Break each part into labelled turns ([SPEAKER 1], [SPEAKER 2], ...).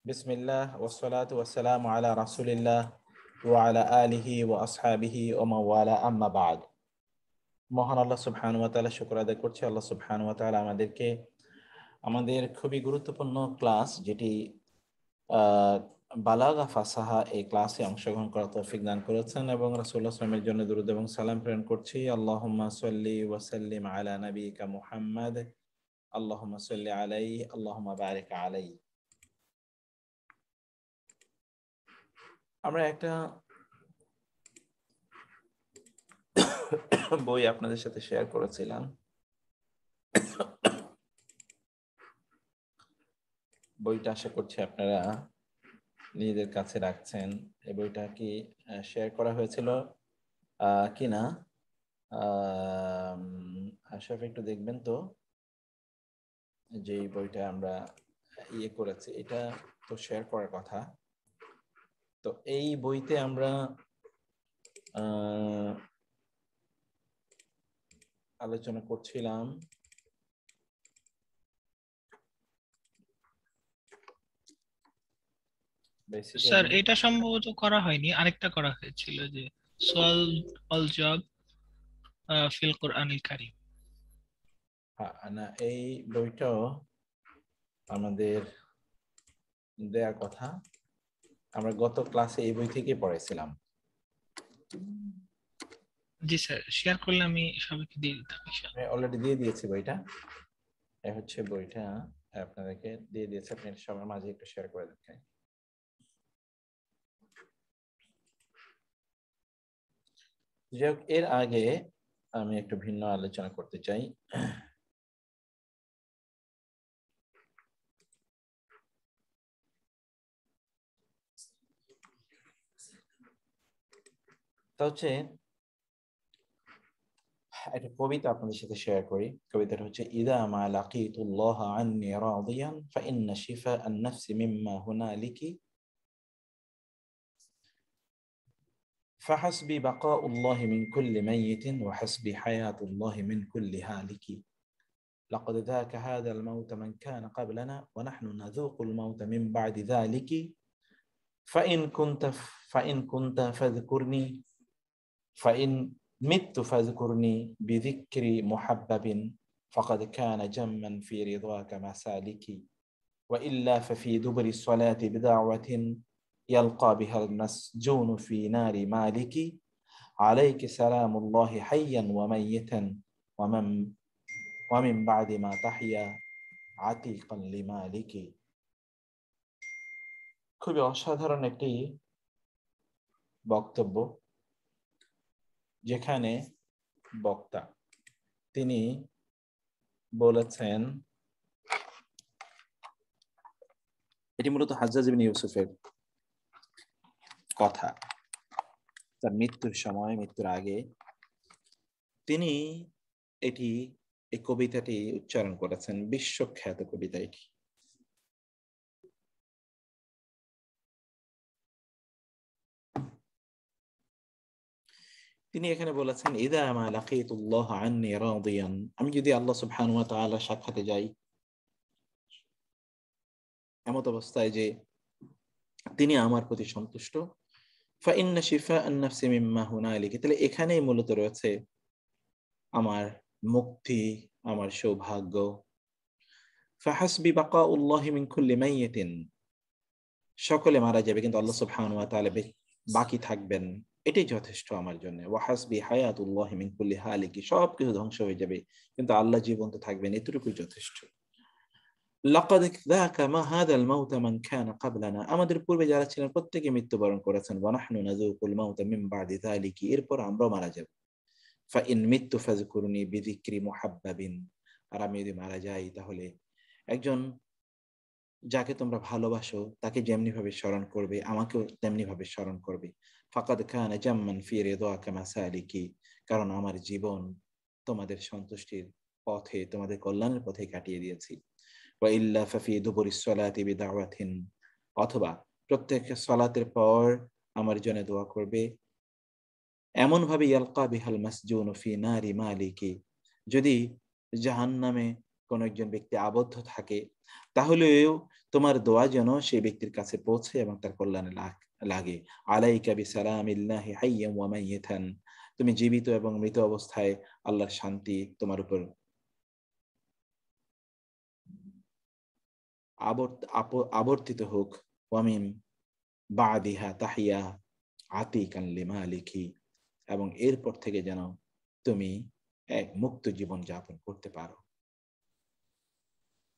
[SPEAKER 1] বিসমিল্লাহ ওয়াসসালাতু ওয়াসসালামু আলা রাসূলিল্লাহ ওয়া আলা আলিহি ওয়া আসহাবিহি ওয়া মাওয়ালা আম্মা বা'দ। মহান আল্লাহ সুবহানাহু ওয়া তাআলা শুকর আদায় করছি। আল্লাহ সুবহানাহু ওয়া তাআলা আমাদেরকে আমাদের খুবই গুরুত্বপূর্ণ ক্লাস যেটি আহ, বালাগা ফাসাহা এই ক্লাসে অংশগ্রহণ করার তৌফিক দান করেছেন এবং রাসূলুল্লাহ সাল্লাল্লাহু আলাইহি ওয়াসাল্লামের জন্য দরুদ এবং সালাম প্রেরণ করছি। আল্লাহুম্মা সাল্লি ওয়া সাল্লিম আলা নাবিয়িকা মুহাম্মাদ, আল্লাহুম্মা সাল্লি আলাইহি, আল্লাহুম্মা বারিক আলাইহি। আমরা একটা বই আপনাদের সাথে শেয়ার করেছিলাম। বইটা আশা করছি আপনারা নিজেদের কাছে রাখছেন। এই বইটা কি শেয়ার করা হয়েছিল কিনা? আশরাফ একটু দেখবেন তো, যে এই বইটা আমরা করেছি এটা তো শেয়ার করার কথা। তো এই বইতে আমরা আলোচনা করছিলাম
[SPEAKER 2] স্যার,
[SPEAKER 1] বেসিক্যালি।
[SPEAKER 2] এটা সম্ভবত করা হয়নি, আরেকটা করা হয়েছিল যে সোয়াল অল জব ফিল কোরআনিল কারীম।
[SPEAKER 1] না, এই বইটাও আমাদের দেয়া কথা। আমরা গত ক্লাসে এই বই থেকে পড়েছিলাম।
[SPEAKER 2] জি স্যার, শেয়ার করলে আমি সবাইকে দিয়ে দিতাম ইনশাআল্লাহ।
[SPEAKER 1] অলরেডি দিয়ে দিয়েছি বইটা। এই হচ্ছে বইটা, আপনাদেরকে দিয়ে দিয়েছে। আপনি সবার মাঝে একটু শেয়ার করে দেখেন। যাই হোক, এর আগে আমি একটু ভিন্ন আলোচনা করতে চাই। তা হচ্ছে একটা কবিতা আপনাদের সাথে শেয়ার করি। কবিতাটা হচ্ছে ইদা মা লাকিতুল্লাহ আন্নি রাদিয়ান ফাইন্না শিফা আন-নাফসি মিম্মা হুনালিকি فحسبي بقاء الله من كل ميت وحسبي حياة الله من كل هالك لقد ذاك هذا الموت من كان قبلنا ونحن نذوق الموت من بعد ذلك فإن كنت فاذكرني فإن مت فاذكرني بذكر محبب فقد كان جما في رضاك مسالكي وإلا ففي دبر الصلاة بدعوة يلقى بها المسجون في نار مالك عليك سلام الله حيا وميتا ومن بعد ما تحيا عتيقا لمالك। খুবই অসাধারণ একটি বক্তব্য, যেখানে বক্তা তিনি বলেছেন, এটি মূলত হাজ্জাজ ইবনে ইউসুফের কথা। তার মৃত্যুর সময়, মৃত্যুর আগে তিনি এই কবিতাটি উচ্চারণ করেছেন। বিশ্বখ্যাত কবিতা এটি। তিনি এখানে বলেছেন ইদা মা লাকিতুল্লাহ আন্নি রাদিয়ান, আমি যদি আল্লাহ সুবহানাহু ওয়া তাআলা সাক্ষাতে যাই এমত অবস্থায় যে তিনি আমার প্রতি সন্তুষ্ট, ফাইন্না শিফা আন-নাফসি মিম্মা হুনালিকা, তাহলে এখানেই মূলত রয়েছে আমার মুক্তি, আমার সৌভাগ্য। ফাহাসবি বাকাউল্লাহি মিন কুল্লি মাইয়িতিন, সকলে মারা যাবে কিন্তু আল্লাহ সুবহানাহু ওয়া তাআলা বাকি থাকবেন, এটাই যথেষ্ট আমার জন্য। ওয়া হাসবি হায়াতুল্লাহি মিন কুল্লি হালিকি, সবকিছু ধ্বংস হয়ে যাবে কিন্তু আল্লাহ জীবন্ত থাকবেন, এতটুকুই যথেষ্ট। লাকাদ যাকা মা হাদাল মাউত মান কানা ক্বাবলানা, আমাদের পূর্বে যারা ছিলেন প্রত্যেকে মৃত্যুবরণ করেছেন। ওয়া নাহনু নাযুকুল মাউতা মিন বাদি যালিকি, এরপর আমরাও মারা যাব। ফা ইন মিততু ফাযকুরনি বিযিকরি মুহাব্বাবিন, আর আমি যদি মারা যাই তাহলে একজন যাকে তোমরা ভালোবাসো তাকে যেমনি ভাবে স্মরণ করবে, আমাকেও তেমনি ভাবে স্মরণ করবে। ফাকাদ কানা জাম্মান ফি রিদাকা মাসালিকি, কারণ আমার জীবন তোমাদের সন্তুষ্টির পথে, তোমাদের কল্যাণের পথে কাটিয়ে দিয়েছি। ওয়া ইল্লা ফাফি দুবুরিস সালাতি বিদাওয়াতিন, অথবা প্রত্যেক সালাতের পর আমার জন্য দোয়া করবে এমন ভাবে ইয়ালকা বিহাল মাসজুন ফি নারি মালিকি, যদি জাহান্নামে কোন একজন ব্যক্তি আবদ্ধ থাকে, তাহলেও তোমার দোয়া যেন সেই ব্যক্তির কাছে পৌঁছে এবং তার কল্যাণে লাগে। আলাইকা বিসালামিল্লাহি হাইয়াম ওয়া মাইয়াতান, তুমি জীবিত এবং মৃত অবস্থায় আল্লাহর শান্তি তোমার উপর আবর্তিত হোক। ওয়ামিম বাদিহা তাহিয়া আতিকান লিমালিকি, এবং এরপর থেকে যেন তুমি এক মুক্ত জীবন যাপন করতে পারো।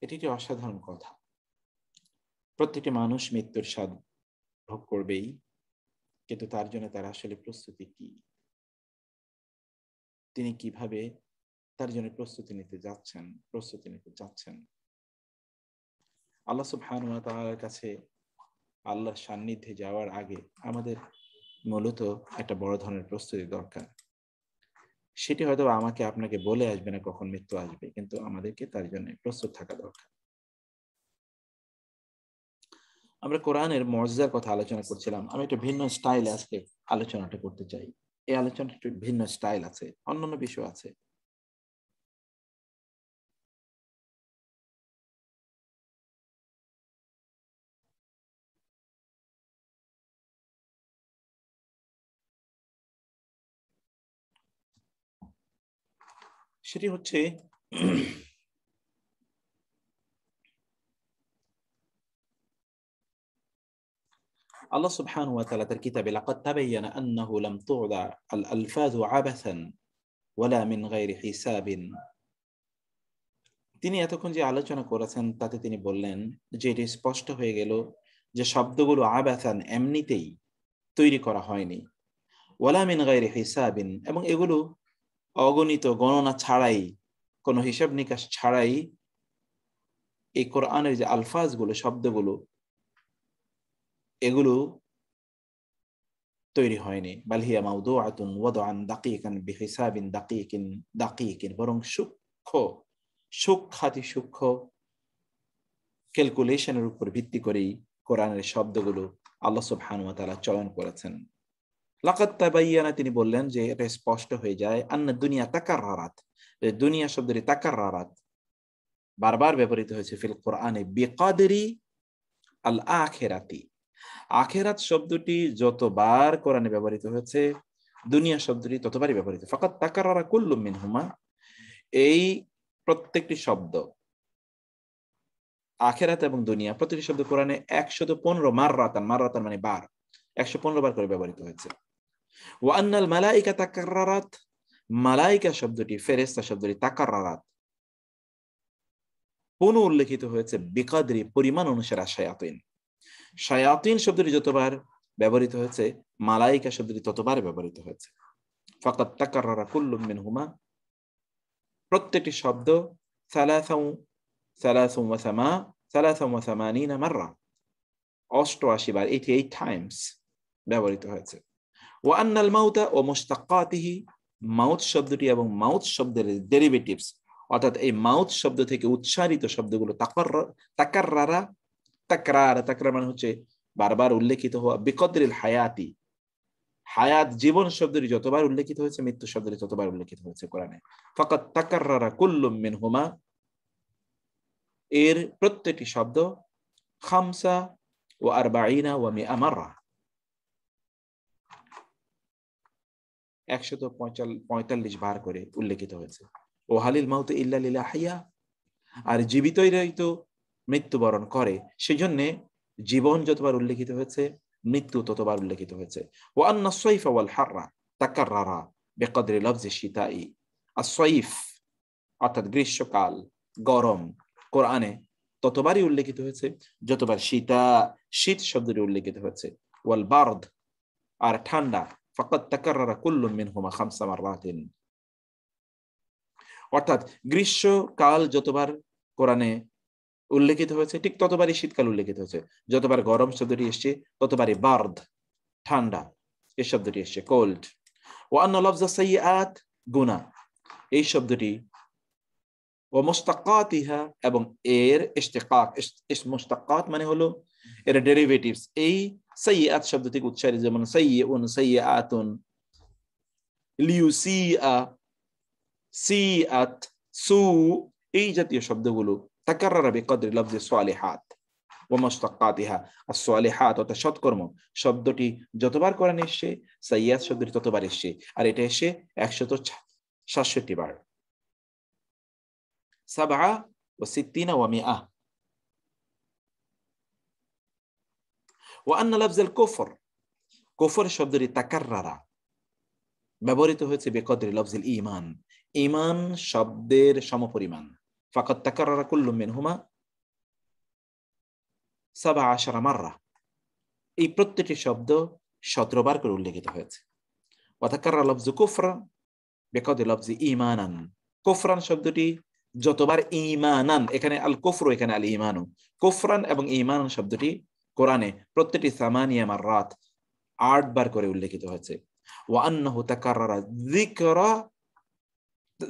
[SPEAKER 1] এটি একটি অসাধারণ কথা। প্রত্যেকটি মানুষ মৃত্যুর স্বাদ ভোগ করবেই, কিন্তু তার জন্য তার আসলে প্রস্তুতি কি, তিনি কিভাবে তার জন্য প্রস্তুতি নিতে যাচ্ছেন। আল্লাহ সুবহানাহু ওয়া তাআলার কাছে আল্লাহর সান্নিধ্যে যাওয়ার আগে আমাদের মূলত একটা বড় ধরনের প্রস্তুতি দরকার। সেটি হয়তো আমাকে আপনাকে বলে আসবে না কখন মৃত্যু আসবে, কিন্তু আমাদেরকে তার জন্য প্রস্তুত থাকা দরকার। আমরা কোরআনের মুজিজার কথা আলোচনা করছিলাম। আমি একটা ভিন্ন স্টাইলে আজকে আলোচনাটা করতে চাই। এই আলোচনাটা একটু ভিন্ন স্টাইল আছে, অন্যান্য বিষয় আছে। সেটি হচ্ছে আল্লাহ সুবহানাহু ওয়া তাআলা তার কিতাবে লাকাদ তাবায়্যানা আন্নাহু লাম তু'দা আল আলফাযু আবাসান ওয়ালা মিন গায়রি হিসাবিন, তিনি এতক্ষণ যে আলোচনা করেছেন তাতে তিনি বললেন যে এটি স্পষ্ট হয়ে গেল যে শব্দগুলো আবাসান এমনিতেই তৈরি করা হয়নি, ওয়ালা মিন গায়রি হিসাবিন, এবং এগুলো অগণিত গণনা ছাড়াই, কোনো হিসাব নিকাশ ছাড়াই এই কোরআনের যে আলফাজগুলো, শব্দগুলো, এগুলো তৈরি হয়নি। বাল হিয়া মাওদুআতুন ওয়াদআন দাকীকান বিহিসাবিন দাকীকিন, বরং সূক্ষ্ম ক্যালকুলেশনের উপর ভিত্তি করেই কোরআনের শব্দগুলো আল্লাহ সুবহানাহু ওয়া তাআলা চয়ন করেছেন। লাকাদ তাবায়্যানা, তিনি বললেন যে এটা স্পষ্ট হয়ে যায়, আন্না দুনিয়া তাকাররারাত, দুনিয়া শব্দটি তাকাররারাত বারবার ব্যবহৃত হয়েছে ফিল কোরআনে বিকাদরি আল আখিরাতি। আখিরাত শব্দটি যতবার কোরআনে ব্যবহৃত হয়েছে, দুনিয়া শব্দটি ততবারই ব্যবহৃত। ফাকাত তাকাররারা কুল্লুম মিনহুমা, এই প্রত্যেকটি শব্দ আখিরাত এবং দুনিয়া, প্রত্যেকটি শব্দ কোরআনে 115 মাররাতান মানে বার, 115 বার করে ব্যবহৃত হয়েছে। ওয়া আন্নাল মালাইকা তাকাররারাত, মালাইকা শব্দটি, ফেরেশতা শব্দটি তাকাররারাত পুনঃউল্লেখিত হয়েছে বিকাদরি, পরিমাণ অনুসারে। শায়াতিন শব্দটি যতবার ব্যবহৃত হয়েছে, মালাইকা শব্দটি ততবার ব্যবহৃত হয়েছে। ফাকাত তাকাররারা কুল্লুম মিনহুমা, প্রত্যেকটি শব্দ 83 মাররা, 88 বার, 88 টাইমস ব্যবহৃত হয়েছে। ওয়া আন্নাল মাউতা ওয়া মুশতাক্কাতিহি, মাউত শব্দটি এবং মাউত শব্দের ডেরিভেটিভস, অর্থাৎ এই মাউত শব্দ থেকে উচ্চারিত শব্দগুলো তাকরার মানে হচ্ছে বারবার উল্লেখিত হওয়া। বিকদরিল হায়াতি, হায়াত জীবন শব্দটি যতবার উল্লেখিত হয়েছে, মৃত্যু শব্দটি ততবার উল্লেখিত হয়েছে কোরআনে। ফাকাত তাকাররারা কুল্লুম মিনহুমা, এর প্রত্যেকটি শব্দ 45 ওয়া মিআ মাররা, 145 বার করে উল্লেখিত হয়েছে। ও হালিল মাউত ইল্লা লিল আহইয়া, আর জীবিতরাই তো মৃত্যুবরণ করে, সেজন্য জীবন যতবার উল্লেখিত হয়েছে, মৃত্যু ততবার উল্লেখিত হয়েছে। ওয়া আন্না সাইফা ওয়াল হাররা তাকাররারা বিকদরি লফজি শিতাই, as-সাইফ অর্থাৎ গ্রীষ্মকাল, গরম, কোরআনে ততবারই উল্লেখিত হয়েছে যতবার শীত শব্দটি উল্লেখিত হয়েছে। ওয়াল বারদ, আর ঠান্ডা, ফাকাদ তাকাররারা কুল্লুম মিনহুমা 5 মাররাতিন, অর্থাৎ গ্রীষ্মকাল যতবার কোরআনে উল্লেখিত হয়েছে, ঠিক ততবারই শীতকাল উল্লেখিত হয়েছে। যতবার গরম শব্দটি এসছে, ততবারই বারদ ঠান্ডা এই শব্দটি এসছে, কোল্ড। ওয়া আন্না লাফযা সাইয়্যাত গুনাহ, এই শব্দটি ও মুশতাক্কাতিহা, এবং এর ইশতিকাক, মুশতাক্কাত মানে হলো এর ডেরিভেটিভস। এই সাইয়্যাত শব্দ থেকে উচ্চারিত, যেমন সাইয়্যুন, সাইয়্যাতুন, লিউসিআ, সিআত, সু, এই জাতীয় শব্দগুলো তাকাররারা বিকদরি লফজি সালিহাত ওয়া মুশতাক্কাতিহা। as-সালিহাত অর্থাৎ সৎকর্ম শব্দটি যতবার কোরআনে এসেছে, সাইয়্যাত শব্দটি ততবার এসেছে, আর এটা এসে 167 বার। 67 ওয়া 100। ওয়া আন্না লাফজাল কুফর, কুফর শব্দটি তাকাররারা ব্যবহৃত হয়েছে বিকদরি লফজিল ঈমান, ঈমান শব্দের সমপরিমাণ। ফাকাদ তাকাররারা কুল্লু মিনহুমা 17 মাররা, এই প্রত্যেকটি শব্দ 17 বার করে উল্লেখিত হয়েছে। ওয়া তাকাররারা লফজু কুফর বিকদরি লফজি ঈমানান, কুফরান শব্দটি যতবার ঈমানান, এখানে আল কুফরু এখানে আল ঈমানু, কুফরান এবং ঈমান শব্দটি কোরআনে প্রত্যেকটি 8 মাররাত 8 বার করে উল্লেখিত হয়েছে। ওয়া আন্নাহু তাকাররারা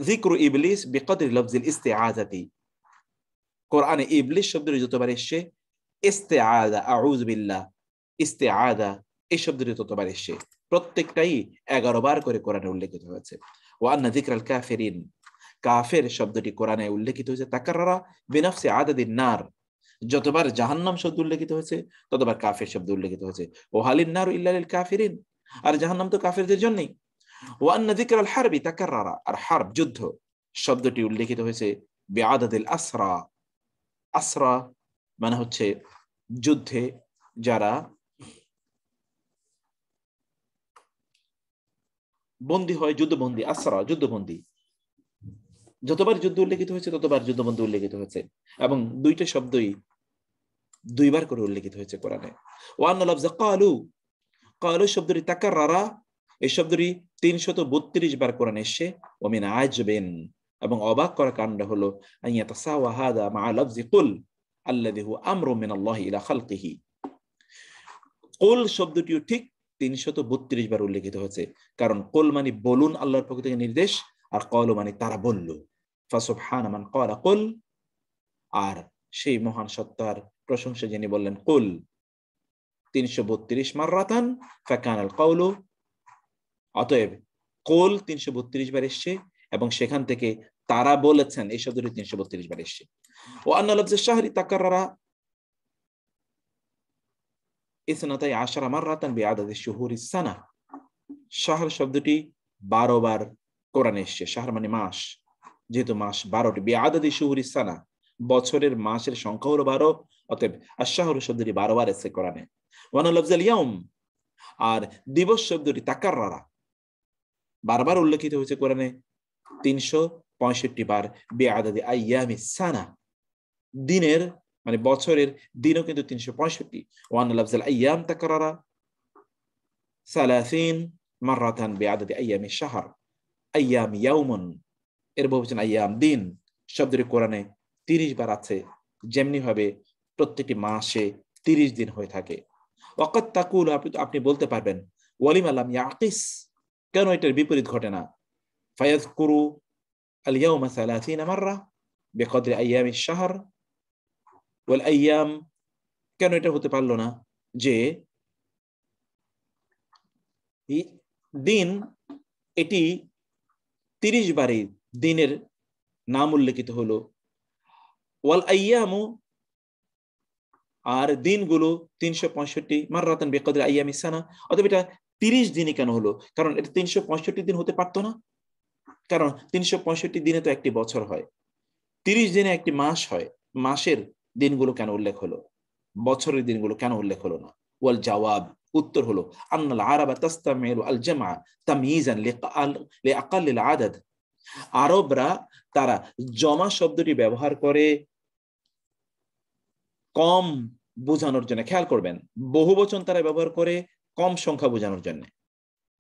[SPEAKER 1] যিকরু ইবলিস বিকদরি লফজিল ইস্তিআযাতি, কোরআনে ইবলিস শব্দটি যতবার এসেছে, ইস্তিআযা আউযু বিল্লাহ, ইস্তিআযা এই শব্দটি ততবার এসেছে, প্রত্যেকটাই 11 বার করে কোরআনে উল্লেখিত হয়েছে। ওয়া আন্না যিকরাল কাফিরিন, কাফের শব্দটি কোরআনে উল্লেখিত হয়েছে তাকাররারা বিনাফসি আদাদিন নার, যতবার জাহান্নাম শব্দ উল্লেখিত হয়েছে ততবার কাফের শব্দ উল্লেখিত হয়েছে। ও হালিন নারু ইল্লা লিল কাফিরিন, আর জাহান্নাম তো কাফেরদের জন্যই। ওয়া আন্না যিকরাল হারবি তাকাররারা, আর হারব যুদ্ধ শব্দটি উল্লেখিত হয়েছে বিআদাদিল আসরা, আসরা মানে হচ্ছে যুদ্ধে যারা বন্দী হয়, যুদ্ধবন্দী, আসরা যুদ্ধবন্দী। যতবার যুদ্ধ উল্লেখিত হয়েছে ততবার যুদ্ধবন্দী উল্লেখিত হয়েছে, এবং দুইটা শব্দই 2 বার করে উল্লেখিত হয়েছে কোরআনে। ওয়া আন্না লাফজা ক্বালু, ক্বালু শব্দটি তাকাররারা, এই শব্দটি 332 বার কোরআনে এসেছে। ওয়া মিন আজবিন, এবং অবাক করা কাণ্ড হলো আইয়াতাসাওয়া হাদা মা লাফজি কুল আল্লাযী হুয়া আমরুন মিনাল্লাহি ইলা খালকিহি, কুল শব্দটিও ঠিক 332 বার উল্লেখিত হয়েছে, কারণ কুল মানে বলুন, আল্লাহর পক্ষ থেকে নির্দেশ, আর ক্বালু মানে তারা বলল। ফাসুবহানা মান ক্বালা কুল, আর সেই মহান সত্তার প্রশংসা যিনি বললেন কুল 332 মাররাতান ফাকানাল ক্বাউলু, অতএব কুল 332 বার এসেছে, এবং সেখান থেকে তারা বলেছেন এই শব্দটি 332 বার এসেছে। ওয়া আন্না লাফজা শাহরি তাকাররারা 12 মাররাতান বিআদাদি শুহুরিস সানা, শাহর শব্দটি 12 বার কোরআনে এসেছে। শাহর মানে মাস, যেহেতু মাস 12টি, বিআদাদি শুহুরিস সানা বছরের মাসের সংখ্যা হলো 12, অতএব আশ-শাহরু শব্দটি 12 বার এসেছে কোরআনে। ওয়া আন্না লাফজাল ইয়াউম, আর দিবস শব্দটি তাকাররারা বারবার উল্লেখিত হয়েছে কোরআনে 365 বার, বিআদাদি আইয়ামিস সানা, দিনের মানে বছরের দিনও কিন্তু 365। ওয়া আন্না লাফজাল আইয়াম তাকাররারা 30 মাররাতান বিআদাদি আইয়ামিশ শাহর, আইয়াম ইয়াউমুন এর বহুবচন আইয়াম দিন শব্দটি কোরআনে 30 বার আছে, যেমনি ভাবে প্রত্যেকটি মাসে 30 দিন হয়ে থাকে। ওয়াকাদ তাকুল, আপনি বলতে পারবেন, ওয়ালিমা লাম ইয়াকিস, কেন এটার বিপরীত ঘটে না, ফায়াযকুরু আল ইয়াউমা 30 মাররা বিকদরি আইয়ামিশ শাহর ওয়াল আইয়াম, কেন এটা হতে পারলো না যে দিন এটি 30 বারে দিনের নাম উল্লেখিত হলো, ওয়াল আইয়ামু আর দিনগুলো 365 মাররাতান বিকদরি আইয়ামিস সানা, অতএব এটা 30 দিনই কেন হলো, কারণ এটা 365 দিন হতে পারতো না, কারণ 365 দিনে তো একটি বছর হয়, 30 দিনে একটি মাস হয়, মাসের দিনগুলো কেন উল্লেখ হলো, বছরের দিনগুলো কেন উল্লেখ হলো না? ওয়াল জবাব, উত্তর হলো আন্নাল আরাবা তাস্তামিলু আল জামা তাময়িজান লিআকাল্লিল আদাদ, আরবরা তারা জমা শব্দটি ব্যবহার করে কম বোঝানোর জন্য, খেয়াল করবেন বহুবচন তারা ব্যবহার করে কম সংখ্যা বোঝানোর জন্য,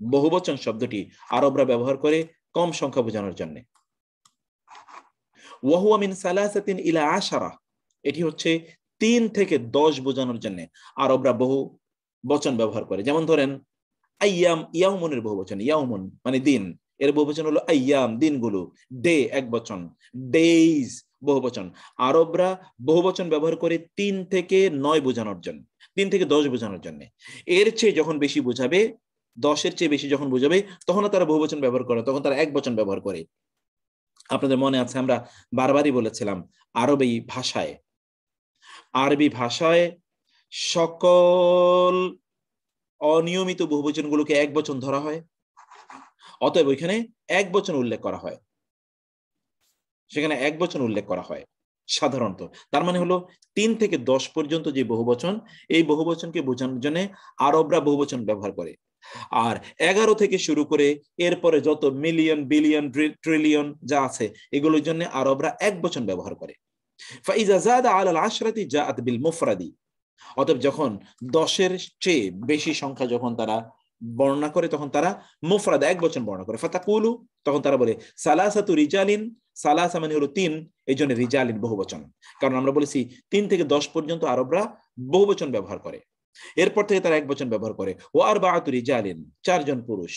[SPEAKER 1] বহুবচন শব্দটি আরবরা ব্যবহার করে কম সংখ্যা বোঝানোর জন্য। ওয়া হুয়া মিন সালাসাতিন ইলা 10, এটি হচ্ছে 3 থেকে 10 বোঝানোর জন্য আরবরা বহু বচন ব্যবহার করে। যেমন ধরেন আইয়াম, ইয়াউমুনের বহুবচন, ইয়াউমুন মানে দিন, এর বহুবচন হলো আইয়াম দিনগুলো, ডে এক বচন, ডেইজ বহুবচন। আরবরা বহুবচন ব্যবহার করে 3 থেকে 9 বোঝানোর জন্য, 3 থেকে 10 বোঝানোর জন্য। এর চেয়ে যখন বেশি বোঝাবে, 10-এর চেয়ে বেশি যখন বোঝাবে, তখন তারা বহুবচন ব্যবহার করে, তখন তারা এক বচন ব্যবহার করে। আপনাদের মনে আছে আমরা বারবারই বলেছিলাম আরবি ভাষায় সকল অনিয়মিত বহুবচনগুলোকে এক বচন ধরা হয়, অতএব ওইখানে এক বচন উল্লেখ করা হয়, সেখানে এক বচন উল্লেখ করা হয় সাধারণত। তার মানে হলো 3 থেকে 10 পর্যন্ত যে বহুবচন, এই বহুবচনকে বোঝানোর জন্য আরবরা বহুবচন ব্যবহার করে। আর 11 থেকে শুরু করে এরপরে যত মিলিয়ন, বিলিয়ন, ট্রিলিয়ন যা আছে, এগুলোর জন্য আরবরা এক বচন ব্যবহার করে। ফাইজা যাদা আলাল আশরাতি জাআত বিল মুফরাদি, অতএব যখন 10-এর চেয়ে বেশি সংখ্যা যখন তারা বর্ণনা করে, তখন তারা মুফরাদ এক বচন বর্ণনা করে। ফাতাকুলু, তখন তারা বলে সালাসাতু রিজালিন, সালাসা মানে হলো 3, এই জন্য রিজালিন বহুবচন। কারণ আমরা বলেছি 3 থেকে 10 পর্যন্ত আরবরা বহুবচন ব্যবহার করে, এরপর থেকে তারা এক বচন ব্যবহার করে। ও আরবাআতু রিজালিন, 4 জন পুরুষ।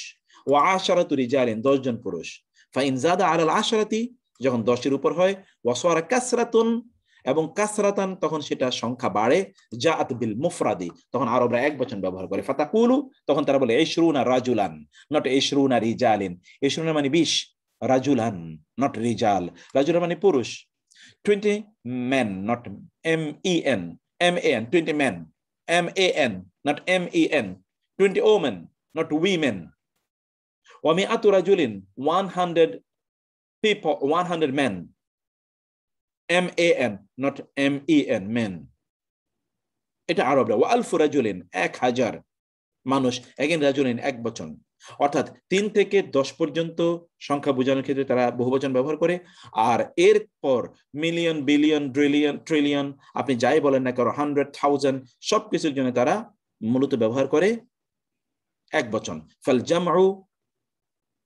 [SPEAKER 1] ও আশারাতু রিজালিন, 10 জন পুরুষ। ফাইন যাদা আলাল আশরাতি, যখন 10-এর উপর হয়, ওয়াসওয়ারা কাসরাতুন, এবং কাসরাতান, তখন সেটা সংখ্যা বাড়ে, জাআত বিল মুফরাদি, তখন আরবরা এক বচন ব্যবহার করে। ফাতাকুলু, তখন তারা বলে ইশরুনা রাজুলান, নট ইশরুনা রিজালিন। ইশরুনা মানে 20, রাজুলান নট রিজাল, রাজুলান মানে পুরুষ। 20 men, not men, man, 20 men, man, not men, 20 women, not women. Wa mi'atu rajulin, 100 people, 100 men, man, not men, men. এটা আরবরা। ওয়া আলফু রাজুলিন, 1000 মানুষ, এগেন রাজুলিন এক বচন। অর্থাৎ 3 থেকে 10 পর্যন্ত সংখ্যা বোঝানোর ক্ষেত্রে তারা বহুবচন ব্যবহার করে। আর এরপর মিলিয়ন, বিলিয়ন, ট্রিলিয়ন, আপনি যাই বলেন না কারো 100,000, সবকিছুর জন্য তারা মূলত ব্যবহার করে এক বচন। ফাল জামউ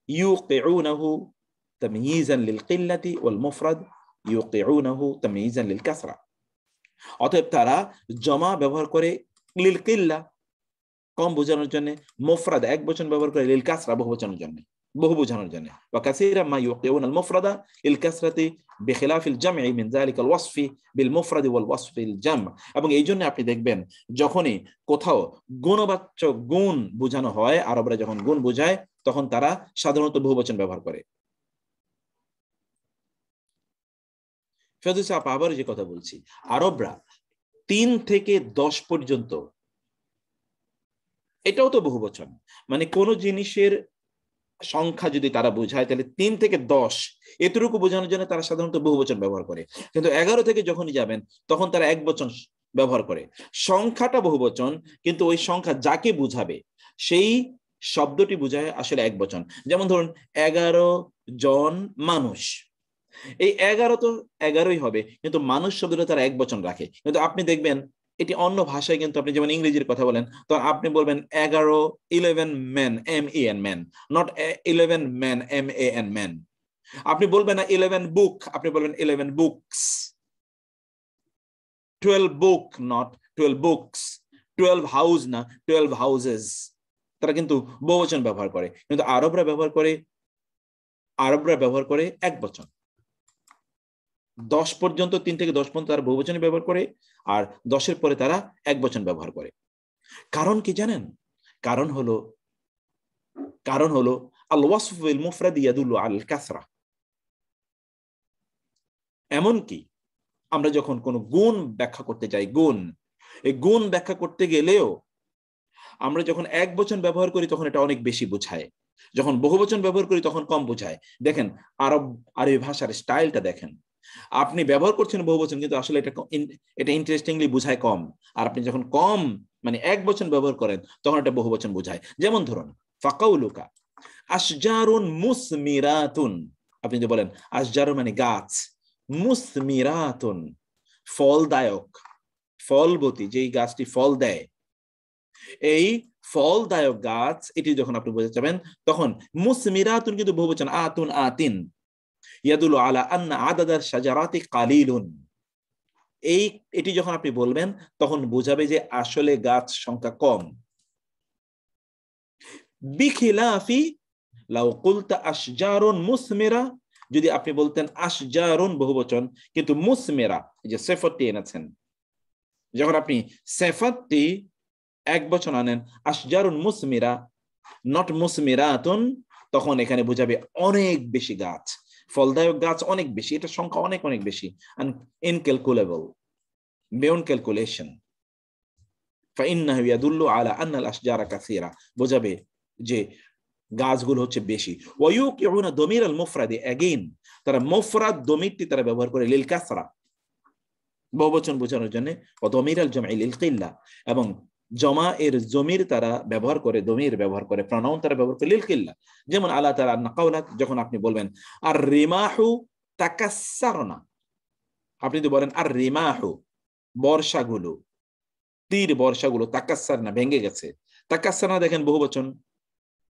[SPEAKER 1] ইউকিউনাহু তাময়িজান লিল কিল্লাতি ওয়াল মুফরাদ ইউকিউনাহু তাময়িজান লিল কাসরা। অতএব তারা জমা ব্যবহার করে লিল কিল্লা, কম বোঝানোর জন্য, মুফরাদ এক বচন ব্যবহার করে লিল কাসরা, বহু বোঝানোর জন্য, বহু বোঝানোর জন্য। ওয়া কাসীরা মা ইউকিউনা আল মুফরাদা লিল কাসরাতি বিখিলাফিল জামঈ মিন যালিকা আল ওয়াসফি বিল মুফরাদ ওয়াল ওয়াসফিল জাম। এবং এই জন্য আপনি দেখবেন যখনই কোথাও গুণবাচক গুণ বোঝানো হয়, আরবরা যখন গুণ বোঝায়, তখন তারা সাধারণত বহুবচন ব্যবহার করে। ফেরদৌসী আপা, আবার যে কথা বলছি, আরবরা 3 থেকে 10 পর্যন্ত, এটাও তো বহুবচন, মানে কোন জিনিসের সংখ্যা যদি তারা বোঝায়, তাহলে 3 থেকে 10 এতটুকু বোঝানোর জন্য তারা সাধারণত বহুবচন ব্যবহার করে। কিন্তু 11 থেকে যখনই যাবেন, তখন তারা এক বচন ব্যবহার করে। সংখ্যাটা বহুবচন, কিন্তু ওই সংখ্যা যাকে বুঝাবে সেই শব্দটি বোঝায় আসলে এক বচন। যেমন ধরুন 11 জন মানুষ, এই 11 তো 11ই হবে, কিন্তু মানুষ শব্দটা তারা এক বচন রাখে। কিন্তু আপনি দেখবেন এটি অন্য ভাষায়, কিন্তু আপনি যেমন ইংরেজির কথা বলেন, তো আপনি বলবেন 11 men, men, men, not 11 men, man, men. আপনি বলবেন না 11 book, আপনি বলবেন 11 books, 12 book, not 12 books, 12 house না 12 houses। তারা কিন্তু বহুবচন ব্যবহার করে, কিন্তু আরবরা ব্যবহার করে এক বচন। 10 পর্যন্ত, 3 থেকে 10 পর্যন্ত তারা বহুবচনে ব্যবহার করে, আর 10-এর পরে তারা এক বচন ব্যবহার করে। কারণ কি জানেন? কারণ হলো আল ওয়াসফ বিল মুফরাদ ইয়াদুল্লু আল কাসরা। এমন কি আমরা যখন কোন গুণ ব্যাখ্যা করতে যাই, এই গুণ ব্যাখ্যা করতে গেলেও আমরা যখন এক বচন ব্যবহার করি তখন এটা অনেক বেশি বোঝায়, যখন বহুবচন ব্যবহার করি তখন কম বোঝায়। দেখেন আরবি ভাষার স্টাইলটা দেখেন, আপনি ব্যবহার করছেন বহুবচন, কিন্তু আসলে এটা ইন্টারেস্টিংলি বোঝায় কম। আর আপনি যখন কম মানে এক বচন ব্যবহার করেন, তখন এটা বহুবচন বোঝায়। যেমন ধরুন ফাকাউলুকা আশজারুন মুসমিরাতুন, আপনি যদি বলেন আশজারুন মানে গাছ, মুসমিরাতুন ফলদায়ক, ফলবতী, যেই গাছটি ফল দেয়, এই ফলদায়ক গাছ, এটি যখন আপনি বোঝাতে চাবেন, তখন মুসমিরাতুন কিন্তু বহুবচন, আতুন, আতিন, ইয়াদুল্লু আলা আন্না আদাদার শাজারাতি কালিলুন। এটি যখন আপনি বলবেন, তখন বোঝাবে যে আসলে গাছ সংখ্যা কম। বিখিলাফি লাউ কুলতা আশজারুন মুসমিরা, যদি আপনি বলতেন আশজারুন বহুবচন, কিন্তু মুসমিরা, এই যে সিফাতটি এনেছেন, যখন আপনি সিফাতটি এক বচন আনেন, আশজারুন মুসমিরা নট মুসমিরাতুন, তখন এখানে বোঝাবে অনেক বেশি গাছ। ফলদায়ক গাছ অনেক বেশি, এটা সংখ্যা অনেক অনেক বেশি, ইনক্যালকুলেবল, বিয়ন্ড ক্যালকুলেশন। ফাইন্নাহু ইয়াদুল্লু আলা আন্নাল আশজারা কাসীরা, বোঝাবে যে গাছগুলো হচ্ছে বেশি। ওয়ায়ুকিউনা দমির আল মুফরাদি, অ্যাগেইন তারা মুফরাদ দমিরটি তারা ব্যবহার করে লিল কাসরা, বহুবচন বোঝানোর জন্য, ও দমির আল জামঈ লিল কিল্লা, এবং জমা এর জমির তারা ব্যবহার করে, দমির ব্যবহার করে, প্রনাউন তারা ব্যবহার করে লিল কিল্লা। যেমন আল্লাহ তাআলা আন্না কাওলা, যখন আপনি বলবেন আর রিমাহু তাকাসসারনা, আপনি তো বলেন আর রিমাহু, বর্ষাগুলো, তীর বর্ষাগুলো, তাকাসসারনা, ভেঙে গেছে। তাকাসসারনা দেখেন বহুবচন,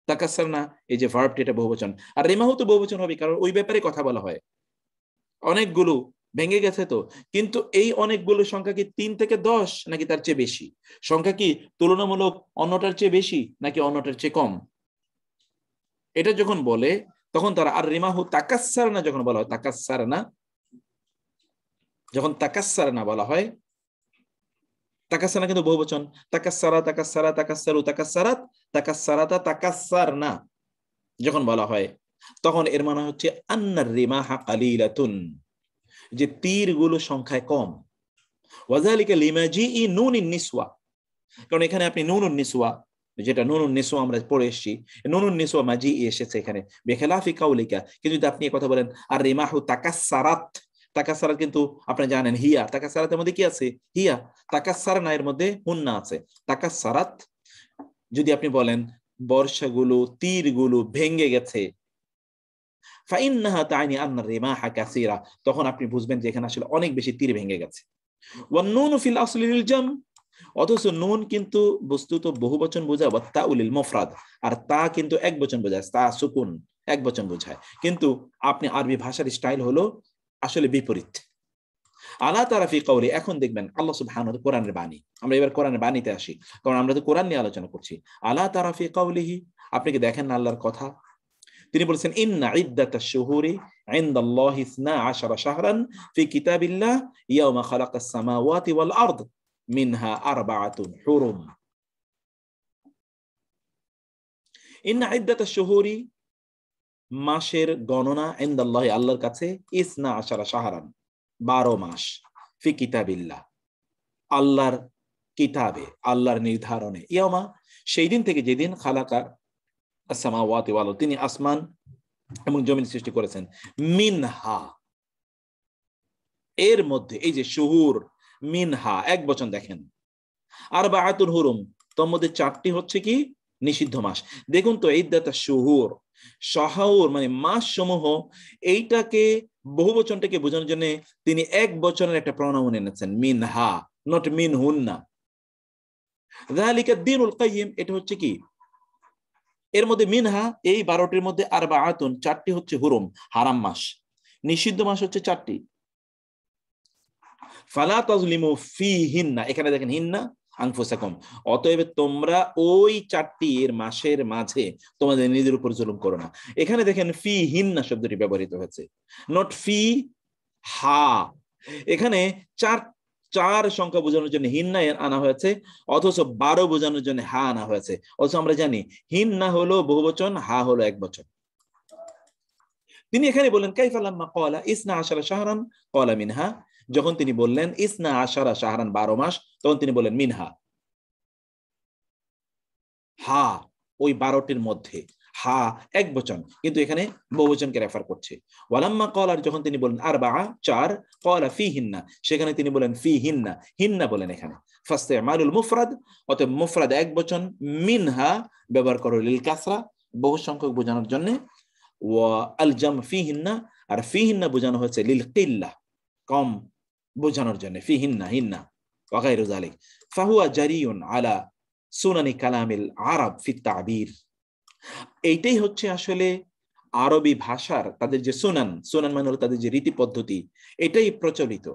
[SPEAKER 1] তাকাসসারনা এই যে ভার্বটি এটা বহুবচন, আর রিমাহু তো বহুবচন হবে, কারণ ওই ব্যাপারে কথা বলা হয়, অনেকগুলো ভেঙে গেছে তো। কিন্তু এই অনেকগুলো সংখ্যা কি 3 থেকে 10 নাকি তার চেয়ে বেশি? সংখ্যা কি তুলনামূলক অন্যটার চেয়ে বেশি নাকি অন্যটার চেয়ে কম? এটা যখন বলে তখন তারা আর রিমাহু তাকাসসারনা যখন বলা হয়, তাকাসসারনা যখন তাকাসসারনা বলা হয়, তাকাসসারনা কিন্তু বহুবচন, তাকাসসারা তাকাসসারা তাকাসসারু তাকাসসারাত তাকাসসারাতা তাকাসসারনা যখন বলা হয়, তখন এর মানে হচ্ছে আন্নার রিমাহা কালিলাতুন, যে তীরগুলো সংখ্যায় কম। ওয়াযালিকা লিমাজিই নুনিন নিসওয়া, কারণ এখানে আপনি নুনুন নিসওয়া, যেটা নুনুন নিসওয়া আমরা পড়ে এসেছি, নুনুন নিসওয়া মাজি এসেছে এখানে, বেখিলাফি কাউলিকা। কিন্তু যদি আপনি কথা বলেন আর রিমাহু তাকাসসারাত, তাকাসসারাত কিন্তু আপনি জানেন হিয়া, তাকাসসারাতের মধ্যে কি আছে? হিয়া। তাকাসসারনা এর মধ্যে হুন্না আছে। তাকাসসারাত যদি আপনি বলেন বর্ষাগুলো, তীরগুলো ভেঙে গেছে, ফাইন্নাহা তাইনি আন্না রিমাহা কাসীরা, তখন আপনি বুঝবেন যে এখানে আসলে অনেক বেশি তীর ভেঙে গেছে। ওয়ান নুনু ফিল আসলি লিল জাম, অথচ নুন কিন্তু বস্তুত বহুবচন বোঝায়, ওয়া তাউ লিল মুফরাদ, আর তা কিন্তু একবচন বোঝায়, তা সুকুন একবচন বোঝায়। কিন্তু আপনি আরবি ভাষার স্টাইল হলো আসলে বিপরীত। আলা তারা ফি কাউলি, এখন দেখবেন আল্লাহ সুবহানাহু ওয়া তাআলা, কোরআনের বাণী, আমরা এবার কোরআনের বাণীতে আসি, কারণ আমরা তো কোরআন নিয়ে আলোচনা করছি। আলা তারা ফি কাউলিহি, আপনি কি দেখেন না আল্লাহর কথা? তিনি বলেছেন ইন্না ইদ্দাতাশ শুহুরি ইনদাল্লাহি 12 শাহরান ফি কিতাবিল্লাহ ইয়াওমা খালাকাস সামাওয়াতি ওয়াল আরদ মিনহা আরবাআতুন হুরুম। ইন্না ইদ্দাতাশ শুহুরি, মাসের গণনা, ইনদাল্লাহি আল্লাহর কাছে, 12 শাহরান 12 মাস, ফি কিতাবিল্লাহ আল্লাহর কিতাবে, আল্লাহর নির্ধারণে, ইয়াওমা সেই দিন থেকে যেদিন, খালাকা আস-সামাওয়াতি ওয়াল আরদ তিনি আসমান এবং জমিন সৃষ্টি করেছেন, মিনহা এর মধ্যে, এই যে শুহুর, মিনহা এক বচন দেখেন, আরবাআতুন হুরুম তোর মধ্যে 4টি হচ্ছে কি নিষিদ্ধ মাস। দেখুন তো ইদ্দাতা শুহুর, শাহুর মানে মাস সমূহ, এইটাকে বহুবচনটাকে বোঝানোর জন্য তিনি এক বচনের একটা প্রণাম এনেছেন, মিনহা, নট মিনহুন্না। যালিকা দ্বীনুল কাইয়িম, এটা হচ্ছে কি এর মধ্যে মিনহা, এই 12টির মধ্যে আরবাআতুন 4টি হচ্ছে হুরুম হারাম মাস, নিষিদ্ধ মাস হচ্ছে 4টি। ফালা তাজলিমু ফিহিন্না, এখানে দেখেন হিন্না আনফুসাকুম, অতএব তোমরা ওই 4টি এর মাসের মাঝে তোমাদের নিজের উপর জুলুম করো না। এখানে দেখেন ফিহিন্না শব্দটি ব্যবহৃত হয়েছে, নট ফি হা। এখানে চার সংখ্যা বোঝানোর জন্য হিন্না আনা হয়েছে, অথচ 12 বোঝানোর জন্য হা আনা হয়েছে। অথচ আমরা জানি হিন্না হলো বহুবচন, হা হলো একবচন। তিনি এখানে বললেন কাইফা লাম্মা ক্বালা 12 শাহরান ক্বালা মিনহা, যখন তিনি বললেন 12 শাহরান 12 মাস, তখন তিনি বললেন মিনহা, হা ওই 12টির মধ্যে, হা একবচন কিন্তু এখানে বহুবচনকে রেফার করছে। ওয়ালাম্মা ক্বালা, যখন তিনি বলেন আরবাআ 4, ক্বালা ফিহিন্না, সেখানে তিনি বলেন ফিহিন্না, হিন্না বলেন এখানে। ফাসতিমালুল মুফরাদ, অতএব মুফরাদ একবচন, মিনহা ব্যবহার করো লিল কাসরা বহু সংখ্যক বোঝানোর জন্য, ওয়া আল জাম ফিহিন্না, আর ফিহিন্না বোঝানো হয়েছে লিল কিল্লাহ কম বোঝানোর জন্য, ফিহিন্না হিন্না ওয়া গায়রু যালিক। ফাহুয়া জারিউন আলা সুনানি কালামিল আরব ফি তা'বীর, এইটাই হচ্ছে আসলে আরবি ভাষার তাদের যে সুনান, সুনান মানে হলো তাদের যে রীতি পদ্ধতি, এটাই প্রচলিত।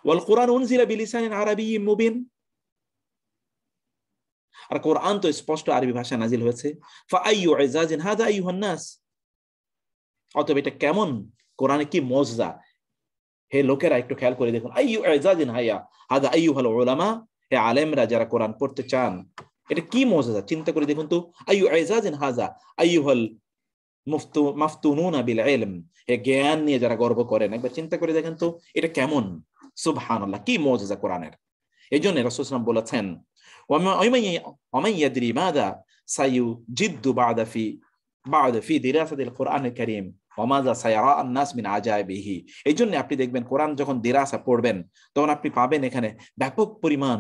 [SPEAKER 1] ওয়াল কুরআন উনজিলা বিলিসানিন আরাবিয়্যিন মুবিন, আর কোরআন তো স্পষ্ট আরবি ভাষায় নাজিল হয়েছে। ফাআইয়ু ইজাজিন হাযা আইয়ুহান নাস, অতএব এটা কেমন, কোরআনে কি মুজজা, হে লোকেরা একটু খেয়াল করে দেখুন। আইয়ু ইজাজিন হাযা আইয়ুহাল উলামা, হে আলেমরা যারা কোরআন পড়তে চান, এটা কি মুজজা চিন্তা করে দেখুন তো। আইয়ু ইজাজিন হাযা আইয়ুহাল মাফতুনুনা বিল ইলম, এই জ্ঞান নিয়ে যারা গর্ব করেন। একবার চিন্তা করে দেখেন তো এটা কেমন, সুবহানাল্লাহ, কি মুজিজা কোরআনের। এই জন্য রাসূল সাল্লাল্লাহু আলাইহি ওয়াসাল্লাম বলেছেন, ওয়ামান ইয়াদরি মাযা সায়ুজিদ্দু বা'দা ফি দিরাসাতিল কুরআনিল কারীম ওয়া মাযা সায়ারা আন-নাস মিন আজাইবিহি। এই জন্য আপনি দেখবেন কোরআন যখন দিরাসা পড়বেন তখন আপনি পাবেন এখানে ব্যাপক পরিমাণ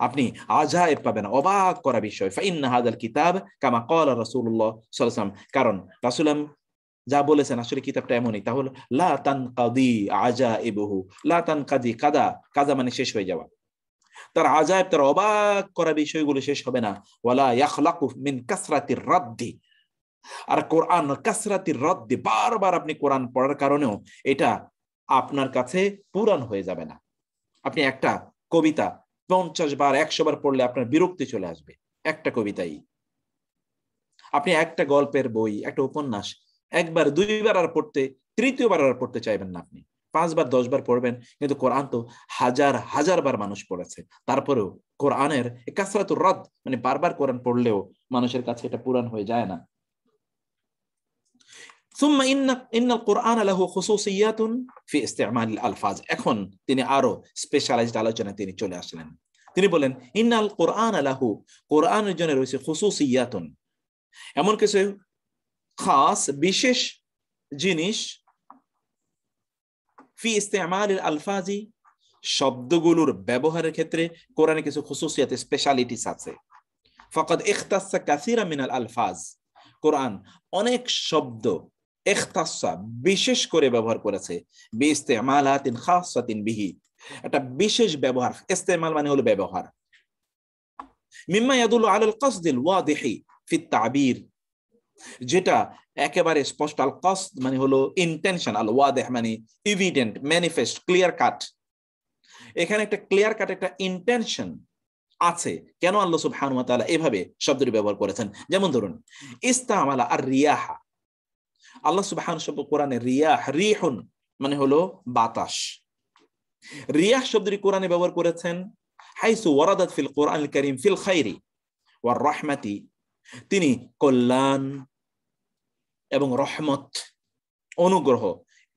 [SPEAKER 1] আপনি আজায়েব পাবেন, অবাক করা বিষয়। ফাইন্না হাযাল কিতাব কামা ক্বালা রাসূলুল্লাহ সাল্লাল্লাহু আলাইহি ওয়াসাল্লাম, কারণ রাসূল যা বলেছেন আসলে কিতাবটা এমনই। তাহলে লা তানকাদি আজাইবুহু, লা তানকাদি কাদা, কাদা মানে শেষ হয়ে যাওয়া, তার আজায়েব, তার অবাক করা বিষয়গুলো শেষ হবে না। ওয়ালা ইয়াখলাকু মিন কাসরাতির রাদ্দি, আর কোরআন কাসরাতির রাদ্দি, বারবার আপনি কোরআন পড়ার কারণেও এটা আপনার কাছে পুরান হয়ে যাবে না। আপনি একটা কবিতা 50 বার 100 বার পড়লে আপনার বিরক্তি চলে আসবে একটা কবিতাই। আপনি একটা গল্পের বই, একটা উপন্যাস একবার 2 বার আর পড়তে, 3য় বার আর পড়তে চাইবেন না। আপনি 5 বার 10 বার পড়বেন, কিন্তু কোরআন তো হাজার হাজার বার মানুষ পড়েছে, তারপরেও কোরআনের কাসরাতুর রাদ মানে বারবার কোরআন পড়লেও মানুষের কাছে এটা পুরান হয়ে যায় না। ثم ان القرآن له خصوصيات في استعمال الألفاظ। এখন তিনি আরো স্পেশালাইজড আলোচনায় তিনি চলে আসলেন। তিনি বলেন ইন্নাল কুরআন লাহু, কোরআনের জন্য রয়েছে খুসুসিয়াতুন, এমন কিছু খাস বিশেষ জিনিস, ফি ইস্তেমালিল আলফাজি, শব্দগুলোর ব্যবহারের ক্ষেত্রে কোরআনে কিছু খুসুসিয়াত, স্পেশালিটিস আছে। ফাকাদ ইখতাসসা কাসীরা মিনাল আলফাজ, কোরআন অনেক শব্দ ইখতাসসা বিশেষ করে ব্যবহার করেছে, বিইস্তেমালাতিন খাসাতিন বিহি, একটা বিশেষ ব্যবহার। ইস্তেমাল মানে হলো ব্যবহার। মিম্মা ইয়াদুল্লু আলাল কসদিল ওয়াদিহি ফি তা'বীর, যেটা একেবারে স্পষ্ট। আল কসদ মানে হলো ইন্টেনশন, আল ওয়াদিহ মানে এভিডেন্ট, ম্যানিফেস্ট, ক্লিয়ার কাট। এখানে একটা ক্লিয়ার কাট একটা ইন্টেনশন আছে কেন আল্লাহ সুবহানাহু ওয়া তাআলা এভাবে শব্দটি ব্যবহার করেছেন। যেমন ধরুন ইস্তামালা আর রিয়াহা, আল্লাহ সুবহানাহু কোরআনে রিয়াহ, রিহুন মানে হলো বাতাস, রিয়াহ শব্দটি কোরআনে ব্যবহার করেছেন হাইসু ওয়ারাদাত ফিল কোরআনিল কারীম ফিল খাইরি ওয়ার রাহমাতি, তিনি কল্যাণ এবং রহমত, অনুগ্রহ,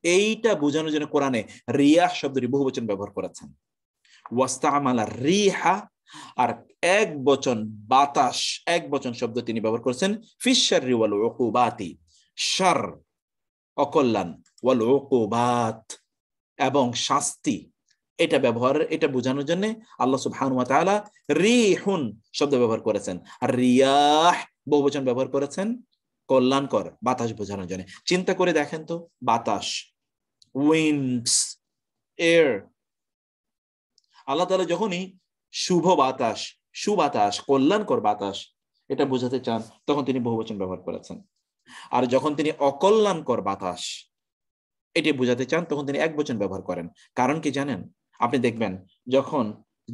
[SPEAKER 1] এইটা বোঝানোর জন্য কোরআনে রিয়াহ শব্দটি বহুবচন ব্যবহার করেছেন। ওয়াস্তামালা রিহা, আর এক বচন বাতাস, এক বচন শব্দ তিনি ব্যবহার করেছেন ফিশ শাররি ওয়াল উকুবাতি, শার অকল্যাণ, ওয়াল উকুবাত এবং শাস্তি, এটা ব্যবহার, এটা বোঝানোর জন্য আল্লাহ সুবহানাহু ওয়া তাআলা রিহুন শব্দ ব্যবহার করেছেন, আর রিয়াহ বহুবচন ব্যবহার করেছেন কল্যাণকর, বাতাস বোঝানোর জন্য। চিন্তা করে দেখেন তো, বাতাস, উইন্ডস, এয়ার, আল্লাহ তাআলা যখনই শুভ বাতাস, সুবাতাস, কল্যাণকর বাতাস এটা বোঝাতে চান তখন তিনি বহুবচন ব্যবহার করেছেন। আর যখন তিনি অকল্যাণকর বাতাস এটি বোঝাতে চান তখন তিনি একবচন ব্যবহার করেন। কারণ কি জানেন? আপনি দেখবেন যখন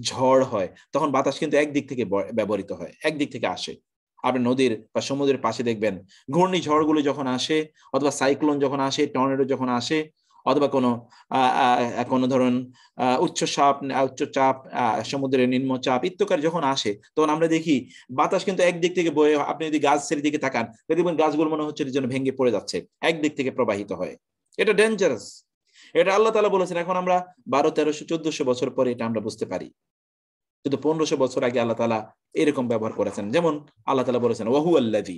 [SPEAKER 1] ঝড় হয় তখন বাতাস কিন্তু একদিক থেকে ব্যবহৃত হয়, একদিক থেকে আসে। আপনি নদীর বা সমুদ্রের পাশে দেখবেন ঘূর্ণিঝড়গুলো যখন আসে, অথবা সাইক্লোন যখন আসে, টর্নেডো যখন আসে, অথবা কোনো ধরুন উচ্চচাপ, সমুদ্রের নিম্নচাপ ইত্যাদি যখন আসে, তখন আমরা দেখি বাতাস কিন্তু একদিক থেকে বয়ে, আপনি যদি গাছের দিকে তাকান দেখবেন গাছগুলো মনে হচ্ছে যেন ভেঙে পড়ে যাচ্ছে, একদিক থেকে প্রবাহিত হয়। এটা ডেঞ্জারাস, এটা আল্লাহ তাআলা বলেছেন। এখন আমরা 1200, 1300, 1400 বছর পরে এটা আমরা বুঝতে পারি, কিন্তু 1500 বছর আগে আল্লাহ তাআলা এরকম ব্যবহার করেছেন। যেমন আল্লাহ তাআলা বলেছেন ওয়া হুয়াল্লাযী,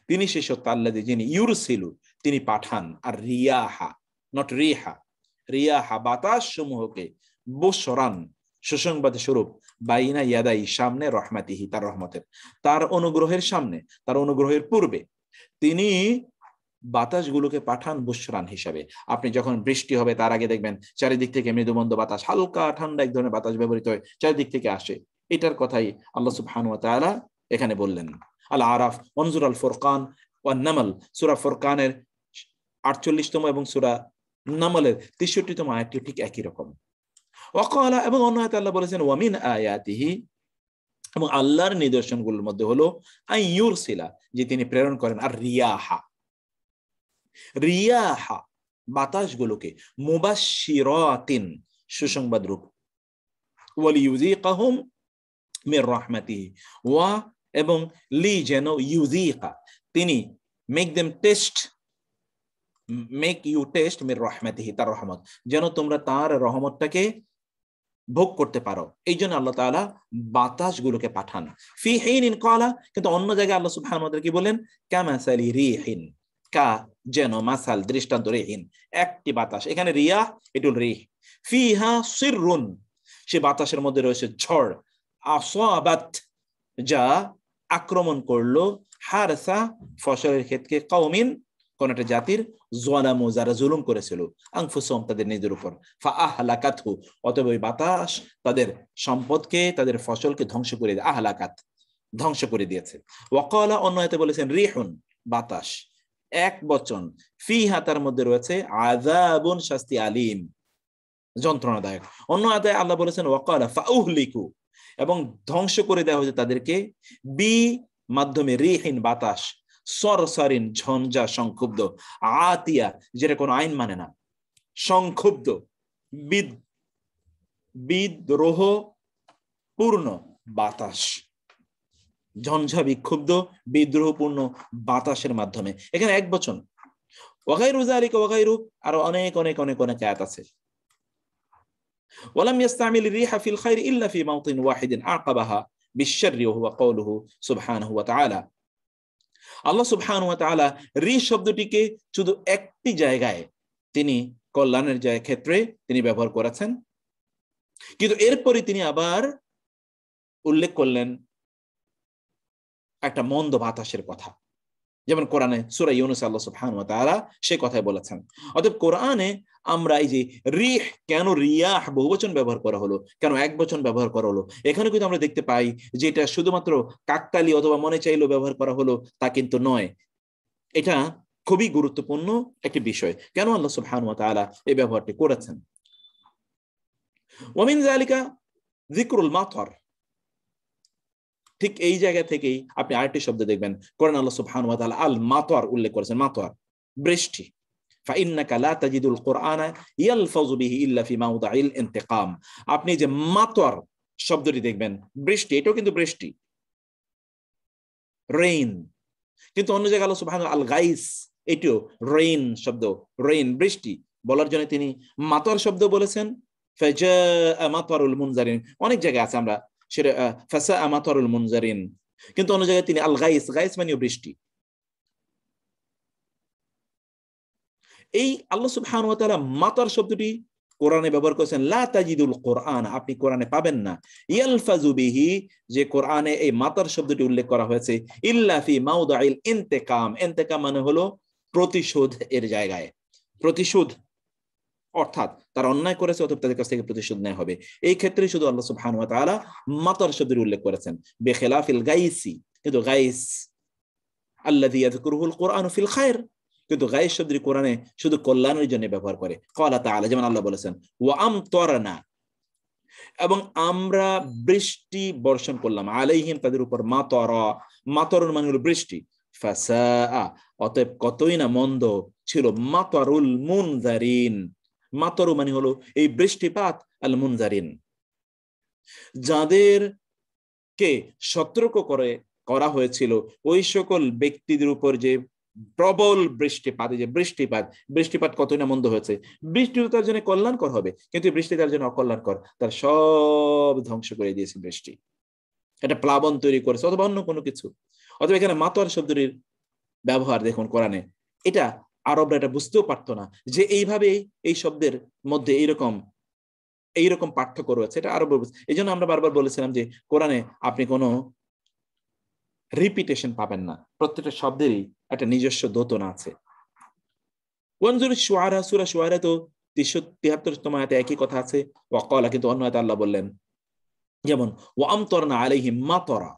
[SPEAKER 1] তিনি সেই সত্য আল্লাযী যিনি ইউরসিলু, তিনি পাঠান, আর রিয়াহা, নট রিহা, রিয়াহা বাতাস সমূহকে, বুশরান সুসংবাদ স্বরূপ, বাইনা ইয়াদাই সামনে, রহমাতিহি তার রহমতের, তার অনুগ্রহের সামনে, তার অনুগ্রহের পূর্বে তিনি বাতাসগুলোকে পাঠান বুশরান হিসাবে। আপনি যখন বৃষ্টি হবে তার আগে দেখবেন চারিদিক থেকে মৃদুমন্দ বাতাস, হালকা ঠান্ডা এক ধরনের বাতাস ব্যবহৃত হয়, চারিদিক থেকে আসে। এটার কথাই আল্লাহ সুবহানাহু ওয়া তাআলা এখানে বললেন। আল আরাফ, ওয়ানজুর আল ফুরকান ওয়ান নামল, সূরা ফুরকানের 48তম এবং সূরা নামলের 63তম আয়াতটি ঠিক একই রকম। ওয়াকালা, এবং অন্য আয়াতে আল্লাহ বলেছেন ওয়া মিন আয়াতিহি, এবং আল্লাহর নিদর্শনগুলোর মধ্যে হলো আন ইউরসিলা, যে তিনি প্রেরণ করেন, আর রিয়াহা, রিয়াহা বাতাসগুলোকে, মুবাশশিরাতিন সুসংবাদ রূপ, ওয়ালিয়ুযীকাহুম মির রাহমাতিহি, ওয়া এবং লি যেন, ইউযীকা তিনি make them taste, make you taste মির রহমাতিহি, তার রহমত, যেন তোমরা তার রহমতটাকে ভোগ করতে পারো। এই জন্য আল্লাহ তাআলা বাতাসগুলোকে পাঠান। ফি হিনিন ক্বালা, কিন্তু অন্য জায়গায় আল্লাহ সুবহানাহু ওয়া তাআলা কি বলেন, কামাসালি রিহিন, কা যেন, মাসাল দৃষ্টান্ত, রিহিন একটি বাতাস, এখানে রিয়াহ এটুল রিহ, ফিহা সিররুন সে বাতাসের মধ্যে রয়েছে ঝড়, আসাবাত যা আক্রমণ করলো, হারসা ফসলের ক্ষেতকে, কওমিন কোন একটা জাতির, যালামু যারা জুলুম করেছিল, আনফুসুহুম তাদের নিজের উপর, ফাআহলাকাতহু অতএব ওই বাতাস তাদের সম্পদকে, তাদের ফসলকে ধ্বংস করে দিয়ে, আহলাকাত ধ্বংস করে দিয়েছে। ওয়াকালা অন্য আয়াতে বলেছেন রিহুন বাতাস, এক বচন, ফিহা তার মধ্যে রয়েছে আযাবুন শাস্তি, আলিম যন্ত্রণাদায়ক। অন্য আয়াতে আল্লাহ বলেছেন ওয়াকালা ফাউহলিকু এবং ধ্বংস করে দেওয়া হয়েছে তাদেরকে, বি মাধ্যমে, রিহিন বাতাস, সরসরিন ঝঞ্ঝা সংক্ষুব্ধ, আতিয়া যেটা কোনো আইন মানে না, সংক্ষুব্ধ, বিদ্রোহ পূর্ণ বাতাস, ঝঞ্ঝা বিক্ষুব্ধ বিদ্রোহপূর্ণ বাতাসের মাধ্যমে। এখানে এক বচন। ওয়াগাইরু যালিকা ওয়াগাইরু, আরো অনেক অনেক অনেক অনেক আয়াত আছে। ওয়ালাম ইয়াস্তামিল রিহা ফিল খাইর ইল্লা ফি মাওতিন ওয়াহিদিন আকাবাহা বিশ-শাররি ওয়া হুয়া কাওলুহু সুবহানাহু ওয়া তাআলা। আল্লাহ সুবহানাহু ওয়া তাআলা রি শব্দটিকে শুধু একটি জায়গায় তিনি কল্যাণের ক্ষেত্রে তিনি ব্যবহার করেছেন, কিন্তু এরপরে তিনি আবার উল্লেখ করলেন একটা মন্দ বাতাসের কথা, যেমন কোরআনে সূরা ইউনূস আল্লাহ সুবহানাহু ওয়া তাআলা সেই কথাই বলেছেন। অতএব কোরআনে আমরা এই যে রিহ, কেন রিয়াহ বহুবচন ব্যবহার করা হলো, কেন এক বচন ব্যবহার করা হলো, এখানে কিন্তু আমরা দেখতে পাই যে এটা শুধুমাত্র কাকতালি অথবা মনে চাইলেও ব্যবহার করা হলো তা কিন্তু নয়, এটা খুবই গুরুত্বপূর্ণ একটি বিষয়, কেন আল্লাহ সুবহানাহু ওয়া তাআলা এই ব্যবহারটি করেছেন। ওয়া মিন যালিকা যিকরুল মাতর, ঠিক এই জায়গা থেকেই আপনি আরেকটি শব্দ দেখবেন কোরআন আল্লাহ সুবহানাহু ওয়া তাআলা আল মাতর উল্লেখ করেছেন, মাতর বৃষ্টি। ফাইন্নাকা লা তাজিদুল কুরআনা ইয়ালফাযু বিহি ইল্লা ফি মাওদি'িল ইন্তিকাম, আপনি যে মাতর শব্দটি দেখবেন, বৃষ্টি, এটাও কিন্তু বৃষ্টি, রেইন, কিন্তু অন্য জায়গায় আল্লাহ সুবহানাহু আল গাইস, এটিও রেইন শব্দ, রেইন বৃষ্টি বলার জন্য তিনি মাতর শব্দ বলেছেন। ফাজা মাতরুল মুনজারিন, অনেক জায়গায় আছে আমরা সেটা ফাসা মাতরুল মুনজারিন, কিন্তু অন্য জায়গায় তিনি আল গাইস, গাইস মানে বৃষ্টি। এই আল্লাহ সুবহানাহু ওয়া তাআলা মাতর শব্দটি কোরআনে ব্যবহার করেছেন, লা তাজিদুল কুরআন, আপনি কোরআনে পাবেন না, ইয়ালফাযু বিহি, যে কোরআনে এই মাতর শব্দটি উল্লেখ করা হয়েছে, ইল্লা ফি মাওদি'িল ইন্তিকাম, ইন্তিকাম মানে হলো প্রতিশোধ এর জায়গায়, প্রতিশোধ অর্থাৎ তারা অন্যায় করেছে অতএব তাদের কাছ থেকে প্রতিশোধ নেওয়া হবে, এই ক্ষেত্রে শুধু আল্লাহ সুবহানাহু ওয়া তাআলা মাতর শব্দের উল্লেখ করেছেন, বিখিলাফিল গাইসি, কিন্তু গাইস আল্লাযী ইয়াযকুরুহুল কুরআনু ফিল খায়র, কিন্তু গাইস শব্দটি কোরআনে শুধু কল্যাণের জন্য ব্যবহার করে। ক্বালা তাআলা, যেমন আল্লাহ বলেছেন ওয়া আমতারনা, এবং আমরা বৃষ্টি বর্ষণ করলাম, আলাইহিম তাদের উপর, মাতরা, মাতরুন মানে হলো বৃষ্টি, ফাসাআ অতএব কতই না মন্দ ছিল, মাতরুল মুনজারিন, মাতরু মানে হলো এই বৃষ্টিপাত, আল মুনজারিন যাদেরকে সতর্ক করা হয়েছিল ওই সকল ব্যক্তিদের উপর যে প্রবল বৃষ্টিপাত, যে বৃষ্টিপাত কতই না মন্দ হয়েছে। বৃষ্টি তার জন্য কল্যাণকর হবে, কিন্তু বৃষ্টি তার জন্য অকল্যাণকর, তার সব ধ্বংস করে দিয়েছে বৃষ্টি, এটা প্লাবন তৈরি করেছে অথবা অন্য কোনো কিছু। অথবা এখানে মাতর শব্দটির ব্যবহার দেখুন কোরআনে, এটা আরবরা এটা বুঝতেও পারতো না যে এইভাবে এই শব্দের মধ্যে এইরকম পার্থক্য রয়েছে, এটা আরব, এই জন্য আমরা বারবার বলেছিলাম যে কোরআনে আপনি কোনো রিপিটেশন পাবেন না, প্রত্যেকটা শব্দেরই একটা নিজস্ব দোতনা আছে। ওয়ানজুর শুআরা, সূরা শুআরা তো 373তম আয়াতে একই কথা আছে, ওয়াকালা, কিন্তু অন্য আয়াতে আল্লাহ বললেন, যেমন ওয়া আমতারনা আলাইহিম মাতরা,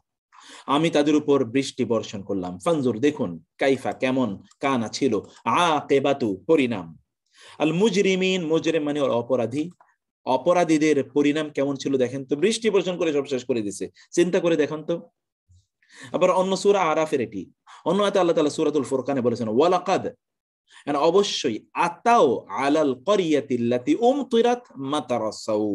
[SPEAKER 1] আমি তাদের উপর বৃষ্টি বর্ষণ করলাম, ফানজুর দেখুন, কাইফা কেমন, কানা ছিল, আকিবাতু পরিণাম, আল মুজরিমিন, মুজরিম মানে অপরাধী, অপরাধীদের পরিণাম কেমন ছিল দেখেন তো, বৃষ্টি বর্ষণ করে সব শেষ করে দিয়েছে, চিন্তা করে দেখুন তো। আবার অন্য সূরা আরাফের এটি, অন্য আয়াতে আল্লাহ তাআলা সূরাতুল ফুরকানে বলেছেন ওয়ালাকাদ, অবশ্যই, আতাও আলাল ক্বরিয়াতিল্লাতী উমতিরাত মাতারাসাউ,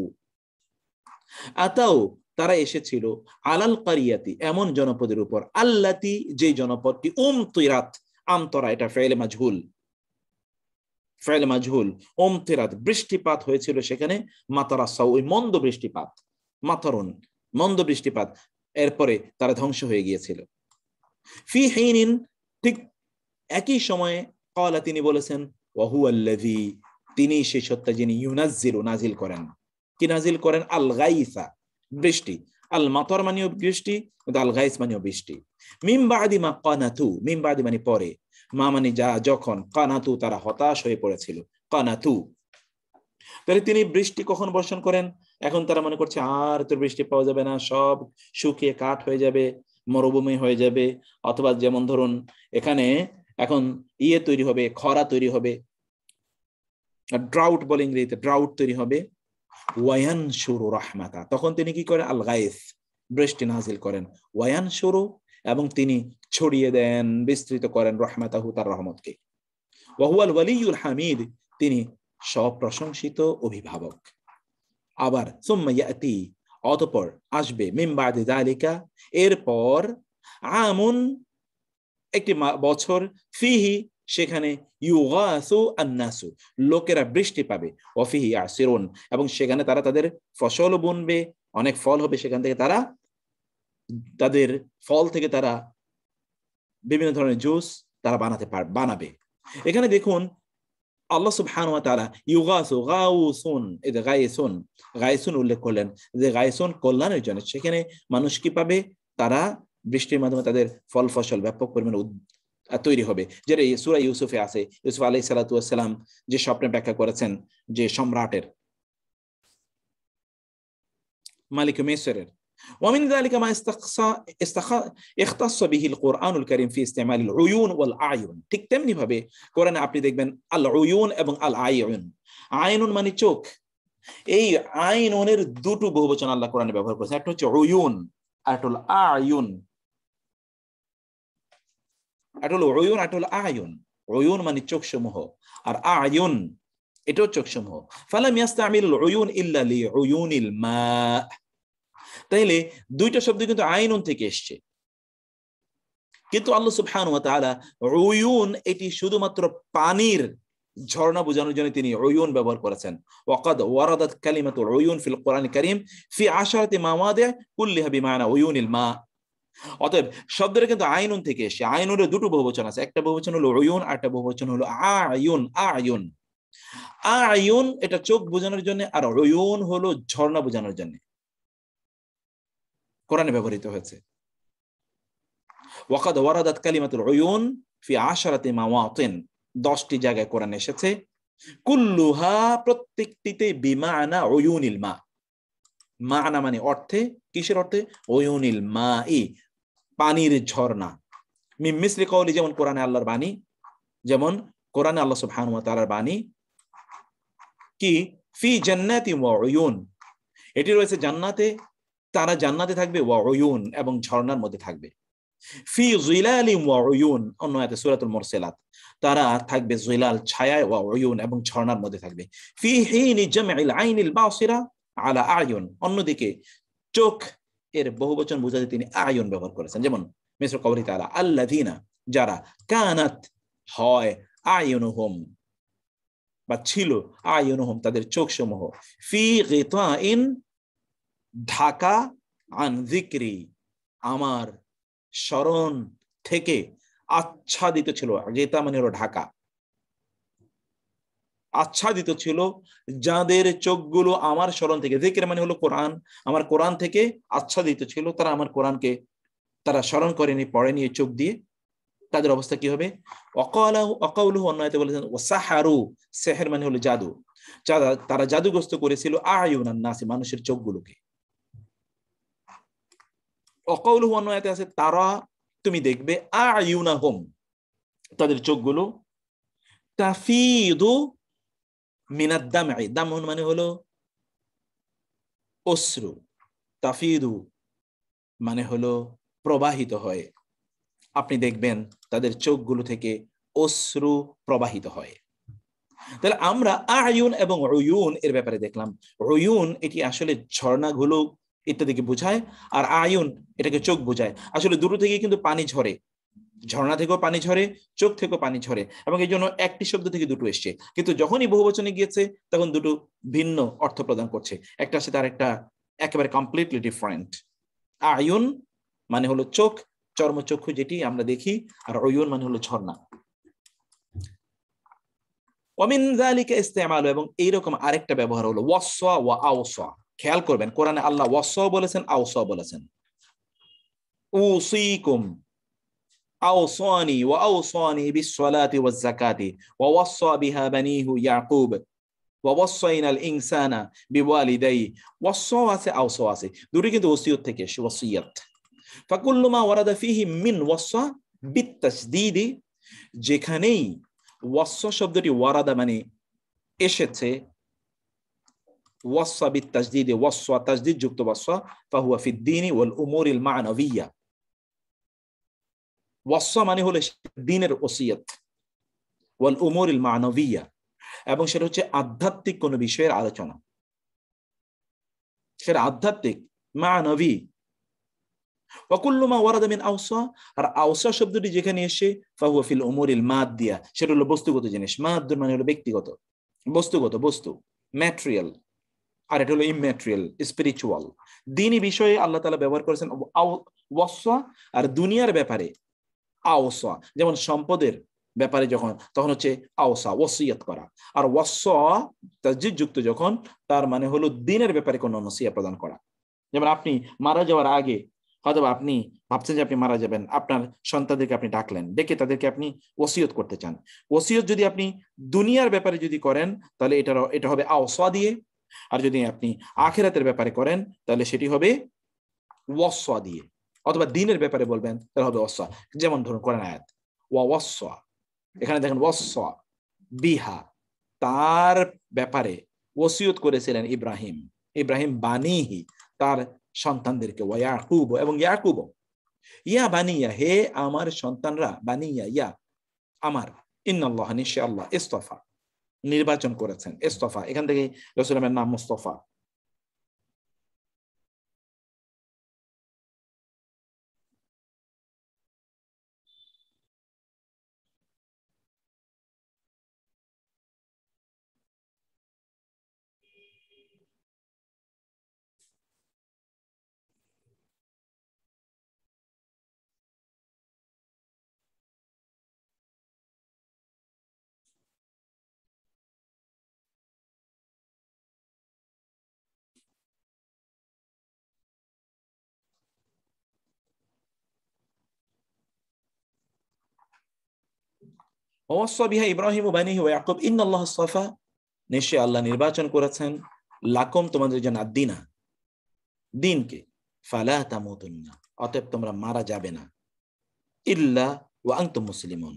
[SPEAKER 1] আতাও তারা এসেছিল, আলাল ক্বরিয়াতি এমন জনপদের উপর, আল্লাতী যে জনপদটি, উমতিরাত আমতরা এটা ফেলে মাজহুল, ফেলে মাজহুল। ওমতিরাত বৃষ্টিপাত হয়েছিল সেখানে, মাতারা সাউ ওই মন্দ বৃষ্টিপাত, মাতারুন মন্দ বৃষ্টিপাত, এরপরে তারা ধ্বংস হয়ে গিয়েছিল। ফি হিনিন ঠিক একই সময়ে ক্বালা তিনি বলেছেন, ওয়া হুয়াল্লাযী তিনি সেই সত্তা যিনি ইউনাজ্জিলু নাজিল করেন, কি নাজিল করেন, আল গাইসা বৃষ্টি, আল মাতর মানেও বৃষ্টি, আল গাইস মানেও বৃষ্টি। মিন বাদি মা কানাতু, মিন বাদি মানে পরে, মা মানে যা যখন, কানাতু তারা হতাশ হয়ে পড়েছিল, কানাতু। তাহলে তিনি বৃষ্টি কখন বর্ষণ করেন? এখন তারা মনে করছে আর তো বৃষ্টি পাওয়া যাবে না, সব শুকিয়ে কাঠ হয়ে যাবে, মরুভূমি হয়ে যাবে, অথবা যেমন ধরুন এখানে এখন ইয়ে তৈরি হবে, খরা তৈরি হবে, ড্রাউট বলে ইংরেজিতে, ড্রাউট তৈরি হবে। ওয়ায়ান শুরু রাহমাতা, তখন তিনি কি করেন, আল গায়েস বৃষ্টি নাজিল করেন, ওয়ায়ান শুরু এবং তিনি ছড়িয়ে দেন, বিস্তৃত করেন, রহমাতাহু তার রহমতকে। ওয়া হুয়াল ওয়ালিয়ুল হামিদ তিনি সপ্রশংসিত অভিভাবক। আবার সুম্মা ইয়াতি অতঃপর আসবে, মিন বাদি যালিকা এরপর, আমুন একটি বছর, ফিহি সেখানে, ইউগাসু আন্নাসু লোকেরা বৃষ্টি পাবে, ওয়াফিহি ইয়াসিরুন এবং সেখানে তারা তাদের ফসল বুনবে, অনেক ফল হবে সেখান থেকে, তারা তাদের ফল থেকে তারা বিভিন্ন ধরনের জুস তারা বানাবে। এখানে দেখুন আল্লাহ সুবহানাহু ওয়া তাআলা ইউগাসু গাউসুন, এই যে গায়সুন, গায়সুন উল্লেখ করলেন যে গায়সুন কল্যাণের জন্য, সেখানে মানুষ কি পাবে, তারা বৃষ্টির মাধ্যমে তাদের ফল ফসল ব্যাপক পরিমাণে তৈরি হবে। যেটা সূরা ইউসুফে আছে, ইউসুফ আলাইহিস সালাতু ওয়াস সালাম যে স্বপ্নে ব্যাখ্যা করেছেন যে সম্রাটের, মালিক মিসরের। ومن ذلك ما اختص به القرآن الكريم في استعمال العيون والأعين। ঠিক তেমনি ভাবে কোরআনে আপনি দেখবেন আল উয়ুন এবং আল আইয়ুন। আইনুন মানে চোখ, এই আইনুনের দুটো বহুবচন আল্লাহ কোরআনে ব্যবহার করেছেন, একটা হচ্ছে উয়ুন আর একটা হলো আয়ুন। একটা হলো উয়ুন, একটা হলো আয়ুন। উয়ুন মানে চোখ সমূহ, আর আয়ুন এটাও চোখ সমূহ। ফালাম ইয়াস্তামিল উয়ুন ইল্লা লিউয়ুনিল মা, তাইলে দুইটা শব্দ কিন্তু আইনুন থেকে এসছে, কিন্তু আল্লাহ সুবহানাহু ওয়া তাআলা উয়ুন এটি শুধুমাত্র পানির ঝর্ণা বোঝানোর জন্য তিনি উয়ুন ব্যবহার করেছেন। ওয়াকাদ ওয়ারাদাত কালিমাতুল উয়ুন ফিল কোরআনিল কারীম ফি 10 মাওয়াদি' কুল্লিহা বিমানা উয়ুনিল মা। অতএব শব্দটা কিন্তু আইনুন থেকে এসেছে। আইনুনের দুটো বহুবচন আছে, একটা বহুবচন হলো উয়ুন আর একটা বহুবচন হলো আয়ুন। আয়ুন আয়ুন এটা চোখ বোঝানোর জন্য, আর উয়ুন হলো ঝর্ণা বোঝানোর জন্য কোরআনে ব্যবহৃত হয়েছে। ওয়াকাদ ওয়ারাদাত কালিমাতুল উয়ুন ফি 10 মাওয়াতিন, 10টি জায়গায় কোরআন এসেছে, কুল্লুহা প্রত্যেকটিতে বিমানা উয়ুনিল মা, মানা মানে অর্থে, কিসের অর্থে, উয়ুনিল মাই পানির ঝর্ণা। মিন মিসলি কওলি যেমন কোরআনে আল্লাহর বাণী, যেমন কোরআনে আল্লাহ সুবহানাহু ওয়া তাআলার বাণী কি, ফি জান্নাতি ওয়া উয়ুন এটি রয়েছে জান্নাতে, তারা জান্নাতে থাকবে, ওয়া উয়ুন এবং ঝর্ণার মধ্যে থাকবে। ফি যিলালি ওয়া উয়ুন অন্য আয়াতে সূরাতুল মুরসালাত, তারা থাকবে যিলাল ছায়ায়, ওয়া উয়ুন এবং ঝর্ণার মধ্যে থাকবে। ফি হিনি জামইল আইনিল বাসিরা আলা আয়ুন, অন্যদিকে চোখ এর বহুবচন বোঝাতে তিনি আয়ুন ব্যবহার করেছেন, যেমন মিসল কওলি তাআলা আল্লাযিনা যারা, কানাত হয়, আয়ুনুহুম বা ছিল, আয়ুনুহুম তাদের চোখ সমূহ, ফি গিতাইন ঢাকা, আন যিকরি আমার স্মরণ থেকে আচ্ছাদিত ছিল। গীতা মানে হলো ঢাকা, আচ্ছাদিত ছিল যাদের চোখগুলো আমার স্মরণ থেকে, যিকির মানে হলো কোরআন, আমার কোরআন থেকে আচ্ছাদিত ছিল, তারা আমার কোরআনকে তারা স্মরণ করেনি, পড়েনি এই চোখ দিয়ে, তাদের অবস্থা কি হবে। অকাউলুহু অন্য আয়াতে বলেছেন ওয়াসাহারু, সেহের মানে হলো জাদু, তারা জাদুগ্রস্ত করেছিল আয়ুনান নাসি মানুষের চোখগুলোকে। অকাউলুহু অন্য আয়াতে আছে তারা তুমি দেখবে, আয়ুনাহুম তাদের চোখগুলো, তাফিদু মিনাদ দামঈ, দামউন মানে হলো অশ্রু, তাফিদু মানে হলো প্রবাহিত হয়, আপনি দেখবেন তাদের চোখগুলো থেকে অশ্রু প্রবাহিত হয়। তাহলে আমরা আয়ুন এবং উয়ুন এর ব্যাপারে দেখলাম। উয়ুন এটি আসলে ঝর্ণাগুলো ইত্যাদিকে বোঝায়, আর আয়ুন এটাকে চোখ বোঝায়। আসলে দুটো থেকে কিন্তু পানি ঝরে, ঝর্ণা থেকেও পানি ঝরে, চোখ থেকেও পানি ঝরে, এবং এই জন্য একটি শব্দ থেকে দুটো এসছে, কিন্তু যখনই বহুবচনে গিয়েছে তখন দুটো ভিন্ন অর্থ প্রদান করছে, একটা সাথে আরেকটা একেবারে কমপ্লিটলি ডিফারেন্ট। আয়ুন মানে হলো চোখ, চর্মচক্ষু যেটি আমরা দেখি, আর অয়ুন মানে হলো ঝর্ণা। ওমিন যালিকা ইস্তেমালু, এবং এইরকম আরেকটা ব্যবহার হলো ওয়াসা ওয়া আওসা। খেয়াল করবেন কোরআনে আল্লাহ ওয়াসা বলেছেন, আওসা বলেছেন। উসিকুম أوصاني وأوصاني بالصلاة والزكاة ووصى بها بنيه يعقوب ووصينا الإنسان بوالديه وصى আছে أوصى আছে, দুটো কিন্তু ওসিয়ত থেকে এসে, ওসিয়ত। فكل ما ورد فيه من وصى بالتشديد, যেখানেই ওয়াসা শব্দটি ওয়ারাদা মানে এসেছে, ওয়াসা বিত্তাসদীদ, ওয়াসা তাসদীদ যুক্ত ওয়াসা, ফাহুয়া ফিদ্দীনি ওয়াল উমুরিল মা'নাবিয়্যা। ওয়াসা মানে হলো দ্বীনের ওসিয়ত, ওয়াল উমুরিল মা'নাবিয়্যা, এবং সেটা হচ্ছে আধ্যাত্মিক কোন বিষয়ের আলোচনা, সেটা আধ্যাত্মিক মা'নাবি। ওয়া কুল্লু মা ওয়ারাদা মিন আওসা, আর আওসা শব্দটি যেখানে এসে ফাহুয়া ফিল উমুরিল মাদিয়া, সেটা হলো বস্তুগত জিনিস। মাদ মানে হলো ব্যক্তিগত, বস্তুগত, বস্তু, ম্যাটেরিয়াল। আর এটা হলো ইম্যাটেরিয়াল, স্পিরিচুয়াল। দ্বীনি বিষয়ে আল্লাহ তাআলা ব্যবহার করেছেন ওয়াসা, আর দুনিয়ার ব্যাপারে আওসা, যেমন সম্পদের ব্যাপারে যখন, তখন হচ্ছে আওসা, ওসিয়ত করা। আর ওয়াসা তাসদীদ যুক্ত যখন, তার মানে হলো দ্বীনের ব্যাপারে কোনো নসিহত প্রদান করা। যেমন আপনি মারা যাওয়ার আগে হয়তো আপনি ভাবছেন যে আপনি মারা যাবেন, আপনার সন্তানদেরকে আপনি ডাকলেন, ডেকে তাদেরকে আপনি ওসিয়ত করতে চান। ওসিয়ত যদি আপনি দুনিয়ার ব্যাপারে যদি করেন, তাহলে এটা হবে আওসা দিয়ে, আর যদি আপনি আখিরাতের ব্যাপারে করেন তাহলে সেটি হবে ওয়াসা দিয়ে, অথবা দ্বীনের ব্যাপারে বলবেন তাহলে হবে ওয়াসা। যেমন ধরুন কোরআন আয়াত ওয়াসা, এখানে দেখেন ওয়াসা বিহা, তার ব্যাপারে ওসিয়ত করেছিলেন ইব্রাহিম, ইব্রাহিম বানিহি, তার সন্তানদেরকে, ওয়া ইয়াকুব, এবং ইয়াকুব, ইয়া বানিয়া, হে আমার সন্তানরা, বানিয়া ইয়া আমার, ইন্নাল্লাহ নিশ্চয় আল্লাহ, ইস্তফা নির্বাচন করেছেন, ইস্তফা এখান থেকে রাসূলের নাম মুস্তাফা। ওয়াসা বিহা ইব্রাহিম ও বানিহি ওয়া ইয়াকুব ইন্নাল্লাহ ইস্তফা, নিশ্চয় আল্লাহ নির্বাচন করেছেন, লাকুম তোমাদের জন্য, আদ-দীনা দ্বীনকে, ফালা তামুতুন্না অতএব তোমরা মারা যাবে না, ইল্লা ওয়া আনতুম মুসলিমুন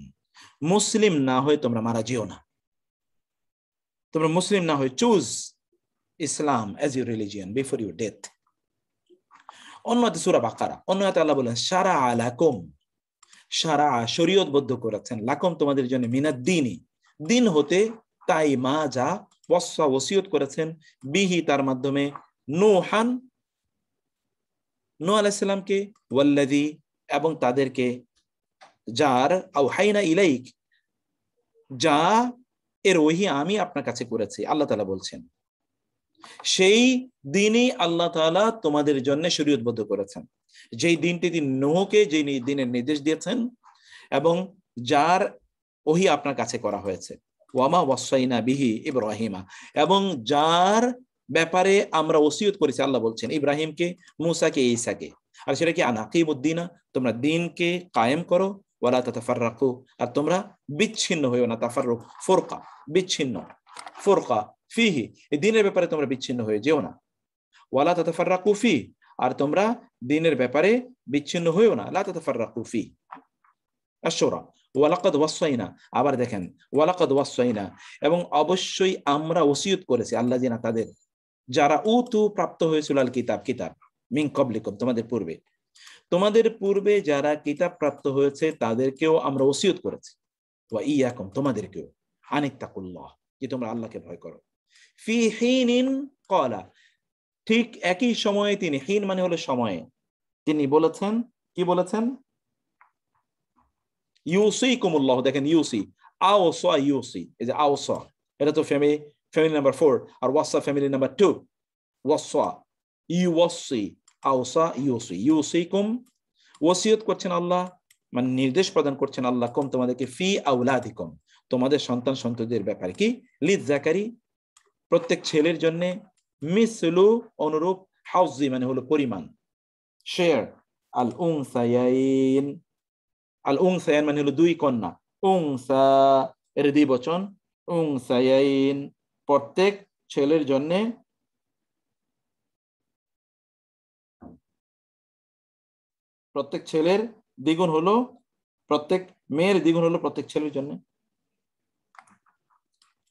[SPEAKER 1] মুসলিম না হয়ে তোমরা মারা যেও না, তোমরা মুসলিম না হয়ে choose Islam as your religion before your death. অন্য হাতে সূরা বাকারা, অন্য হাতে আল্লাহ বলেন শারা লাকুম, শারা শরীয়তবদ্ধ করেছেন, লাকুম তোমাদের জন্য, মিনাদ-দীনি দিন হতে, তাই মা যা, ওয়াসা ওসিয়ত করেছেন, বিহি তার মাধ্যমে, নূহান নূহ আলাইহিস সালামকে, ওয়াল্লাযী এবং তাদেরকে, যার, আওহাইনা ইলাইক যা এর ওহী আমি আপনার কাছে করেছি, আল্লাহ তাআলা বলছেন, সেই দিনই আল্লাহ তাআলা তোমাদের জন্য শরীয়তবদ্ধ করেছেন, যেই দিনটি তিনি নূহকে যেই দিনের নির্দেশ দিয়েছেন, এবং যার ওহী আপনার কাছে করা হয়েছে, ওয়ামা ওয়াসাইনা বিহি ইব্রাহিমা, এবং যার ব্যাপারে আমরা ওসিয়ত করেছি, আল্লাহ বলছেন ইব্রাহিমকে, মূসাকে, ঈসাকে, আর সেটা কি, আনাকিমুদ্দিনা তোমরা দ্বীনকে কায়েম করো, ওয়ালা তাতাফাররাকু আর তোমরা বিচ্ছিন্ন হইও না, তাফাররুক ফুরকা বিচ্ছিন্ন, ফুরকা ফিহি এই দ্বীনের ব্যাপারে তোমরা বিচ্ছিন্ন হয়ে যেও না, ওয়ালা তাতাফাররাকু ফি আর তোমরা দ্বীনের ব্যাপারে বিচ্ছিন্ন হইও না, লা তাতাফাররাকু ফি। আশ-শূরা ওয়ালাকাদ ওয়াসাইনা, আবার দেখেন ওয়ালাকাদ ওয়াসাইনা, এবং অবশ্যই আমরা ওসিয়ত করেছি, আল্লাযিনা তাদের, যারা উতু প্রাপ্ত হয়েছিল আল কিতাব, কিতাব মিন ক্বাবলিকুম তোমাদের পূর্বে যারা কিতাব প্রাপ্ত হয়েছে তাদেরকেও আমরা ওসিয়ত করেছি, ওয়া ইয়াকুম তোমাদেরকেও, আনিত্তাকুল্লাহ যে তোমরা আল্লাহকে ভয় করো, ফি হিনিন ক্বালা ঠিক একই সময়ে তিনি, হিন মানে হলো সময়ে, তিনি বলেছেন, কি বলেছেন, ইউসিকুমুল্লাহ, দেখেন ইউসি, আওসা ইউসি, এই যে আওসা, এটা তো ফ্যামিলি নাম্বার 4, আর ওয়াসা ফ্যামিলি নাম্বার 2। ওয়াসা ইউসি, আওসা ইউসি, ইউসিকুম ওসিয়ত করছেন আল্লাহ, মানে নির্দেশ প্রদান করছেন আল্লাহ কুম তোমাদেরকে, ফি আউলাদিকুম তোমাদের সন্তান সন্ততিদের ব্যাপারে, কি লিয-যাকারি প্রত্যেক ছেলের জন্য, মিসলু অনুরূপ, হাউজি মানে হলো পরিমাণ, শেয়ার, আল উনসায়াইন, আল উনসায়াইন মানে হলো দুই কন্যা, উনসা এর দ্বিবচন, উনসায়াইন প্রত্যেক ছেলের জন্য, প্রত্যেক ছেলের দ্বিগুণ হলো, প্রত্যেক মেয়ের দ্বিগুণ হলো প্রত্যেক ছেলের জন্য।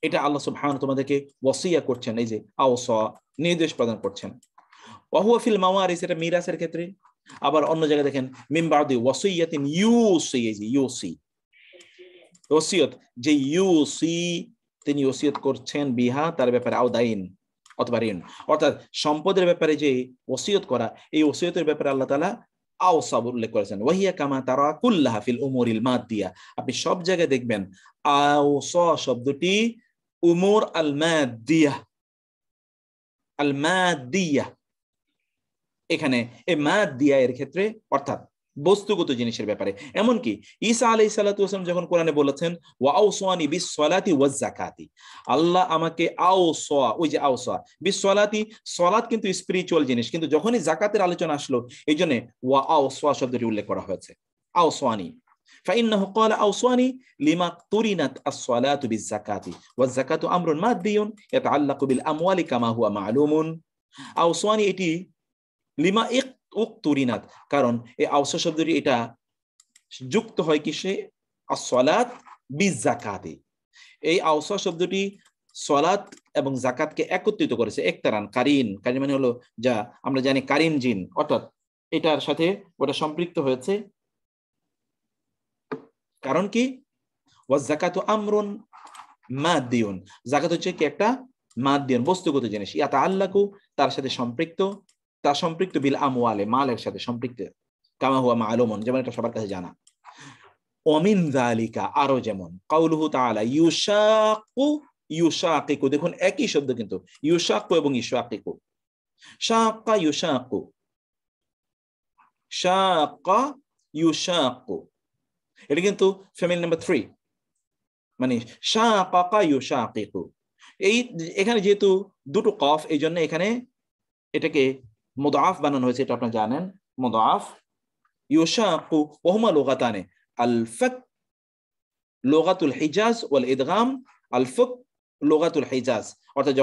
[SPEAKER 1] এটা আল্লাহ সুবহানাহু তোমাদেরকে ওয়াসিয়া করছেন, এই যে আওসা নির্দেশ প্রদান করছেন। ওয়া হুয়া ফিল মাওয়ারিস, এটা মিরাসের ক্ষেত্রে। আবার অন্য জায়গায় দেখেন মিন বাদি ওয়াসিয়াতিন ইউসি, এই যে ইউসি ওসিয়ত, যে ইউসি তিনি ওসিয়ত করছেন, বিহা তার ব্যাপারে, আওদাইন অথবা ঋণ, অর্থাৎ সম্পদের ব্যাপারে যে ওসিয়ত করা, এই ওসিয়তের ব্যাপারে আল্লাহ তাআলা আওসা উল্লেখ করেছেন। ওয়াহিয়া কামা তারা কুল্লাহা ফিল উমুরিল মাদিয়া, আপনি সব জায়গায় দেখবেন আওসা শব্দটি উমুর আল মাদিয়া, আল মাদিয়া, এখানে এই মাদিয়া এর ক্ষেত্রে অর্থাৎ বস্তুগত জিনিসের ব্যাপারে। এমনকি ঈসা আলাইহিস সালাতু ওয়াস সালাম যখন কোরআনে বলেছেন ওয়া আওসানি বিস সালাতি ওয়াজ যাকাতি, আল্লাহ আমাকে আওসা, ওই যে আওসা বিস সালাতি, সালাত কিন্তু স্পিরিচুয়াল জিনিস, কিন্তু যখনই যাকাতের আলোচনা আসলো এইজন্য ওয়া আওসা শব্দটি উল্লেখ করা হয়েছে, আওসানি। فإنه قال أوصاني لما قرنت الصلاة بالزكاة والزكاة أمر مادي يتعلق بالأموال كما هو معلوم। أوصاني এটি লিমা উক্তুরিনাত, কারণ এই আওসা শব্দটি এটা যুক্ত হয় কিসে, as-সালাত বিজ-যাকাতি, এই আওসা শব্দটি সালাত এবং যাকাতকে একত্রিত করেছে, একতারান, কারিন, কারিন মানে হলো যা আমরা জানি কারিন জিন, অর্থাৎ এটার সাথে ওটা সম্পৃক্ত হয়েছে। কারণ কি, ওয়াজ যাকাতু আমরুন মাদিয়ুন, যাকাত হচ্ছে কি একটা মাদিয়ুন বস্তুগত জিনিস, ইয়াতাআল্লাকু তার সাথে সম্পৃক্ত, তার সম্পৃক্ত বিল আমওয়ালে মালের সাথে সম্পৃক্ত, কামা হুয়া মালুমুন যেমন এটা সবার কাছে জানা। ওমিন যালিকা আরো যেমন কাউলুহু তাআলা ইউশাকু ইউশাকিকু, দেখুন একই শব্দ কিন্তু ইউশাকু এবং ইউশাকিকু, শাক্কা ইউশাকু, শাক্কা ইউশাকু, এটা কিন্তু ফ্যামিলি নাম্বার 3, মানে শাক্কা ইউশাকিকু। এই এখানে যেহেতু দুটো কফ, এই জন্য এখানে এটাকে মুদাফ বানানো হয়েছে, এটা আপনারা জানেন, মুদাফ। ইউশাকু ওয়া হুমা লুগাতানে, আল ফাক লুগাতুল হিজাজ ওয়াল ইদগাম, আল ফাক লুগাতুল হিজাজ, অর্থাৎ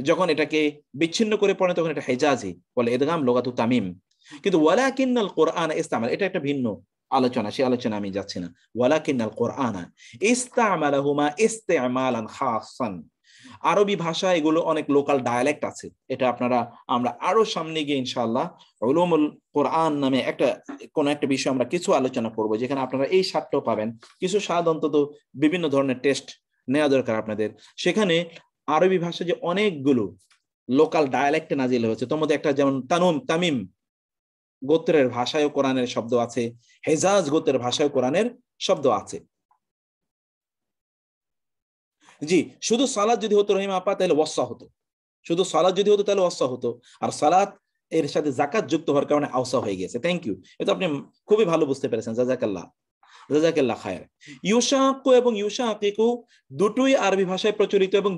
[SPEAKER 1] যখন এটাকে বিচ্ছিন্ন করে পড়েন তখন এটা হিজাজি, ওয়াল ইদগাম লুগাতু তামিম। কিন্তু ওয়ালাকিন্নাল কুরআন ইস্তামাল, এটা একটা ভিন্ন আলোচনা, সেই আলোচনা আমি যাচ্ছি না। ওয়ালাকিন্নাল কুরআন ইস্তামালাহুমা ইস্তিমালান খাসান, আরবি ভাষা এগুলো অনেক লোকাল ডায়ালেক্ট আছে, এটা আমরা আরো সামনে গিয়ে ইনশাআল্লাহ উলুমুল কোরআন নামে কোন একটা বিষয় আমরা কিছু আলোচনা করব, যেখানে আপনারা এই স্বাদটাও পাবেন। কিছু স্বাদ অন্তত বিভিন্ন ধরনের টেস্ট নেওয়া দরকার আপনাদের। সেখানে আরবি ভাষা যে অনেকগুলো লোকাল ডায়ালেক্টে নাজিল হয়েছে, তোর মধ্যে একটা যেমন তামিম গোত্রের ভাষায় কোরআনের শব্দ আছে, হেজাজ গোত্রের ভাষায় কোরআনের শব্দ আছে। জি, শুধু সালাত যদি হতো রহিমা আপা তাহলে ওয়াসা হতো, শুধু সালাত যদি হতো তাহলে ওয়াসা হতো, আর সালাত এর সাথে যাকাত যুক্ত হওয়ার কারণে আওসা হয়ে গেছে। থ্যাংক ইউ, এটা আপনি খুবই ভালো বুঝতে পেরেছেন, জাযাকাল্লাহ খায়র। ইউশাকু এবং ইউশাকিকু দুটোই আরবি ভাষায় প্রচলিত, এবং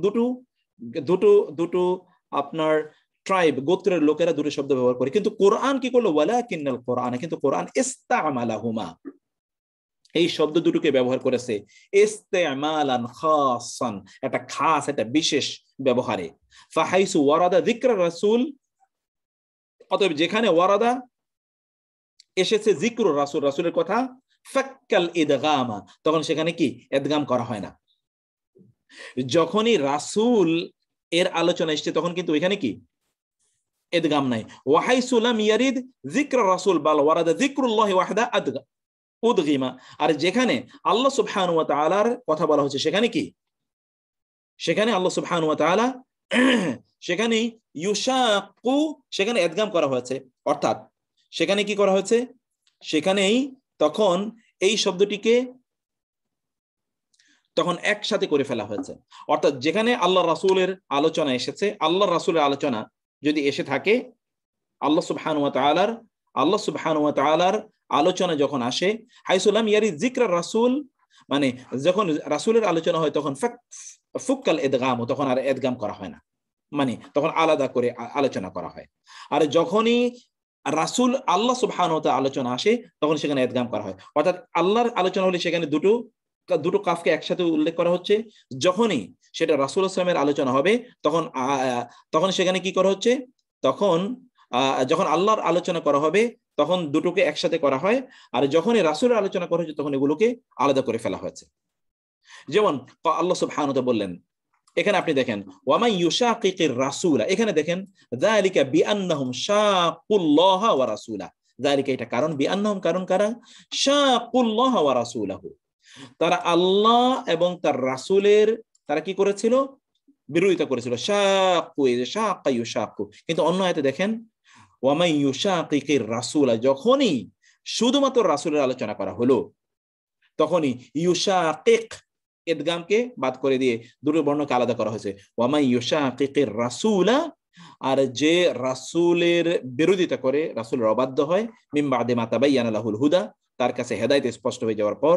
[SPEAKER 1] দুটো আপনার ট্রাইব গোত্রের লোকেরা দুটো শব্দ ব্যবহার করে। কিন্তু কোরআন কি করলো, ওয়ালাকিন্নাল কোরআন, কিন্তু কোরআন ইস্তামালাহুমা, এই শব্দ দুটোকে ব্যবহার করেছে ইস্তেমালান খাসান, একটা খাস, একটা বিশেষ ব্যবহারে। ফাহাইসু ওয়ারাদা যিকরা রাসূল, অতএব যেখানে ওয়ারাদা এসেছে যিকরুর রাসূল, রাসূলের কথা, ফাক্কাল ইদগামা, তখন সেখানে কি ইদগাম করা হয় না। যখনই রাসূল এর আলোচনা এসেছে তখন কিন্তু এখানে কি ইদগাম নাই। ওয়াহাইসু লাম ইয়ারিদ যিকরা রাসূল বাল ওয়ারাদা যিকরুল্লাহি ওয়াহদা উদগিমা, আর যেখানে আল্লাহ সুবহানাহু ওয়া তাআলার কথা বলা হচ্ছে সেখানে আল্লাহ সুবহানাহু ওয়া তাআলা সেখানে ইউশাকু, সেখানে ইদগাম করা হয়েছে, অর্থাৎ সেখানে কি করা হয়েছে, সেখানেই তখন এই শব্দটিকে তখন একসাথে করে ফেলা হয়েছে। অর্থাৎ যেখানে আল্লাহ রাসূলের আলোচনা এসেছে, আল্লাহ রাসূলের আলোচনা যদি এসে থাকে, আল্লাহ সুবহানাহু ওয়া তাআলার আলোচনা যখন আসে, হাইসুলাম ইয়ারি যিকরা রাসূল, মানে যখন রাসূলের আলোচনা হয় তখন ফুক্কাল ইদগাম, তখন আর ইদগাম করা হয় না, মানে তখন আলাদা করে আলোচনা করা হয়। আর যখনই রাসূল আল্লাহ সুবহানাহু ওয়া তাআলা আলোচনা আসে তখন সেখানে ইদগাম করা হয়। অর্থাৎ আল্লাহর আলোচনা হলে সেখানে দুটো কাফকে একসাথে উল্লেখ করা হচ্ছে। যখনই সেটা রাসূল সাল্লাল্লাহু আলাইহি ওয়াসাল্লামের আলোচনা হবে তখন তখন সেখানে কি করা হচ্ছে, তখন যখন আল্লাহর আলোচনা করা হবে তখন দুটোকে একসাথে করা হয়, আর যখনই রাসূলের আলোচনা করা হচ্ছে তখন এগুলোকে আলাদা করে ফেলা হয়েছে। যেমন আল্লাহ সুবহানাহু ওয়া তাআলা বললেন, এখানে আপনি দেখেন ওয়ামান ইউশাকিকির রাসূলা, এখানে দেখেন যালিকা বিআন্নাহুম শাকুল্লাহ ওয়া রাসূলা, যালিকা এটা কারণ, বিআন্নাহুম কারণ কারা, শাকুল্লাহ ওয়া রাসূলাহু, তারা আল্লাহ এবং তার রাসূলের তারা কি করেছিল, বিরোধিতা করেছিল। শাকু, এই যে শাকা ইউশাকু, কিন্তু অন্য আয়াতে দেখেন ওয়ামান ইউশাকিকির রাসূলা, যখনই শুধুমাত্র রাসূলের আলোচনা করা হলো তখনই ইউশাকিক ইদগামকে বাদ করে দিয়ে দুটো বর্ণকে আলাদা করা হয়েছে। ওয়ামান ইউশাকিকির রাসূলা, আর যে রাসূলের বিরোধিতা করে, রাসূলের অবাধ্য হয়, মিন বাদি মা তাবায়্যানা লাহুল হুদা, তার কাছে হেদায়েত স্পষ্ট হয়ে যাওয়ার পর।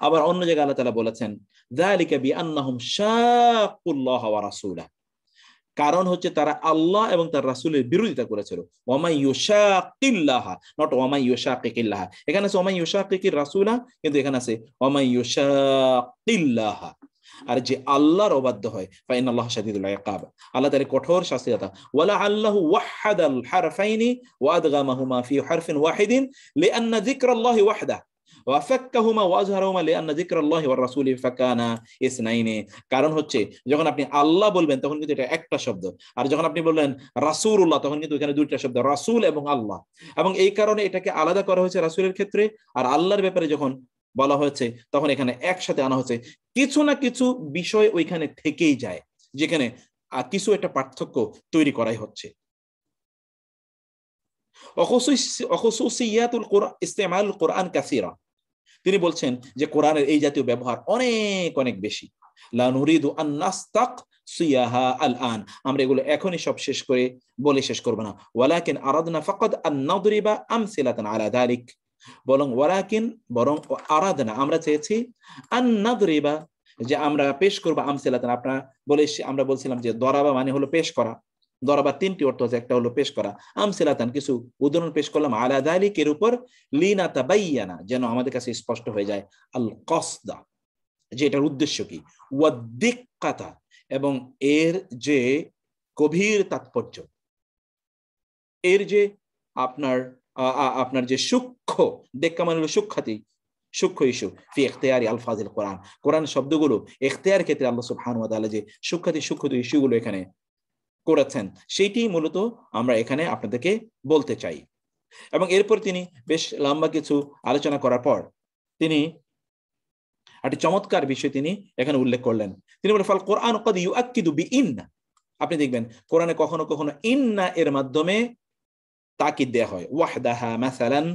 [SPEAKER 1] আবার অন্য জায়গায় আল্লাহ তাআলা বলেছেন যালিকা বিআন্নাহুম শাকুল্লাহ ওয়া রাসূলা, কারণ হচ্ছে তারা আল্লাহ এবং তার রাসূলের বিরোধিতা করেছিল। ওয়ামাই ইউশাকিল্লাহ, নট ওয়ামাই ইউশাকিকিল্লাহ, এখানে আছে ওয়ামাই ইউশাকিকির রাসূলা, কিন্তু এখানে আছে ওয়ামাই ইউশাকিল্লাহ। আর যে আল্লাহর অবাধ্য হয় ফাইনাল্লাহ শাদীদুল ইকাব, আল্লাহ তাআলা কঠোর শাস্তিদাতা। ওয়ালা আল্লাহু ওয়াহাদাল হারফাইনি ওয়া আদগামাহুমা ফি হারফিন ওয়াহিদিন লিআন্না যিকরাল্লাহি ওয়াহদা ওয়াফাক্কাহুমা ওয়াজহারাহুমা লিআন্না যিকরাল্লাহি ওয়ার রাসূলি ফাকানা ইসনাইনি। কারণ হচ্ছে যখন আপনি আল্লাহ বলবেন তখন কিন্তু এটা একটা শব্দ, আর যখন আপনি বললেন রাসূলুল্লাহ তখন কিন্তু এখানে দুইটা শব্দ, রাসূল এবং আল্লাহ, এবং এই কারণে এটাকে আলাদা করা হয়েছে রাসূলের ক্ষেত্রে। আর আল্লাহর ব্যাপারে যখন বলা হয়েছে তখন এখানে একসাথে আনা হয়েছে। কিছু না কিছু বিষয় ওইখানে থেকেই যায়, যেখানে কিছু একটা পার্থক্য তৈরি করাই হচ্ছে। অখুসুসিয়াতুল কুরআন, ইস্তেমালুল কুরআন কাসীরা, তিনি বলছেন যে কোরআনের এই জাতীয় ব্যবহার অনেক অনেক বেশি। লা নুরিদু আন নাস্তাকসিয়াহা আল-আন, আমরা এগুলো এখনই সব শেষ করে বলে শেষ করব না। ওয়ালাকিন আরাদনা ফাকাদ আন নাদরিবা আমসিলাতান আলা যালিক, বরং আরাদনা আমরা চেয়েছি, আন নাদরিবা যে আমরা পেশ করব, আমসিলাতান আমরা বলছিলাম যে দরাবা মানে হলো পেশ করা, দরাবা তিনটি অর্থ আছে, একটা হলো পেশ করা, আমসিলাতান কিছু উদাহরণ পেশ করলাম, আলা যালিক এর উপর, লিনা তাবায়্যানা যেন আমাদের কাছে স্পষ্ট হয়ে যায়, আল কসদা যে এটার উদ্দেশ্য কি, ওয়াদিক্কাতা এবং এর যে গভীর তাৎপর্য, এর যে আপনার যে সূক্ষ্ম, দেখা মানে হলো সূক্ষ্ম ইস্যু, ফি ইখতিয়ারি আলফাজিল কোরআন, কোরআন শব্দগুলো ইখতিয়ার ক্ষেত্রে আল্লাহ সুবহানাহু ওয়া তাআলা যে সূক্ষ্ম ইস্যুগুলো এখানে করেছেন সেইটি মূলত আমরা এখানে আপনাদেরকে বলতে চাই। এবং এরপর তিনি বেশ লম্বা কিছু আলোচনা করার পর তিনি একটি চমৎকার বিষয় তিনি এখানে উল্লেখ করলেন। তিনি বলেন ফাল কোরআন ক্বাদ ইউআক্কিদু বিইন্না, আপনি দেখবেন কোরআনে কখনো কখনো ইন্না এর মাধ্যমে তাকিদ দেয়া হয়, ওয়াহদাহা মাসালান,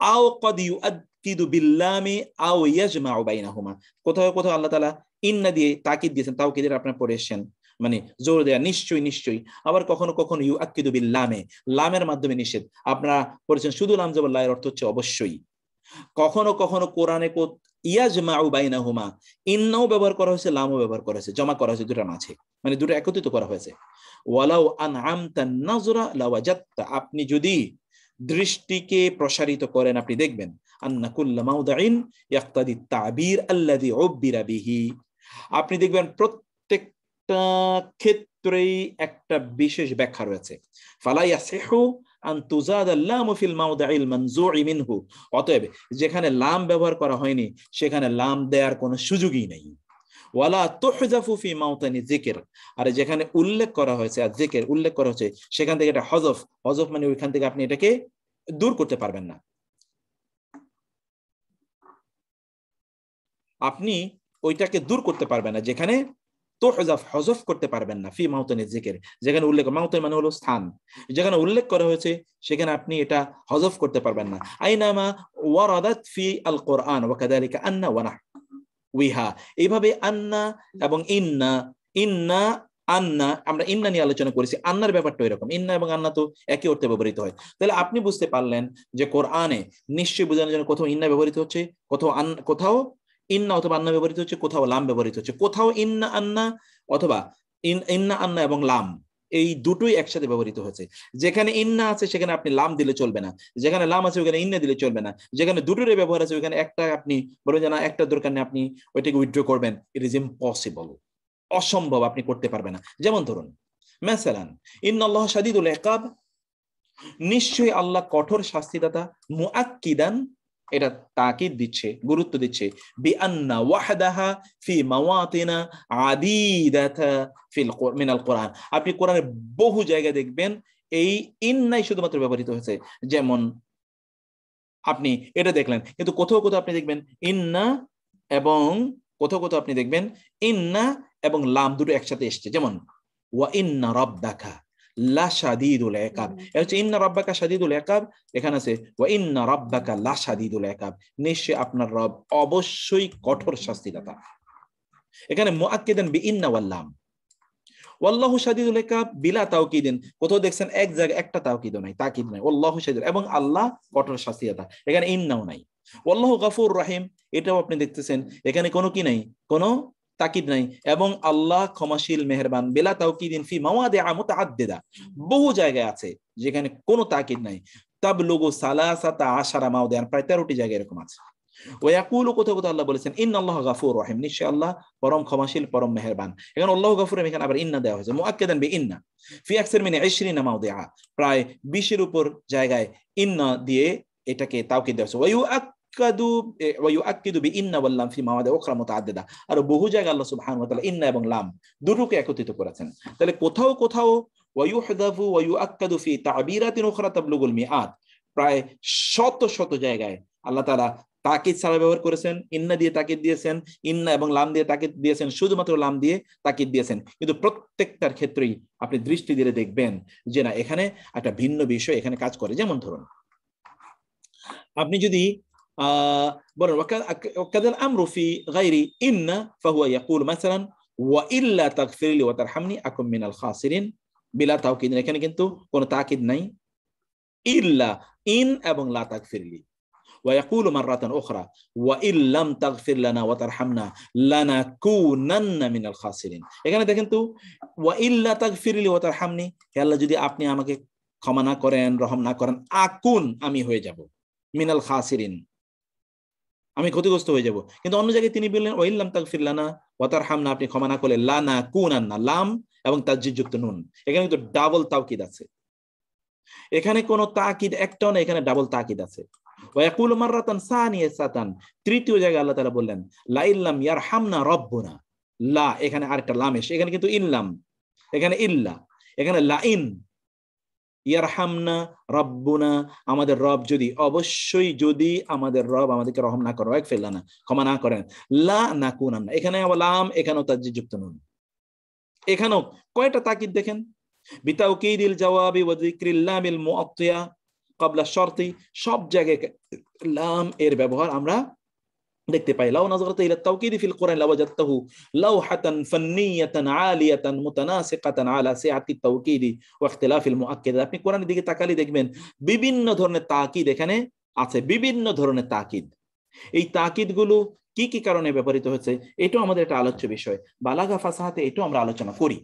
[SPEAKER 1] আও ক্বাদ ইউআক্কিদু বিল্লামি আও ইয়াজমাউ বাইনাহুমা, কোথাও কোথাও আল্লাহ তাআলা ইন্না দিয়ে তাকিদ দিয়েছেন, তাওকীদের আপনারা পড়ে এসেছেন, মানে জোর দেয়া, নিশ্চয়ই। আবার কখনো কখনো ইউআক্কিদু বিল্লামে, লামের মাধ্যমে নিষেধ, আপনারা পড়েছেন শুধু লাম জবর লা এর অর্থ হচ্ছে অবশ্যই। কখনো কখনো কোরআনে ইয়াজমাউ বাইনাহুমা, ইন্নাও ব্যবহার করা হয়েছে, লামও ব্যবহার করা হয়েছে, জমা করা হয়েছে দুটোর মাঝে, মানে দুটো একত্রিত করা হয়েছে। ওয়ালাউ আনআমতা নাযরা লাওয়াজাদতা, আপনি যদি দৃষ্টিকে প্রসারিত করেন আপনি দেখবেন, আন্না কুল্লা মাউদাইন ইয়াক্তাদি তাবির আল্লাযী উব্বিরা বিহি, আপনি দেখবেন প্রত্যেকটা ক্ষেত্রেই একটা বিশেষ ব্যাখ্যা রয়েছে। ফালা ইয়াসিহু আন তুজাদা লামু ফিল মাউদাইল মানজুই মিনহু, অতএব যেখানে লাম ব্যবহার করা হয়নি সেখানে লাম দেওয়ার কোনো সুযোগই নেই। ওয়ালা তুহজাফু ফি মাওতানি যিকর, আর যেখানে উল্লেখ করা হয়েছে আর যিকর উল্লেখ করা হয়েছে সেখান থেকে এটা হযফ মানে ওইখান থেকে আপনি এটাকে দূর করতে পারবেন না, আপনি ওইটাকে দূর করতে পারবেন না যেখানে তুহজাফ হযফ করতে পারবেন না ফি মাওতানি যিকির, যেখানে উল্লেখ, মাওতান মানে হলো স্থান, যেখানে উল্লেখ করা হয়েছে সেখানে আপনি এটা হযফ করতে পারবেন না। আইনামা ওয়ারাদাত ফি আল কোরআন ওয়া কাযালিকা আন্না ওয়া নাহউহা, এইভাবে আন্না এবং ইন্না, ইন্না আন্না, আমরা ইন্না নিয়ে আলোচনা করেছি, আন্নার ব্যাপারটা এরকম, ইন্না এবং আন্না তো একই অর্থে ব্যবহৃত হয়। তাহলে আপনি বুঝতে পারলেন যে কোরআনে নিশ্চয়ই বোঝানোর জন্য কোথাও ইন্না ব্যবহৃত হচ্ছে, কোথাও ইন্না অথবা আন্না ব্যবহৃত হচ্ছে, কোথাও লাম ব্যবহৃত হচ্ছে, কোথাও ইন্না আন্না অথবা ইন্না আন্না এবং লাম এই দুটোই একসাথে ব্যবহৃত হয়েছে। যেখানে ইন্না আছে সেখানে আপনি লাম দিলে চলবে না, যেখানে লাম আছে ওখানে ইন্না দিলে চলবে না, যেখানে দুটোরই ব্যবহার আছে ওখানে একটা আপনি বলেন যে না একটা দরকার নেই আপনি ওইটাকে উইথড্র করবেন, ইট ইজ ইম্পসিবল, অসম্ভব, আপনি করতে পারবেন না। যেমন ধরুন মাসালান ইন্নাল্লাহ শাদীদুল ইকাব, নিশ্চয়ই আল্লাহ কঠোর শাস্তিদাতা, মুআক্কিদান এটা তাকিদ দিচ্ছে, গুরুত্ব দিচ্ছে, বিআন্না ওয়াহদাহা ফি মাওয়াতিনা আদিদাতা ফিল মিনাল কোরআন। আপনি কোরআনের বহু জায়গায় দেখবেন এই ইন্নাই শুধুমাত্র ব্যবহৃত হয়েছে। যেমন আপনি এটা দেখলেন, কিন্তু কোথাও কোথাও আপনি দেখবেন ইন্না এবং কোথাও কোথাও আপনি দেখবেন ইন্না এবং লাম দুটো একসাথে এসছে। যেমন ওয়া ইন্না রাব্বাকা লাশাদীদুল ইকাব, এটা হচ্ছে ইন্না রাব্বাকা শাদীদুল ইকাব, এখানে আছে ওয়া ইন্না রাব্বাকা লাশাদীদুল ইকাব, নিশ্চয়ই আপনার রব অবশ্যই কঠোর শাস্তিদাতা। এখানে মুআক্কিদান বিইন্না ওয়াল লাম। ওয়াল্লাহু শাদীদুল ইকাব বিলা তাওকিদিন, কোথাও দেখছেন এক জায়গায় একটা তাওকিদ নাই, তাকিদ নাই, ওয়াল্লাহু শাদীদ, এবং আল্লাহ কঠোর শাস্তিদাতা, এখানে ইন্নাও নাই। ওয়াল্লাহু গফুর রহিম, এটাও আপনি দেখতেছেন এখানে কোনো কি নাই, কোনো তাকিদ নাই, এবং আল্লাহ ক্ষমাশীল মেহেরবান, বিলা তাওকিদিন ফি মাওয়াদিআ মুতাআদ্দিদা, বহু জায়গায় আছে যেখানে কোনো তাকিদ নাই। তাবলুগু সালাসাতা আশারা মাওদিআন, প্রায় 13টি জায়গায় এরকম আছে। ওয়াকুলু, কোথাও কোথাও আল্লাহ বলেছেন ইন্নাল্লাহা গাফুর রহিম, নিশ্চয় আল্লাহ পরম ক্ষমাশীল পরম মেহেরবান, এখানে আল্লাহু গাফুর, এখানে আবার ইন্না দেওয়া হয়েছে মুআক্কিদান বিইন্না ফি আকসার মিন 20 মাওদিআ, প্রায় 20 এর উপর জায়গায় ইন্না দিয়ে এটাকে তাওকীদ দেওয়া হয়েছে। ওয়ায়ুআক্কিদু বিইন্না ওয়াল লাম ফি মাওয়াদি উখরা মুতাআদ্দিদা, আর বহু জায়গায় আল্লাহ সুবহানাহু ওয়া তাআলা ইন্না এবং লাম দুটোকে একত্রিত করেছেন। তাহলে কোথাও কোথাও ওয়ায়ুহযাফু ওয়ায়ুআক্কাদু ফি তা'বীরাতিন উখরা তাবলুগুল মিআত, প্রায় শত শত জায়গায় আল্লাহ তাআলা তাকিদ ছাড়া ব্যবহার করেছেন, ইন্না দিয়ে তাকিদ দিয়েছেন, ইন্না এবং লাম দিয়ে তাকিদ দিয়েছেন, শুধুমাত্র লাম দিয়ে তাকিদ দিয়েছেন, কিন্তু প্রত্যেকটার ক্ষেত্রেই আপনি দৃষ্টি দিলে দেখবেন যে না এখানে একটা ভিন্ন বিষয় এখানে কাজ করে। যেমন ধরুন আপনি যদি বলেন ওয়াকাদাল আমরু ফি গায়রি ইন্না ফাহুয়া ইয়াকুল মাসালান ওয়া ইল্লা তাগফিরলি ওয়া তারহামনি আকুম মিনাল খাসিরিন বিলা তাওকিদ, এখানে কিন্তু কোনো তাকিদ নাই, ইল্লা ইন এবং লা তাগফিরলি। ويقول مرة أخرى وإن لم تغفر لنا وترحمنا لنكونن من الخاسرين, এখানে দেখেন তো وإن لا تغفر لي وترحمني, হে আল্লাহ যদি আপনি আমাকে ক্ষমা না করেন রহম না করেন, আকুন আমি হয়ে যাব, মিনাল খাসিরিন আমি ক্ষতিগ্রস্ত হয়ে যাব। কিন্তু অন্য জায়গায় তিনি বললেন ওয়া ইল্লাম তাগফির লানা ওয়া তারহামনা, আপনি ক্ষমা না করলে লানাকুনান্না, লাম এবং তাসদীদযুক্ত নুন, এখানে কিন্তু ডাবল তাওকিদ আছে, এখানে কোনো তাকিদ একটাও না, এখানে ডাবল তাকিদ আছে। ওয়ায়াকুলু মাররাতান সানিয়াতান, তৃতীয় জায়গায় আল্লাহ তাআলা বললেন লা ইল্লাম ইয়ারহামনা রাব্বুনা, লা এখানে আরেকটা লাম এসে, এখানে কিন্তু ইল্লাম, এখানে ইল্লা, এখানে লাইন, ইয়ারহামনা রাব্বুনা, আমাদের রব যদি, অবশ্যই যদি আমাদের রব আমাদেরকে রহম না করেন, ওয়াগফির লানা ক্ষমা না করেন, লা নাকুনান্না, এখানে লাম, এখানেও তাসদীদযুক্ত নুন, এখানেও কয়টা তাকিদ দেখেন, বিতাওকিদিল জাওয়াবি ওয়া যিকরিল লামিল মুআত্তিয়া ক্বাবলা শারতি, সব জায়গায় লাম এর ব্যবহার আমরা দেখতে পাই। লাউ নাযারাতা ইলা তাওকিদি ফিল কুরআন লাওয়াজাদতাহু লাওহাতান ফান্নিয়াতান আলিয়াতান মুতানাসিকাতান আলা সিআতি তাওকিদি ওয়া ইখতিলাফিল মুআক্কিদ, আপনি কোরআনের দিকে তাকালে দেখবেন বিভিন্ন ধরনের তাকিদ এখানে আছে, বিভিন্ন ধরনের তাকিদ। এই তাকিদগুলো কি কি কারণে ব্যবহৃত হয়েছে এটাও আমাদের একটা আলোচ্য বিষয়, বালাগা ফাসাহাতে এটাও আমরা আলোচনা করি,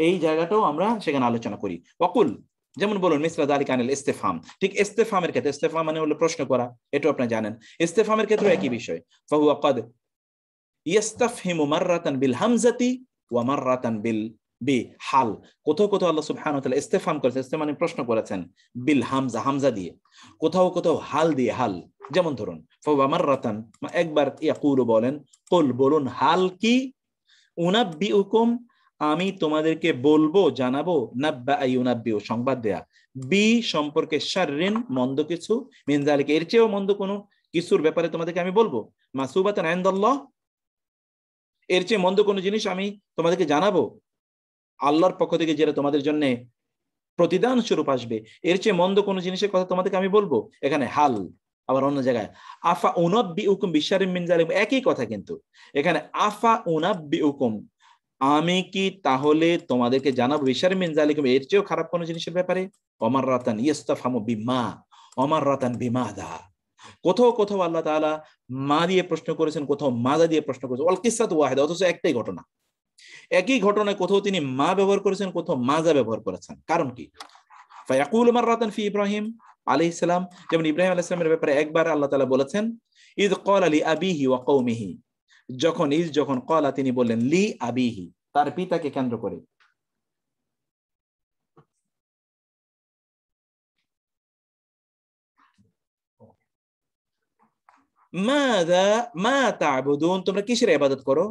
[SPEAKER 1] এই জায়গাটাও আমরা সেখানে আলোচনা করি। ওয়াকুল, যেমন বলুন মিসলা যালিকা আনিল ইস্তিফহাম, ঠিক ইস্তিফহামের ক্ষেত্রে, ইস্তিফহাম মানে হলো প্রশ্ন করা, এটাও আপনি জানেন, ইস্তিফহামের ক্ষেত্রে একই বিষয়, ফাহুয়া ক্বাদ ইস্তাফহিমু মাররাতান বিল হামজাতি ওয়া মাররাতান বিল বিহাল, কোথাও কোথাও আল্লাহ সুবহানাহু ওয়া তাআলা ইস্তিফহাম করেছেন, ইস্তিফহাম মানে প্রশ্ন করেছেন, বিল হামজা, হামজা দিয়ে, কোথাও কোথাও হাল দিয়ে, হাল। যেমন ধরুন ফাহুয়া মাররাতান, একবার ইয়াকুলু বলেন, কুল বলুন, হাল কি, উনাব্বিউকুম আমি তোমাদেরকে বলবো জানাবো, নাব্বা আইউনাব্বিউ সংবাদ দেয়া, বি সম্পর্কে, শাররিন মন্দ কিছু, মিন যালিকা এর চেয়েও মন্দ কোনো কিছুর ব্যাপারে তোমাদেরকে আমি বলবো, মাসুবাতান ইনদাল্লাহ এর চেয়ে মন্দ কোনো জিনিস আমি তোমাদেরকে জানাবো আল্লাহর পক্ষ থেকে, যেটা তোমাদের জন্য প্রতিদান স্বরূপ আসবে, এর চেয়ে মন্দ কোনো জিনিসের কথা তোমাদেরকে আমি বলবো? এখানে হাল, আবার অন্য জায়গায় আফা উনাব্বিউকুম বিশারিম মিন যালিক, একই কথা, কিন্তু এখানে আফা উনাব্বিউকুম, আমি কি তাহলে তোমাদেরকে জানাবো বিশারিম মিন যালিকুম, এর চেয়েও খারাপ কোনো জিনিসের ব্যাপারে? অমার রাতান ইস্তাফহামু বিমা, অমার রাতান বিমাদা। কোথাও কোথাও আল্লাহ তাআলা মা দিয়ে প্রশ্ন করেছেন, কোথাও মাজা দিয়ে প্রশ্ন করেছেন, ওয়াল কিসসাতু ওয়াহিদা, অথচ একটাই ঘটনা। একই ঘটনায় কোথাও তিনি মা ব্যবহার করেছেন, কোথাও মাজা ব্যবহার করেছেন। কারণ কি? ফায়াকুলু মাররাতান ফি ইব্রাহিম আলাইহিস সালাম, যেমন ইব্রাহিম আলাইহিস সালামের ব্যাপারে একবার আল্লাহ তাআলা বলেছেন ইয ক্বালা লি আবিহি ওয়া কওমিহি, যখন ক্বালা তিনি বললেন লি আবিহি, তার পিতাকে কেন্দ্র করে। মাযা মা তা'বুদুন, তোমরা কিসের ইবাদত করো?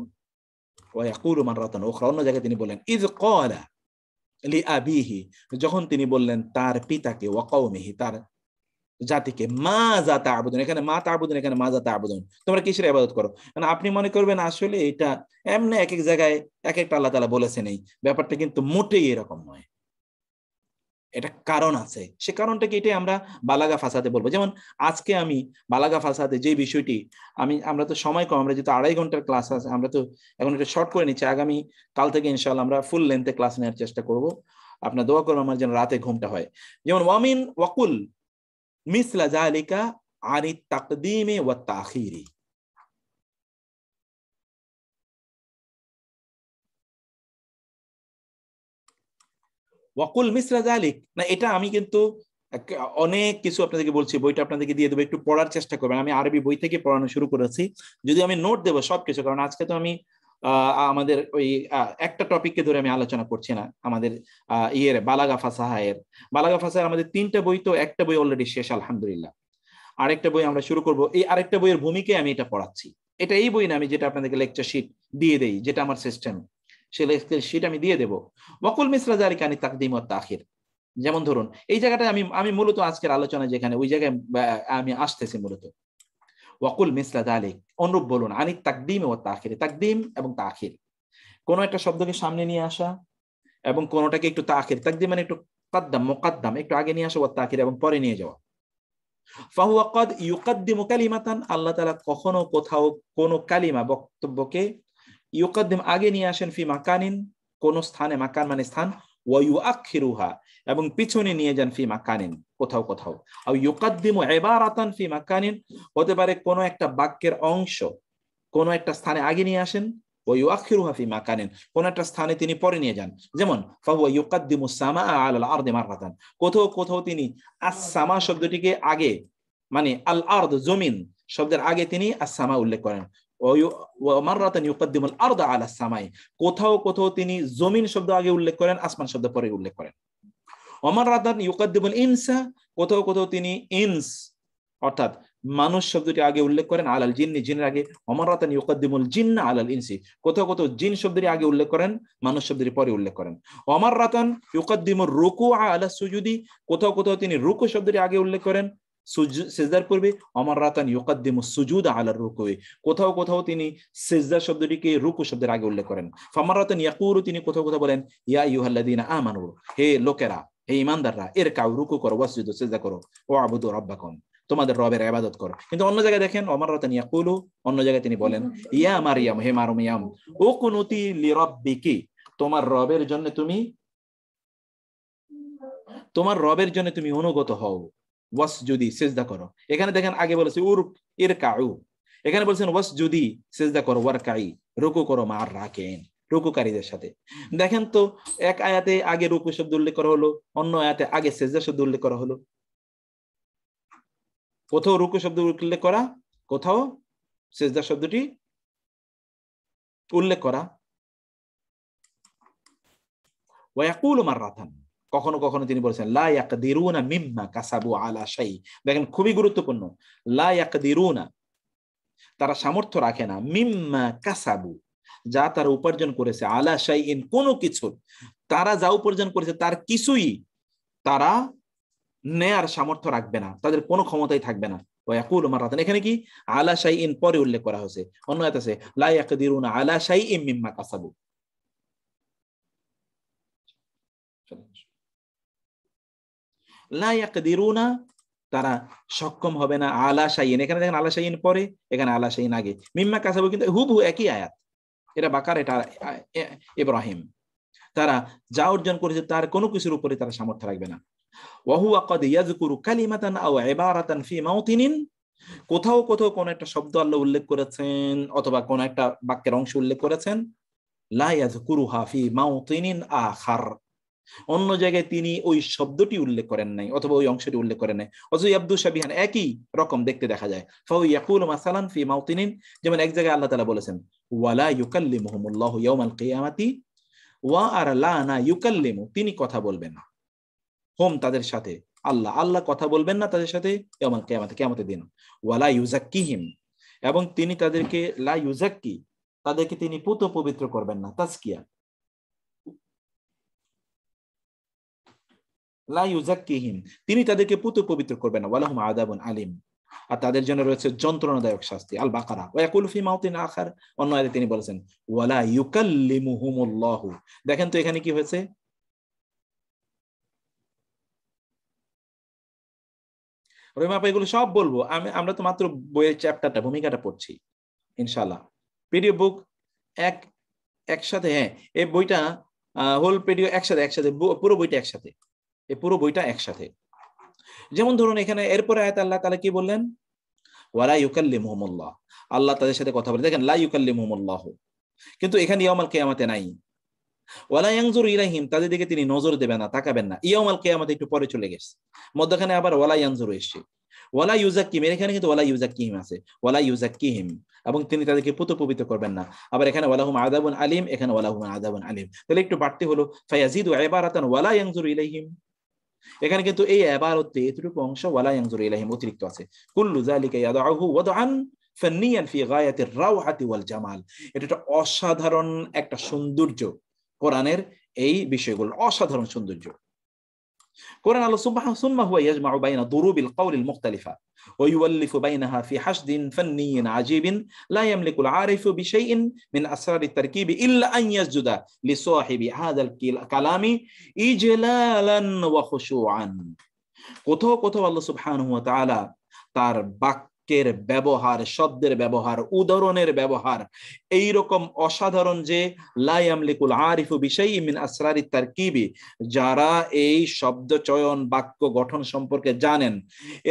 [SPEAKER 1] ওয়া ইয়াকুলু মাররাতান উখরা, অন্য জায়গায় তিনি বলেন ইয ক্বালা লি আবিহি, যখন তিনি বললেন তার পিতাকে, ওয়া কওমিহি, তার জাতিকে, মাজা তা'বুদুন, এখানে মা তা'বুদুন, এখানে মাজা তা'বুদুন, তোমরা কিসের ইবাদত করো। মানে আপনি মনে করবেন আসলে এটা এমনি এক এক জায়গায় এক একটা আল্লাহ তাআলা বলেছেন, এই ব্যাপারটা কিন্তু মোটেই এরকম নয়। এটা কারণ আছে, সে কারণটা কি, এটাই আমরা বালাগা ফাসাদে বলবো। যেমন আজকে আমি বালাগা ফাসাদে যে বিষয়টি, আমরা তো সময় কম, আমরা যেহেতু 2.5 ঘন্টার ক্লাস আছে, আমরা তো এখন এটা শর্ট করে নিচ্ছি, আগামী কাল থেকে ইনশাআল্লাহ আমরা ফুল লেন্থে ক্লাস নেওয়ার চেষ্টা করব। আপনার দোয়া করবেন আমার যেন রাতে ঘুমটা হয়। যেমন ওয়ামিন ওয়াকুল মিসলা যালিকা আনি তাকদীমি ওয়া তাখিরি, ওয়াকুল মিসলা যালিক, না এটা আমি কিন্তু অনেক কিছু আপনাদেরকে বলছি, বইটা আপনাদেরকে দিয়ে দেবো, একটু পড়ার চেষ্টা করবেন। আমি আরবি বই থেকে পড়ানো শুরু করেছি, যদি আমি নোট দেবো সবকিছু, কারণ আজকে তো আমি আমাদের ওই একটা টপিককে ধরে আমি আলোচনা করছি না, আমাদের বালাগা ফাসাহা এর, বালাগা ফাসাহার আমাদের 3টা বই, তো একটা বই অলরেডি শেষ আলহামদুলিল্লাহ, আরেকটা বই আমরা শুরু করব। এই আরেকটা বইয়ের ভূমিকায় আমি এটা পড়াচ্ছি। এটা এই বই না, আমি যেটা আপনাদেরকে লেকচার শিট দিয়ে দেই, যেটা আমার সিস্টেম, সেই লেকচার শিট আমি দিয়ে দেবো। ওয়াকুল মিসলা যালিকা আনি তাকদীম ওয়া তাখির, যেমন ধরুন এই জায়গাটা আমি মূলত আজকের আলোচনা যেখানে, ওই জায়গায় আমি আসতেছি মূলত। ওয়াকুল মিসলা যালিক, অনুরূপ বলুন, আনি তাকদীম ওয়া তাখির, তাকদীম এবং তাখির, কোন একটা শব্দকে সামনে নিয়ে আসা এবং কোনটাকে একটু তাখির, তাকদীম মানে একটু কাদ্দাম মুকাদ্দাম, একটু আগে নিয়ে আসা, ওয়া তাখির এবং পরে নিয়ে যাওয়া। ফাহুয়া ক্বাদ ইউকাদ্দিমু কালিমাতান, আল্লাহ তাআলা কখনো কোথাও কোন কালিমা বক্তব্যকে ইউকাদ্দিম আগে নিয়ে আসেন, ফি মাকানিন কোন স্থানে, মাকান মানে স্থান, ওয়া ইউআখিরুহা এবং পিছনে নিয়ে যান, ফি মাকানিন কোথাও কোথাও, আও ইউকাদ্দিমু ইবারাতান ফি মাকানিন, হতে পারে কোন একটা বাক্যের অংশ কোন একটা স্থানে আগে নিয়ে আসেন, ওয়া ইউআখিরুহা ফি মাকানিন কোন একটা স্থানে তিনি পরে নিয়ে যান। যেমন ফাহুয়া ইউকাদ্দিমু সামাআ আলাল আরদি মাররাতান, কোথাও কোথাও তিনি আস-সামা শব্দটিকে আগে, মানে আল আরদ জমিন শব্দের আগে তিনি আস-সামা উল্লেখ করেন, ওয়া মাররাতান ইউকাদ্দিমুল আরদা আলা সামাই, কোথাও কোথাও তিনি জমিন শব্দ আগে উল্লেখ করেন, আসমান শব্দ পরে উল্লেখ করেন। ওয়া মাররাতান ইউকাদ্দিমুল ইনসা, কোথাও কোথাও তিনি ইনস অর্থাৎ মানুষ শব্দটি আগে উল্লেখ করেন, আলাল জিন্নি জিনের আগে। ওয়া মাররাতান ইউকাদ্দিমুল জিন্না আলাল ইনসি, কোথাও কোথাও জিন শব্দটি আগে উল্লেখ করেন, মানুষ শব্দটি পরে উল্লেখ করেন। ওয়া মাররাতান ইউকাদ্দিমুর রুকুআ আলা সুজুদি, কোথাও কোথাও তিনি রুকু শব্দটি আগে উল্লেখ করেন, সিজদার পূর্বে। ওয়া মাররাতান ইউকাদ্দিমুস সুজুদা আলার রুকুই, কোথাও কোথাও তিনি সিজদা শব্দটিকে রুকু শব্দের আগে উল্লেখ করেন। ফামাররাতান ইয়াকুলু, তিনি কোথাও কোথাও বলেন ইয়া আইয়ুহাল্লাযীনা আমানু, হে লোকেরা, হে ঈমানদাররা, ইরকাউ রুকু করো, ওয়াসজুদু সিজদা করো, ওয়াবুদু রাব্বাকুম, তোমাদের রবের ইবাদত করো। কিন্তু অন্য জায়গায় দেখেন ওমাররাতান ইয়াকুলু, অন্য জায়গায় তিনি বলেন ইয়া মারইয়াম, হে মারইয়াম, উকুনুতি লিরাব্বিকি, তোমার রবের জন্য তুমি অনুগত হও, ওয়াসজুদি সিজদা করো। এখানে দেখেন আগে বলেছে ইরকাউ, এখানে বলছেন ওয়াসজুদি সিজদা করো, ওয়ারকাই রুকু করো, মার রাকিন রুকুকারীদের সাথে। দেখেন তো এক আয়াতে আগে রুকু শব্দ উল্লেখ করা হলো, অন্য আয়াতে আগে সিজদা শব্দ উল্লেখ করা হলো। কোথাও রুকু শব্দ উল্লেখ করা, কোথাও সিজদা শব্দটি উল্লেখ করা। ওয়া ইয়াকুলু মাররাতান, কখনো কখনো তিনি বলেছেন লা ইয়াকদিরুনা মিম্মা কাসাবু আলা শাই, দেখেন খুবই গুরুত্বপূর্ণ, লা ইয়াকদিরুনা, তারা সামর্থ্য রাখে না, মিম্মা কাসাবু, যা তারা উপার্জন করেছে, আলা শাইইন কোনো কিছু, তারা যা উপার্জন করেছে তার কিছুই তারা নেয়ার সামর্থ্য রাখবে না, তাদের কোনো ক্ষমতাই থাকবে না। ওয়া ইয়াকুলু মারাতান, এখানে কি আলা শাইইন পরে উল্লেখ করা হয়েছে। অন্য আয়াত আছে লা ইয়াকদিরুনা আলা শাইইন মিম্মা কাসাবু, লা ইয়াকদিরুনা তারা সক্ষম হবে না, আলা শাইইন, এখানে দেখেন আলা শাইইন পরে, এখানে আলা শাইইন আগে, মিম্মা কাসাবু কিন্তু হুবহু একই আয়াত, এটা বাকার, এটা ইব্রাহিম। তারা যা অর্জন করেছে তার কোনো কিছুর উপরে তারা সামর্থ্য রাখবে না। ওয়া হুয়া ক্বাদ ইয়াযকুরু কালিমাতান আও ইবারাতান ফি মাওতিনিন, কোথাও কোথাও কোন একটা শব্দ আল্লাহ উল্লেখ করেছেন অথবা কোন একটা বাক্যের অংশ উল্লেখ করেছেন, লা ইয়াযকুরুহা ফি মাওতিনিন আখার, অন্য জায়গায় তিনি ওই শব্দটি উল্লেখ করেন নাই অথবা ওই অংশটি উল্লেখ করেন নাই, অথচ ইয়াবদু শাবিহান একই রকম দেখতে দেখা যায়। ফাহু ইয়াকুলু মাসালান ফি মাওতিনিন, যেমন এক জায়গায় আল্লাহ তাআলা বলেছেন ওয়ালা ইউকাল্লিমুহুমুল্লাহু ইয়াওমাল কিয়ামাতি ওয়া আর লা না ইউকাল্লিমু, তিনি কথা বলবেন না, হোম তাদের সাথে, আল্লাহ আল্লাহ কথা বলবেন না তাদের সাথে ইয়াওমাল কিয়ামাতে, কিয়ামতের দিন। ওয়ালা ইউজাক্কিহিম, এবং তিনি তাদেরকে লা ইউজাক্কি, তাদেরকে তিনি পুত পবিত্র করবেন না, তাজকিয়া, লা ইউজাক্কিহিম, তিনি তাদেরকে পুত পবিত্র করবেন না। ওয়ালাহুম আযাবুন আলিম, আর তাদের জন্য রয়েছে যন্ত্রণাদায়ক শাস্তি। আল বাকারা। ওয়া ইয়াকুলু ফি মাওতিন আখার, অন্য আয়াতে তিনি বলেছেন ওয়ালা ইউকাল্লিমুহুমুল্লাহু, দেখেন তো এখানে কি হয়েছে, রহিমা এগুলো সব বলবো আমরা তো মাত্র বইয়ের চ্যাপ্টারটা ভূমিকাটা পড়ছি ইনশাআল্লাহ। পিডিএফ বুক একসাথে, হ্যাঁ এই বইটা হোল পিডিএফ একসাথে পুরো বইটা একসাথে, এই পুরো বইটা একসাথে। যেমন ধরুন এখানে এরপরে আয়াতে আল্লাহ তাআলা কি বললেন, ওয়ালা ইউকাল্লিমুহুমুল্লাহ, আল্লাহ তাদের সাথে কথা বলে, দেখেন লা ইউকাল্লিমুহুমুল্লাহ, কিন্তু এখানে ইয়াউমাল কিয়ামাতে নাই। ওয়ালা ইয়ানজুরু ইলাইহিম, তাদের দিকে তিনি নজর দেবেন না, তাকাবেন না, ইয়াউমাল কিয়ামাতে একটু পরে চলে গেছে, মধ্যখানে আবার ওয়ালা ইয়ানজুরু এসেছে। ওয়ালা ইউজাক্কিহিম, এখানে কিন্তু ওয়ালা ইউজাক্কিহিম আছে, ওয়ালা ইউজাক্কিহিম, এবং তিনি তাদেরকে পুত পবিত্র করবেন না। আবার এখানে ওয়ালাহুম আযাবুন আলিম, এখানে ওয়ালাহুম আযাবুন আলিম, তাহলে একটু বাড়তি হলো ফায়াজিদু ইবারাতান ওয়ালা ইয়ানজুরু ইলাইহিম, এখানে কিন্তু এই ইবারতে এতটুকু অংশ ওয়ালা ইয়ানজুরু ইলাইহিম অতিরিক্ত আছে। কুল্লু যালিকা ইয়াদউহু ওয়াদআন ফান্নিয়ান ফি গায়াতির রাওহাতি ওয়াল জামাল, এটা একটা অসাধারণ একটা সৌন্দর্য, কোরআনের এই বিষয়গুলো অসাধারণ সৌন্দর্য। কোরআন আল্লাহ সুবহানাহু সুম্মা হুয়া ইয়াজমাউ বাইনা দুরুবিল কাউলিল মুখতালিফা ওয়া ইউআল্লিফু বাইনাহা ফি হাসদিন ফান্নিয়্যিন আজীবিন লা ইয়ামলিকুল আরিফু বিশাইইন মিন আসরারিত তারকিবি ইল্লা আন ইয়াসজুদা লিসাহিবি হাযাল কালামি ইজলালান ওয়া খুশুআন। কোথাও কোথাও আল্লাহ সুবহানাহু ওয়া তাআলা তার বাক্যের ব্যবহার, শব্দের ব্যবহার, উদাহরণের ব্যবহার এইরকম অসাধারণ যে লা ইয়ামলিকুল আরিফু বিশাইইন মিন আসরারিত তারকিবি, যারা এই শব্দ চয়ন বাক্য গঠন সম্পর্কে জানেন,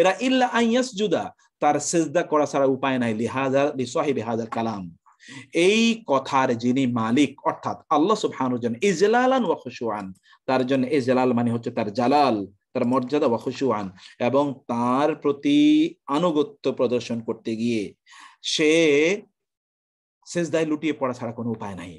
[SPEAKER 1] এরা ইল্লা আন ইয়াসজুদা, তার সিজদা করা ছাড়া উপায় নাই, লিসাহিবি হাযাল কালাম, এই কথার যিনি মালিক অর্থাৎ আল্লাহ সুবহানাহু ওয়া তাআলা, ইজলালান ওয়া খুশুআন, তার জন্য ইজলাল মানে হচ্ছে তার জালাল, তার মর্যাদা, ওয়া খুশুআন, এবং তার প্রতি আনুগত্য প্রদর্শন করতে গিয়ে সে সিজদায় লুটিয়ে পড়া ছাড়া কোনো উপায় নাই।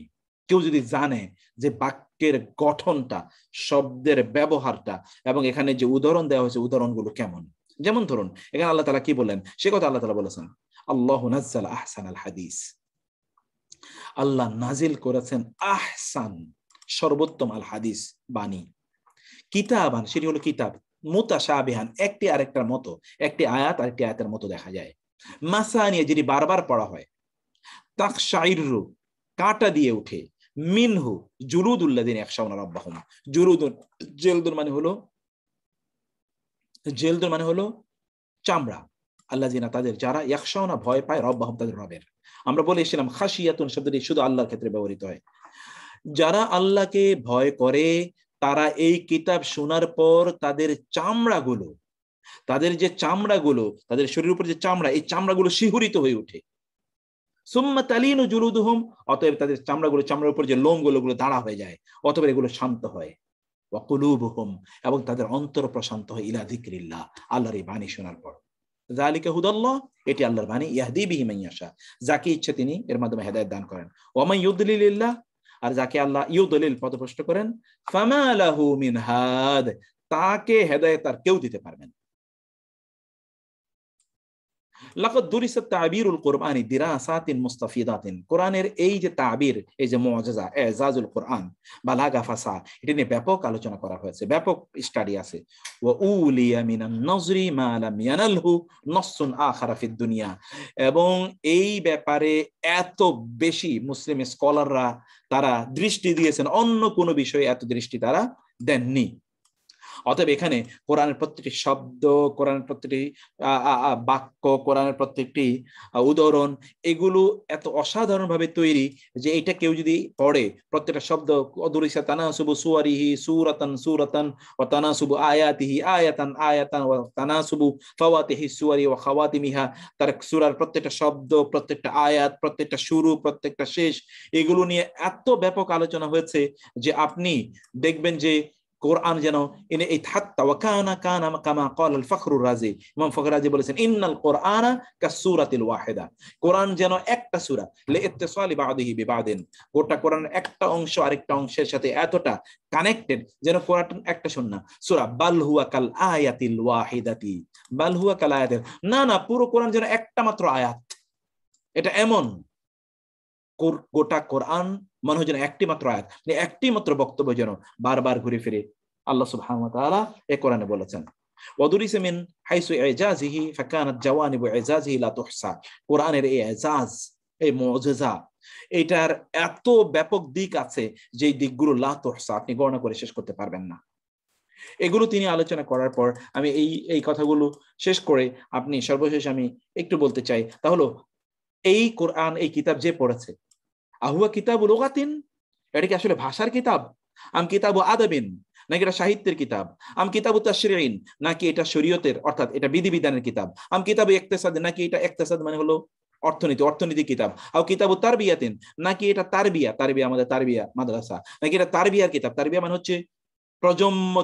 [SPEAKER 1] কেউ যদি জানে যে বাক্যের গঠনটা, শব্দের ব্যবহারটা এবং এখানে যে উদাহরণ দেওয়া হয়েছে উদাহরণগুলো কেমন, যেমন ধরুন এখানে আল্লাহ তাআলা কি বলেন, সে কথা আল্লাহ তাআলা বলেছেন আল্লাহু নাযালা আহসানাল হাদিস, আল্লাহ নাজিল করেছেন আহসান সর্বোত্তম আল হাদিস বাণী, কিতাবান সেটি হলো কিতাব, মুতাশাবিহান একটি আরেকটার মতো, একটি আয়াত আরেকটি আয়াতের মতো দেখা যায়, মাসানিয়া যেটি বারবার পড়া হয়, তাকশাইরু কাঁটা দিয়ে উঠে, মিনহু জুলুদুল্লাযিনা ইয়াখশাউনা রাব্বাহুম, জেলদুন মানে হলো চামড়া, আল্লাযিনা তাদের যারা ইয়াখশাউনা ভয় পায় রাব্বাহুম তাদের রবের। আমরা বলেছিলাম খাশিয়াতুন শব্দটি শুধু আল্লাহর ক্ষেত্রে ব্যবহৃত হয়, যারা আল্লাহকে ভয় করে তারা এই কিতাব শোনার পর তাদের চামড়াগুলো, তাদের যে চামড়াগুলো, তাদের শরীরের উপর যে চামড়া, এই চামড়াগুলো শিহরিত হয়ে ওঠে। সুম্মা তালিনু জুলুদুহুম, অতএব তাদের চামড়ার উপর যে লোমগুলো দাঁড়া হয়ে যায়, অতএব এগুলো শান্ত হয়। ওয়া কুলুবুহুম, এবং তাদের অন্তর প্রশান্ত হয়, ইলা যিকরিল্লাহ, আল্লাহর এই বাণী শোনার পর। যালিকা হুদাল্লাহ, এটি আল্লাহর বাণী, ইয়াহদি বিহি মান ইয়াশা, যাকে ইচ্ছে তিনি এর মাধ্যমে হেদায়েত দান করেন। ওয়া মান ইউদলিলিল্লাহ, আর যাকে আল্লাহ ইউদলিল পথভ্রষ্ট করেন, ফামা লাহু মিন হাদ, তাকে হেদায়েত আর কেউ দিতে পারবেন। লাকাদ দুরিসাত তাবিরুল কুরআনি দিরাসাতিন মুস্তাফিদাতিন, কোরআনের এই যে তাবির, এই যে মুআজিজা এজাজুল কোরআন, বালাগা ফাসা, এটা নিয়ে ব্যাপক আলোচনা করা হয়েছে, ব্যাপক স্টাডি আছে। ওয়া উলিয়া মিনান নজরি মা লাম ইয়ানালহু নসসুন আখারা ফিদ দুনিয়া, এবং এই ব্যাপারে এত বেশি মুসলিম স্কলাররা তারা দৃষ্টি দিয়েছেন, অন্য কোনো বিষয়ে এত দৃষ্টি তারা দেননি। অতএব এখানে কোরআনের প্রত্যেকটি শব্দ, কোরআনের প্রত্যেকটি বাক্য, কোরআনের প্রত্যেকটি উদাহরণ, এগুলো এত অসাধারণ ভাবে তৈরি যে এটা কেউ যদি পড়ে, প্রত্যেকটা শব্দ অদুরিসা তানাসুবু সুয়ারিহি সূরাতান সূরাতান ওয়া তানাসুবু আয়াতিহি আয়াতান আয়াতান ওয়া তানাসুবু ফাওয়াতিহি সুয়ারি ওয়া খাওয়াতিমিহা, তার সূরার প্রত্যেকটা শব্দ, প্রত্যেকটা আয়াত, প্রত্যেকটা শুরু, প্রত্যেকটা শেষ, এগুলো নিয়ে এত ব্যাপক আলোচনা হয়েছে যে আপনি দেখবেন যে কোরআন যেন এনে এই হাত্তা ওয়া কানা কানা কামা ক্বাল আল ফখরুর রাজি, ইমাম ফখরুর রাজি বলেছেন ইন্নাল কোরআনা কাসূরাতিল ওয়াহিদা, কোরআন যেন একটা সূরা, লিইত্তিসালি বাদিহি বিবাদিন, গোটা কোরআনের একটা অংশ আরেকটা অংশের সাথে এতটা কানেক্টেড যেন কোরআন একটা সূরা। বাল হুয়া কাল আয়াতিল ওয়াহিদাতি, বাল হুয়া কাল আয়াতিল, না না, পুরো কোরআন যেন একটা মাত্র আয়াত, এটা এমন গোটা কোরআন মনে হয় যেন একটি মাত্র আয়াত, একটি মাত্র বক্তব্য যেন বারবার ঘুরে ফিরে আল্লাহ সুবহানাহু ওয়া তাআলা এই কোরআনে বলেছেন। ওয়াদুরিসা মিন হাইসু ইজাজিহি ফাকানাত জাওয়ানিবু ইজাজিহি লা তুহসা, কোরআনের এই ইজাজ, এই মুআজিজা, এটার এত ব্যাপক দিক আছে যে দিকগুলো লা তুহসা, আপনি গণনা করে শেষ করতে পারবেন না। এগুলো তিনি আলোচনা করার পর আমি এই কথাগুলো শেষ করে আপনি সর্বশেষ আমি একটু বলতে চাই, তাহলে এই কোরআন, এই কিতাব যে পড়েছে, আহুয়া কিতাবুল লুগাতিন, এটা কি আসলে ভাষার কিতাব? আম কিতাবু আদাবিন, নাকি এটা সাহিত্যের কিতাব? আম কিতাবু তাশরিইন, নাকি এটা শরীয়তের অর্থাৎ এটা বিধিবিধানের কিতাব? আম কিতাবু ইকতিসাদ, নাকি এটা ইকতিসাদ মানে হলো অর্থনীতি কিতাব? আও কিতাবু তারবিয়াতিন, নাকি এটা তারবিয়া আমাদের তারবিয়া মাদ্রাসা, নাকি এটা তারবিয়ার কিতাব? তারবিয়া মানে হচ্ছে প্রজন্ম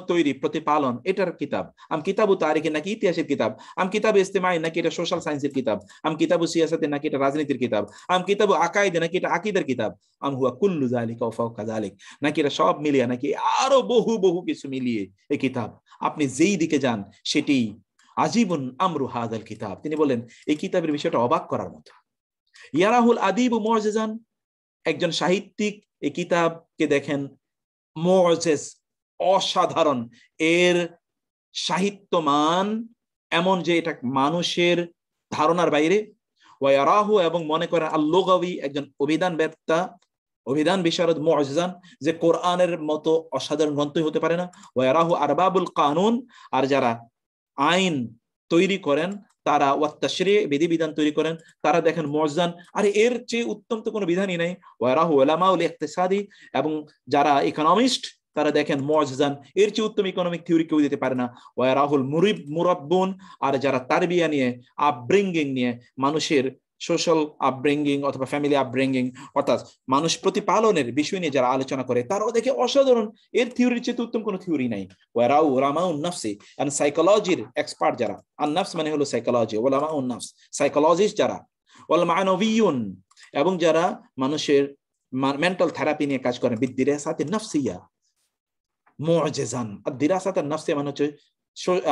[SPEAKER 1] তৈরি প্রতিপালন, এটার কিতাব। আম কিতাবু তারিখে, নাকি ইতিহাসের কিতাব? আম কিতাবু ইস্তেমাই, নাকি এটা সোশ্যাল সায়েন্সের কিতাব? আম কিতাবু সিয়াসাতে, নাকি এটা রাজনীতির কিতাব? আম কিতাবু আকাইদে, নাকি এটা আকীদার কিতাব? আম হুয়া কুল্লু যালিকা ওয়া ফাওকা যালিক, নাকি এটা সব মিলিয়ে, নাকি আরো বহু বহু কিছু মিলিয়ে এই কিতাব? আপনি যেই দিকে যান সেটি আজীবন আমরু হাযাল কিতাব, তিনি বলেন এই কিতাবের বিষয়টা অবাক করার মতো। ইয়ারাহুল আদিবু মুআজিজান, একজন সাহিত্যিক এই কিতাবকে দেখেন মুআজিজ, অসাধারণ, এর সাহিত্যমান এমন যে এটা মানুষের ধারণার বাইরে। ওয়ারাহু, এবং মনে করেন আল-লুগাবি, একজন অভিধান বিশারদ মুআজিজান, যে কোরআনের মতো অসাধারণ গ্রন্থই হতে পারে না। ওয়ারাহু আরবাবুল কানুন, আর যারা আইন তৈরি করেন, তারা ওয়াত-তাশরী, বিধিবিধান তৈরি করেন, তারা দেখেন মুআজিজান, আরে এর চেয়ে উত্তম তো কোনো বিধানই নাই। ওয়ারাহু উলামাউল ইকতিসাদি, এবং যারা ইকোনমিস্ট তারা দেখেন মুআজিজান, এর চেয়ে উত্তম ইকোনমিক থিওরি কেউ দিতে পারে না। ওয়ারাহুল মুরাব্বুন, আর যারা তারবিয়া নিয়ে, আপব্রিঙ্গিং নিয়ে, মানুষের সোশ্যাল আপব্রিঙ্গিং অথবা ফ্যামিলি আপব্রিঙ্গিং, অর্থাৎ মানুষ প্রতিপালনের বিষয় নিয়ে যারা আলোচনা করে, তারাও দেখে অসাধারণ, এর থিওরির চেয়ে উত্তম কোনো থিওরি নাই। ওয়ারাউ উলামাউন নাফসি, এন্ড সাইকোলজির এক্সপার্ট যারা, আন নাফস মানে হলো সাইকোলজি, উলামাউন নাফস সাইকোলজিস্ট যারা, ওয়াল মানবিয়ুন, এবং যারা মানুষের মেন্টাল থেরাপি নিয়ে কাজ করেন, বিদ্দিরাসাতিন নাফসিয়া মুআজিজান। আর দিরাসাতুন নাফসিয়া মানে হচ্ছে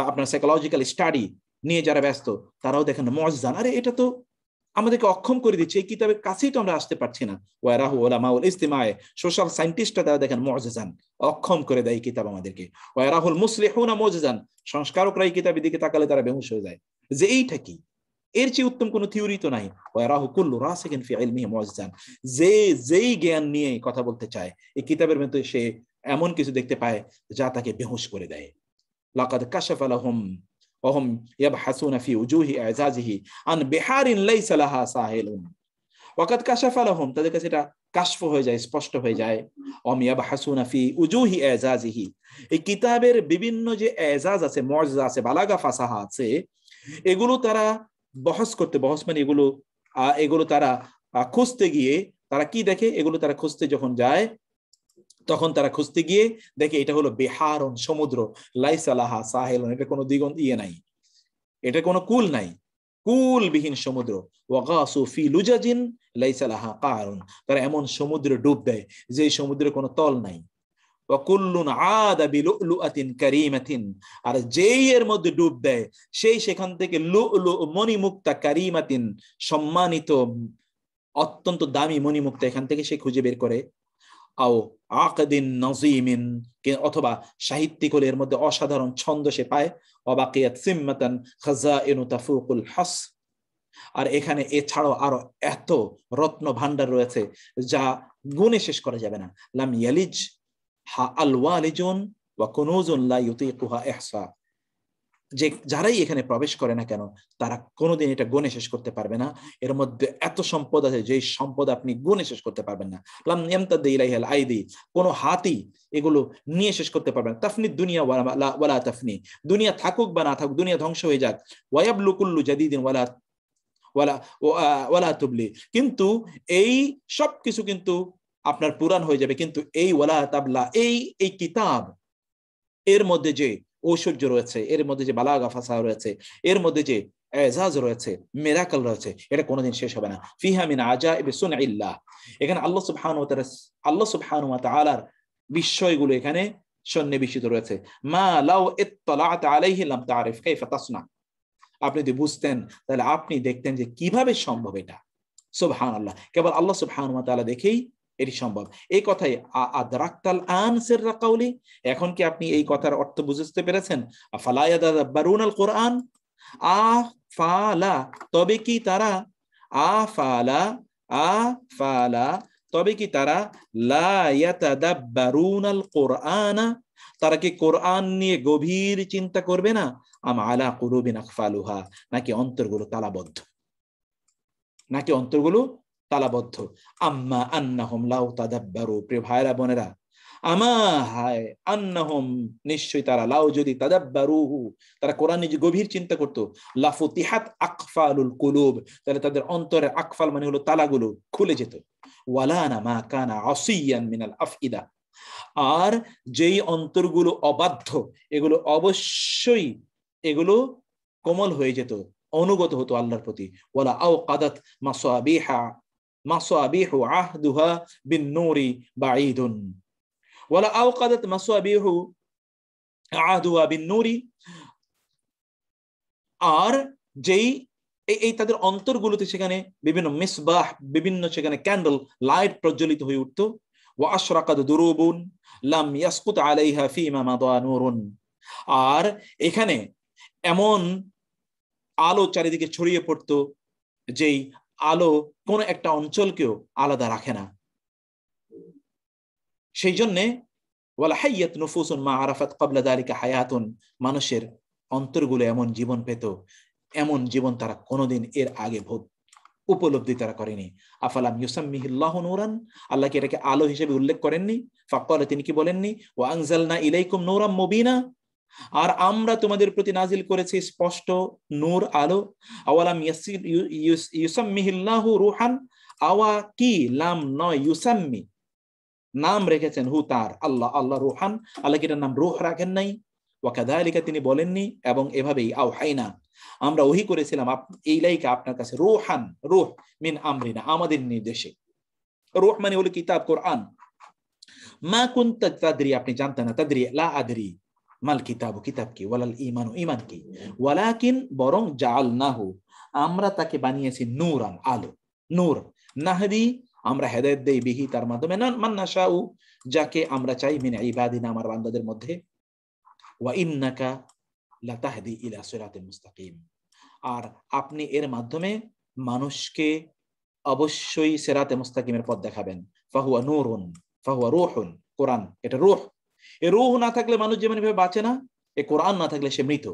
[SPEAKER 1] আপনার সাইকোলজিক্যাল স্টাডি নিয়ে যারা ব্যস্ত, তারাও দেখেন মুআজিজান, আরে এটা তো আমাদেরকে অক্ষম করে দিচ্ছে, এই কিতাবের কাছেই তো আমরা আসতে পারছি না। ওয়ারাহু উলামাউল ইজতিমায়ে, সোশ্যাল সায়েন্টিস্টরা তারা দেখেন মুআজিজান, অক্ষম করে দেয় এই কিতাব আমাদেরকে। ওয়ারাহুল মুসলিহুনা মুআজিজান, সংস্কারকরা এই কিতাবের দিকে তাকালে তারা বেহুশ হয়ে যায় যে এইটা কি, এর চেয়ে উত্তম কোনো থিওরি তো নাই। ওয়ারাহু কুল্লু রাসিকিন ফি ইলমিহি মুআজিজান, যেই জ্ঞান নিয়ে কথা বলতে চায় এই কিতাবের মধ্যে সে এমন কিছু দেখতে পায় যা তাকে বেহুশ করে দেয়। লাকাদ কাশাফা লাহুম ওয়া হুম ইয়াবহাসুনা ফি উজুহি ইজাজিহি আন বিহারিন লাইসা লাহা সাহিলুন। ওয়াকাদ কাশাফা লাহুম, তাদের কাছে এটা কাশফ হয়ে যায়, স্পষ্ট হয়ে যায়। ওয়া ইয়াবহাসুনা ফি উজুহি ইজাজিহি, এই কিতাবের বিভিন্ন যে এজাজ আছে, মুআজিজা আছে, বালাগা ফাসাহা আছে, এগুলো তারা বহস মানে এগুলো তারা খুঁজতে গিয়ে তারা কি দেখে, এগুলো তারা খুঁজতে যখন যায় তখন তারা খুঁজতে গিয়ে দেখে এটা হলো বিহারন, সমুদ্র, লাইসা লাহা সাহিলুন, এটা কোনো দিগন্ত নাই, এটা কোনো কুল নাই, কুলবিহীন সমুদ্র। ওয়াগাসু ফি লুজাজিন লাইসা লাহা কারুন, তারা এমন সমুদ্রে ডুব দেয় যে সমুদ্রে কোনো তল নাই। ওয়া কুল্লুন আদা বিলুলুআতিন কারীমাতিন, আর যেই এর মধ্যে ডুব দেয় সেই সেখান থেকে লুলু মণিমুক্তা কারীমাতিন সম্মানিত অত্যন্ত দামি মণিমুক্তা এখান থেকে সে খুঁজে বের করে, আও আকদিন নাযীমিন, অথবা সাহিত্যিক হলে এর মধ্যে অসাধারণ ছন্দ সে পায়, ওয়াবাকিয়াত সিম্মাতান খাযাইনু তাফুকুল হাস, আর এখানে এছাড়াও আরো এত রত্ন ভান্ডার রয়েছে যা গুণে শেষ করা যাবে না। লাম ইয়ালিজ হা আল ওয়ালিজুন ওয়া কুনুজুন লা ইউতিকুহা ইহসা, যে যারাই এখানে প্রবেশ করে না কেন তারা কোনোদিন এটা গুণে শেষ করতে পারবে না। এর মধ্যে এত সম্পদ আছে যে সম্পদ আপনি গুণে শেষ করতে পারবেন না। লাম ইয়ামতাদ্দি ইলাইহিল আইদি, কোনো হাতই এগুলো নিয়ে শেষ করতে পারবে না। তাফনি দুনিয়া ওয়ালা তাফনি, দুনিয়া থাকুক বা না থাকুক, দুনিয়া ধ্বংস হয়ে যাক, ওয়ায়াবলু কুল্লু জাদিদিন ওয়ালা ওয়ালা ওয়ালা তুবলি, কিন্তু এই সব কিছু কিন্তু আপনার পুরান হয়ে যাবে, কিন্তু এই ওয়ালা তাবলা, এই কিতাব এর মধ্যে যে ঐশ্বর্য রয়েছে, এর মধ্যে যে বালাগা ফাসাহা রয়েছে, এর মধ্যে যে এজাজ রয়েছে, মিরাকল রয়েছে, এটা কোনোদিন শেষ হবে না। ফিহা মিন আজাইবি সুনইল্লাহ, এখানে আল্লাহ সুবহানাহু ওয়া তাআলার বিস্ময়গুলো এখানে সন্নিবেশিত রয়েছে। মা লাউ ইত্তালা'তা আলাইহি লাম তা'রিফ কাইফা তাসনা, আপনি যদি বুঝতেন তাহলে আপনি দেখতেন যে কিভাবে সম্ভব এটা। সুবহানাল্লাহ, কেবল আল্লাহ সুবহানাহু ওয়া তাআলা দেখেই এটি সম্ভব। এই কথাই আদরাকতাল আন সিররা কাউলি, এখন কি আপনি এই কথার অর্থ বুঝতে পেরেছেন? আফালা ইয়াদাব্বারুনাল কুরআন, আফালা তবে কি তারা, আফালা আফালা তবে কি তারা, লা ইয়াতাদাব্বারুনাল কুরআনা, তারা কি কোরআন নিয়ে গভীর চিন্তা করবে না? আম আলা কুলুবিন আকফালুহা, নাকি অন্তরগুলো তালাবদ্ধ, নাকি অন্তরগুলো তালাবদ্ধ। আম্মা আন্নাহুম লাউ তাদাব্বারু, প্রিয় ভাইরা বোনেরা, আমা হায় আন্নাহুম, নিশ্চয়ই তারা, লাউ যদি তাদাব্বারুহু, তারা কোরআন নিয়ে গভীর চিন্তা করতো, লাফুতিহাত আকফালুল কুলুব, তাহলে তাদের অন্তরের আকফাল মানে হলো তালাগুলো খুলে যেত। ওয়ালানা মা কানা আসিয়ান মিনাল আফইদা, আর যেই অন্তরগুলো অবাধ্য এগুলো অবশ্যই এগুলো কোমল হয়ে যেত, অনুগত হতো আল্লাহর প্রতি। ওয়ালা আওকাদাত মাসাবিহু আহদুহা বিন নূরি বাঈদুন, ওয়ালা আওকাদাত মাসাবিহু আহদুহা বিন নূরি, আর যেই এই তাদের অন্তরগুলোতে সেখানে বিভিন্ন মিসবাহ, বিভিন্ন সেখানে ক্যান্ডেল লাইট প্রজ্বলিত হয়ে উঠতো। ওয়া আশরাকাত দুরুবুন লাম ইয়াসকুত আলাইহা ফীমা মাদা নূরুন, আর এখানে এমন আলো চারিদিকে ছড়িয়ে পড়তো যেই আলো কোন একটা অঞ্চলকেও আলাদা রাখে না। সেই জন্যে ওয়ালা হাইয়াত নুফুসুন মা আরাফাত ক্বাবলা যালিকা হায়াতুন, মানুষের অন্তরগুলো এমন জীবন পেত, এমন জীবন তারা কোনোদিন এর আগে উপলব্ধি তারা করেনি। আফালাম ইউসাম্মিহিল্লাহু নূরান, আল্লাহ কি এটাকে আলো হিসেবে উল্লেখ করেননি? ফাকালা, তিনি কি বলেননি? ওয়া আনজালনা ইলাইকুম নূরাম মুবিনা, আর আমরা তোমাদের প্রতি নাজিল করেছি স্পষ্ট নূর, আলো। আওয়ালাম ইউসাম্মিহিল্লাহু রূহান, আওয়া কি লাম নয়, ইউসাম্মি নাম রেখেছেন, হু তার, আল্লাহ, আল্লাহ রূহান, আল্লাহ কি এটার নাম রূহ রাখেন নাই? ওয়া কাযালিকা, তিনি বলেননি, এবং এভাবেই আওহাইনা, আমরা ওহী করেছিলাম ইলাইকা, আপনার কাছে, রূহান, রূহ, মিন আমরিনা, আমাদের নির্দেশে। রূহ মানে হলো কিতাব, কোরআন। মা কুনতা তাদরি, আপনি জানতেন না, তাদরি লা আদরি, মাল কিতাব, কিতাব কি, ওয়ালাল ঈমানু, ঈমান কি, ওয়ালাকিন, বরং, জাআলনাহু, আমরা তাকে বানিয়েছি নূরান, আলো, নূর, নাহদি, আমরা হেদায়েত দেই, বিহি, তার মাধ্যমে, মান নাশাউ, যাকে আমরা চাই, মিন ইবাদিনা, আমার বান্দাদের মধ্যে, ওয়া ইন্নাকা লাতাহদি ইলা সিরাতিল মুস্তাকিম, আর আপনি এর মাধ্যমে মানুষকে অবশ্যই সিরাতে মুস্তাকিমের পথ দেখাবেন। ফাহুয়া নূরুন, ফাহুয়া রূহুন, কোরআন এটা রূহ, এই রূহ না থাকলে মানুষ যেমন ভাবে বাঁচে না, এই কোরআন না থাকলে সে মৃত।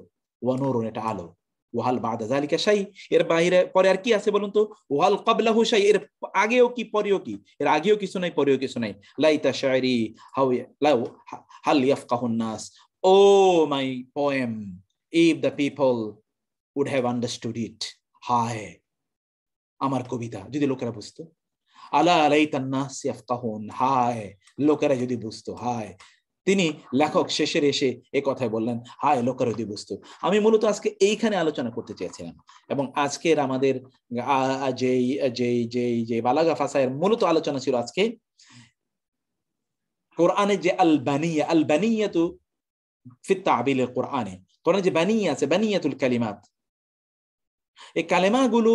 [SPEAKER 1] ওয়া নূরুন, এটা আলো। ওয়াহাল বাদা যালিকা শাই, এর বাইরে পরে আর কি আছে বলুন তো? ওয়াহাল ক্বাবলাহু শাই, এর আগেও কি পরেও কি? এর আগেও কিছু নাই, পরেও কিছু নাই। লাইতা শায়রি হাল ইয়াফকাহুন নাস, oh my poem, if the people would have understood it, হায় আমার কবিতা যদি লোকেরা বুঝতো, আলা লাইতান নাস ইয়াফকাহুন, হায় লোকেরা যদি বুঝতো, হায়। তিনি লেখক শেষের এসে এই কথাই বললেন, হায় লোকেরা যদি বুঝতো। আমি মূলত আজকে এইখানে আলোচনা করতে চেয়েছিলাম, এবং আজকের আমাদের যে বালাগা ফাসায়ের মূলত আলোচনা ছিল আজকে কোরআনে যে আল বানিয়াতু ফি তা'বিল কোরআনে, কোরআনে যে বানিয়া আছে, বানিয়াতুল কালিমাত, এই কালেমাগুলো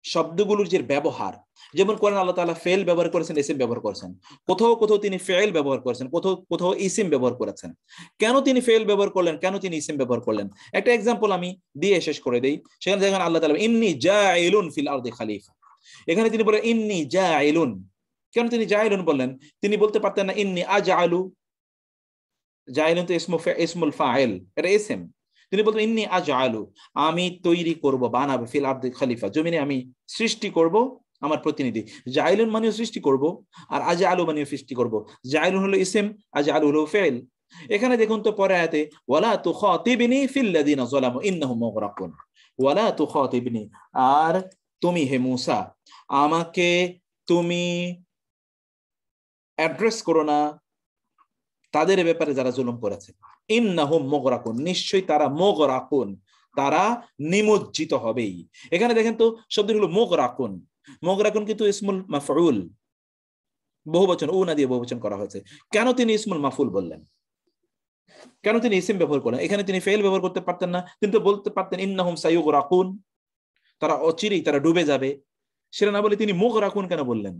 [SPEAKER 1] শব্দগুলোর যে ব্যবহার, যেমন কোরআন আল্লাহ তাআলা ফেল ব্যবহার করেছেন, ইসিম ব্যবহার করেছেন, কোথাও কোথাও তিনি ফেল ব্যবহার করেছেন, কোথাও কোথাও ইসিম ব্যবহার করেছেন। কেন তিনি ফেল ব্যবহার করলেন, কেন তিনি ইসিম ব্যবহার করলেন, একটা এক্সাম্পল আমি দিয়ে শেষ করে দেই। সেখানে দেখেন আল্লাহ তাআলা ইন্নী জাইলুন ফিল আরদি খলিফা, এখানে তিনি বলেন ইন্নী জাইলুন। কেন তিনি জাইলুন বললেন? তিনি বলতে পারতেন না ইন্নী আজআলু, জাইলুন তো ইসমুল ফাইল, এটা ইসম। তিনি বলতেন ইন্নী আজআলু, আমি তৈরি করব, বানাবো, ফিল আরদি খলিফা, জমিনে আমি সৃষ্টি করব আমার প্রতিনিধি। জাইলুন মানেও সৃষ্টি করব, আর আজআলু মানেও সৃষ্টি করব। জাইলুন হলো ইসম, আজআলু হলো ফাইল। এখানে দেখুন তো পরে আয়াতে ওয়ালা তুখাতিবনি ফিল লাযিনা যালামু ইন্নাহুম মুগরাকুন, ওয়ালা তুখাতিবনি, আর তুমি হে মূসা আমাকে তুমি অ্যাড্রেস করো না তাদের ব্যাপারে যারা জুলুম করেছে। ইন্নাহুম মুগরাকুন, নিশ্চয়ই তারা মুগরাকুন, তারা নিমজ্জিত হবেই। এখানে দেখেন তো শব্দ হলো মুগরাকুন। মুগরাকুন কিন্তু ইসমুল মাফউল, বহুবচন, ও না দিয়ে বহুবচন করা হয়েছে। কেন তিনি ইসমুল মাফউল বললেন, কেন তিনি ইসিম ব্যবহার করলেন? এখানে তিনি ফেল ব্যবহার করতে পারতেন না? তিনি তো বলতে পারতেন ইন্নাহুম সায়ুগরাকুন, তারা অচিরেই তারা ডুবে যাবে। সেটা না বলে তিনি মুগরাকুন কেন বললেন?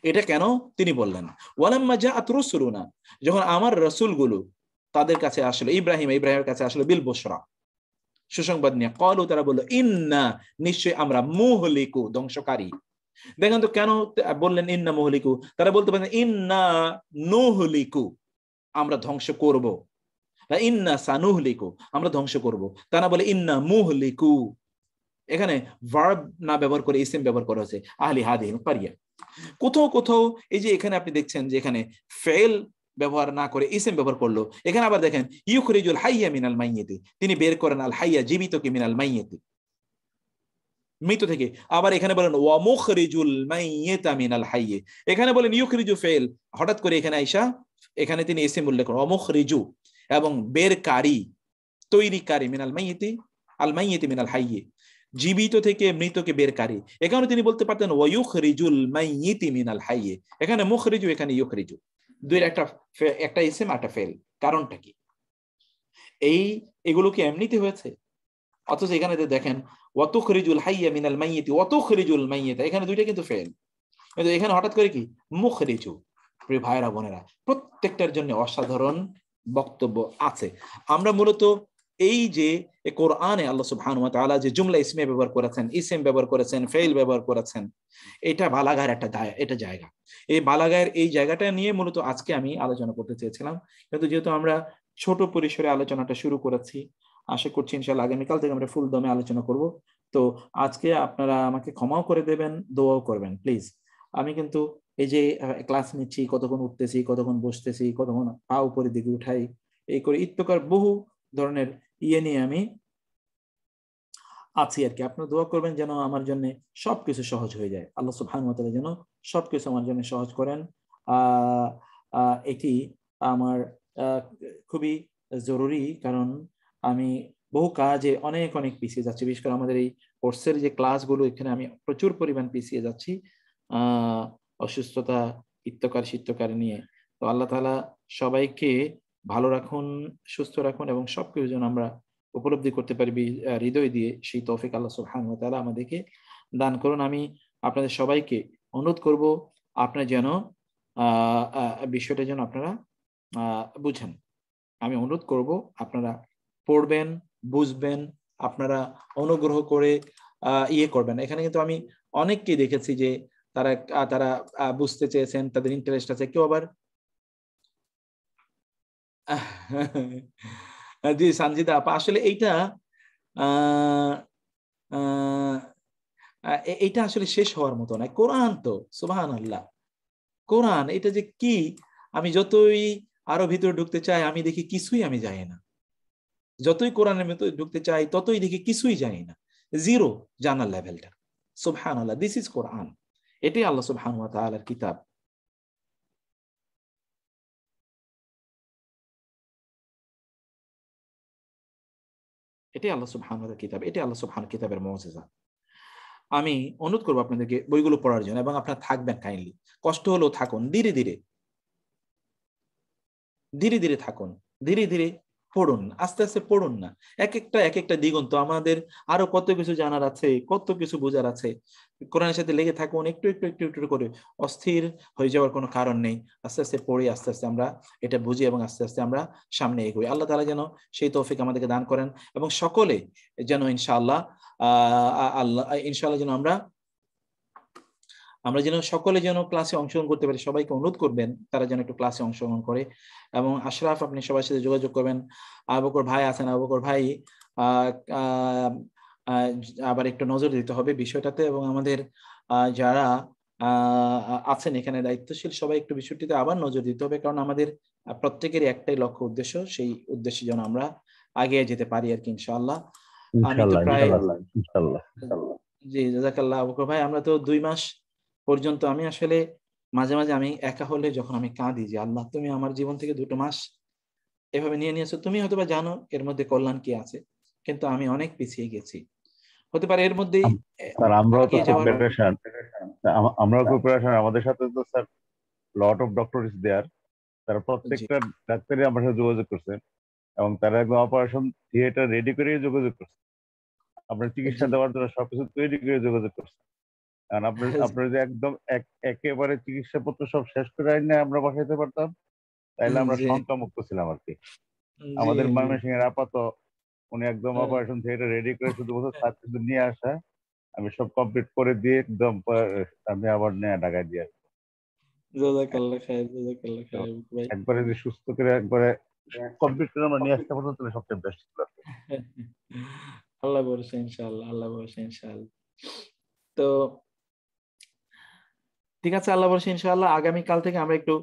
[SPEAKER 1] এটা কেন তিনি বললেন? ওয়ালাম্মা জাআত রুসুলুনা, যখন আমার রাসূলগুলো তাদের কাছে আসলো, ইব্রাহিমের কাছে আসলো, বিল বুশরা, সুসংবাদ নিয়ে, ক্বালু, তারা বলল, ইন্না, নিশ্চয়ই আমরা, মুহলিকু, ধ্বংসকারী। দেখেন তো কেন বললেন ইন্না মুহলিকু? তারা বলতে পারেন ইন্না নুহলিকু, আমরা ধ্বংস করব, ইন্না সানুহলিকু, আমরা ধ্বংস করব, তা না বলে ইন্না মুহলিকু। এখানে ভার্ব না ব্যবহার করে ইসিম ব্যবহার করা হয়েছে, আহলি হাদিহিল কারিয়া। কোথাও কোথাও এই যে এখানে আপনি দেখছেন যে এখানে ফেল ব্যবহার না করে ইসিম ব্যবহার করলো। এখানে আবার দেখেন ইউখরিজুল হাইয়া মিনাল মাইয়িতি, তিনি বের করেন আল হাইয়া, জীবিতকে, মিনাল মাইয়িতি, মৃত থেকে। আবার এখানে বলেন ওয়া মুখরিজুল মাইয়িতা মিনাল হাইয়্যি, এখানে বলেন ইউখরিজু ফেল, হঠাৎ করে এখানে আইসা এখানে তিনি ইসিম উল্লেখ করেন ওয়া মুখরিজু, এবং বেরকারী, তৈরিকারী, মিনাল মাইয়িতি, আল মাইয়িতি মিনাল হাইয়্যি, জীবিত থেকে মৃতকে বেরকারী। এখানে তিনি বলতে পারতেন ওয়া ইউখরিজুল মাইয়িতি মিনাল হাইয়্যি, এখানে মুখরিজু, এখানে ইউখরিজু, দুইয়ের একটা ইসিম একটা ফেল। কারণটা কি? এগুলো কি এমনিতে হয়েছে? অথচ এখানে দেখেন ওয়াতুখরিজুল হাইয়া মিনাল মাইয়িতি, ওয়াতুখরিজুল মাইয়িতা, এখানে দুইটা কিন্তু ফেল, কিন্তু এখানে হঠাৎ করে কি মুখরিজু। প্রিয় ভাইরা বোনেরা, প্রত্যেকটার জন্য অসাধারণ বক্তব্য আছে। আমরা মূলত এই যে কোরআনে আল্লাহ সুবহানাহু ওয়া তাআলা যে জুমলা ইসমে ব্যবহার করেছেন, ইসম ব্যবহার করেছেন, ফেল ব্যবহার করেছেন, এটা বালাগার এটা জায়গা। এই বালাগার এই জায়গাটা নিয়ে মূলত আজকে আমি আলোচনা করতে চেয়েছিলাম, কিন্তু যেহেতু আমরা ছোট পরিসরে আলোচনাটা শুরু করেছি, আশা করছি ইনশাআল্লাহ আগামীকাল থেকে আমরা ফুল দমে আলোচনা করব। তো আজকে আপনারা আমাকে ক্ষমাও করে দেবেন, দোয়াও করবেন প্লিজ। আমি কিন্তু এই যে ক্লাস নিচ্ছি, কতক্ষণ উঠতেছি, কতক্ষণ বসতেছি, কতক্ষণ পা উপরের দিকে উঠাই, এই করে ইত্যকার বহু ধরনের নিয়ে আমি আছি আর কি। আপনারা দোয়া করবেন যেন আমার জন্য সবকিছু সহজ হয়ে যায়, আল্লাহ সুবহানাহু ওয়া তাআলা যেন সবকিছু আমার জন্য সহজ করেন। এটি আমার খুবই জরুরি, কারণ আমি বহু কাজে অনেক অনেক পিছিয়ে যাচ্ছি, বিশেষ করে আমাদের এই কোর্সের যে ক্লাসগুলো, এখানে আমি প্রচুর পরিমাণ পিছিয়ে যাচ্ছি অসুস্থতা, ইত্যকার নিয়ে। তো আল্লাহ তাআলা সবাইকে ভালো রাখুন, সুস্থ রাখুন, এবং সবকিছু যেন আমরা উপলব্ধি করতে পারি হৃদয় দিয়ে, সেই তৌফিক আল্লাহ সুবহানাহু ওয়া তাআলা আমাদেরকে দান করুন। আমি আপনাদের সবাইকে অনুরোধ করব, আপনারা যেন বিষয়টা যেন আপনারা বুঝেন। আমি অনুরোধ করব আপনারা পড়বেন, বুঝবেন, আপনারা অনুগ্রহ করে করবেন। এখানে কিন্তু আমি অনেককে দেখেছি যে তারা তারা বুঝতে চেয়েছেন, তাদের ইন্টারেস্ট আছে, কেউ আবার জি সঞ্জিদা আপা, আসলে এইটা এইটা আসলে শেষ হওয়ার মতো নয়। কোরআন তো সুবহানাল্লাহ, কোরআন এটা যে কি, আমি যতই আরো ভিতরে ঢুকতে চাই আমি দেখি কিছুই আমি জানি না, যতই কোরআনের মধ্যে ঢুকতে চাই ততই দেখি কিছুই জানি না, জিরো জানার লেভেলটা। সুবহানাল্লাহ, দিস ইজ কোরআন, এটাই আল্লাহ সুবহানাহু ওয়া তাআলার কিতাব। এটাই আল্লাহ সুবহানাহু ওয়া তাআলার কিতাব, এটাই আল্লাহ সুবহানাহু কিতাবের মুজিজা। আমি অনুরোধ করবো আপনাদেরকে বইগুলো পড়ার জন্য, এবং আপনারা থাকবেন কাইন্ডলি, কষ্ট হলেও থাকুন, ধীরে ধীরে ধীরে ধীরে থাকুন, ধীরে ধীরে পড়ুন, আস্তে আস্তে পড়ুন না। এক একটা দিগন্ত, আমাদের আরো কত কিছু জানার আছে, কত কিছু বোঝার আছে। কোরআনের সাথে লেগে থাকুন, একটু করে, অস্থির হয়ে যাওয়ার কোনো কারণ নেই। আস্তে আস্তে পড়ি, আস্তে আস্তে আমরা এটা বুঝি এবং আস্তে আস্তে আমরা সামনে এগোই। আল্লাহ তাআলা যেন সেই তৌফিক আমাদেরকে দান করেন এবং সকলে যেন ইনশাআল্লাহ যেন আমরা যেন সকলে যেন ক্লাসে অংশগ্রহণ করতে পারি। সবাইকে অনুরোধ করবেন তারা যেন একটু ক্লাসে অংশগ্রহণ করে। এবং আশরাফ, আপনি সবার সাথে যোগাযোগ করবেন। আবু বকর ভাই আছেন, আবু বকর ভাই আহ, আহ, আহ, আবার একটু নজর দিতে হবে বিষয়টাতে। এবং আমাদের যারা আছেন এখানে দায়িত্বশীল, সবাই একটু বিষয়টিতে আবার নজর দিতে হবে, কারণ আমাদের প্রত্যেকেরই একটাই লক্ষ্য উদ্দেশ্য, সেই উদ্দেশ্যে যেন আমরা আগে যেতে পারি আর কি, ইনশাআল্লাহ। আমি তো
[SPEAKER 3] ইনশাআল্লাহ,
[SPEAKER 1] প্রায়
[SPEAKER 3] ইনশাআল্লাহ, ইনশাআল্লাহ।
[SPEAKER 1] জি, জাযাকাল্লাহ আবু বকর ভাই। আমরা তো 2 মাস পর্যন্ত, আমি আসলে মাঝে মাঝে আমি একা হলে যখন আমি কাঁদি যে আল্লাহ, তুমি আমার জীবন থেকে 2 মাস এভাবে নিয়ে নিয়েছো, তুমি হয়তোবা জানো এর মধ্যে কল্যাণ কি আছে, কিন্তু আমি অনেক পিছিয়ে গেছি। হতে পারে এর মধ্যেই
[SPEAKER 3] স্যার আমরাও তো
[SPEAKER 1] এগিয়ে
[SPEAKER 3] খুব
[SPEAKER 1] যাওয়ার।
[SPEAKER 3] প্রিপারেশন, আমাদের সাথে তো sir lot of doctor is there. তারা
[SPEAKER 1] জি
[SPEAKER 3] প্রত্যেকটা ডাক্তারই আমার সাথে যোগাযোগ করছে এবং তারা একদম অপারেশন থিয়েটার রেডি করে যোগাযোগ করছে, আপনার চিকিৎসা
[SPEAKER 1] জি
[SPEAKER 3] দেওয়ার জন্য সবকিছু তৈরি করে যোগাযোগ করছে। কারণ আপনার যে একদম একেবারে চিকিৎসাপত্র সব শেষ করে আইনে আমরা বসাইতে পারতাম, তাইলে আমরা
[SPEAKER 1] জি
[SPEAKER 3] শঙ্কা মুক্ত ছিলাম আর কি।
[SPEAKER 1] জি
[SPEAKER 3] আমাদের
[SPEAKER 1] জি
[SPEAKER 3] ময়মনসিংহের আপাতত উনি একদম অপারেশন থিয়েটার রেডি করে শুধু তার কিন্তু নিয়ে আসা, আমি সব কমপ্লিট করে দিয়ে একদম আমি আবার নিয়ে ঢাকায় দিয়ে আসবো।
[SPEAKER 1] জাযাকাল্লাহ খাইর, জাযাকাল্লাহ
[SPEAKER 3] তো
[SPEAKER 1] খাইর ভাই।
[SPEAKER 3] একবারে যে সুস্থ করে একবারে কমপ্লিট করে আমরা নিয়ে আসতে পারতাম তাহলে সবচেয়ে বেস্ট ছিল আর কি।
[SPEAKER 1] আল্লাহ ভরসা ইনশাআল্লাহ, আল্লাহ ভরসা ইনশাআল্লাহ। তো ঠিক আছে, আল্লাহ ভরসা ইনশাআল্লাহ। আগামীকাল থেকে আমরা একটু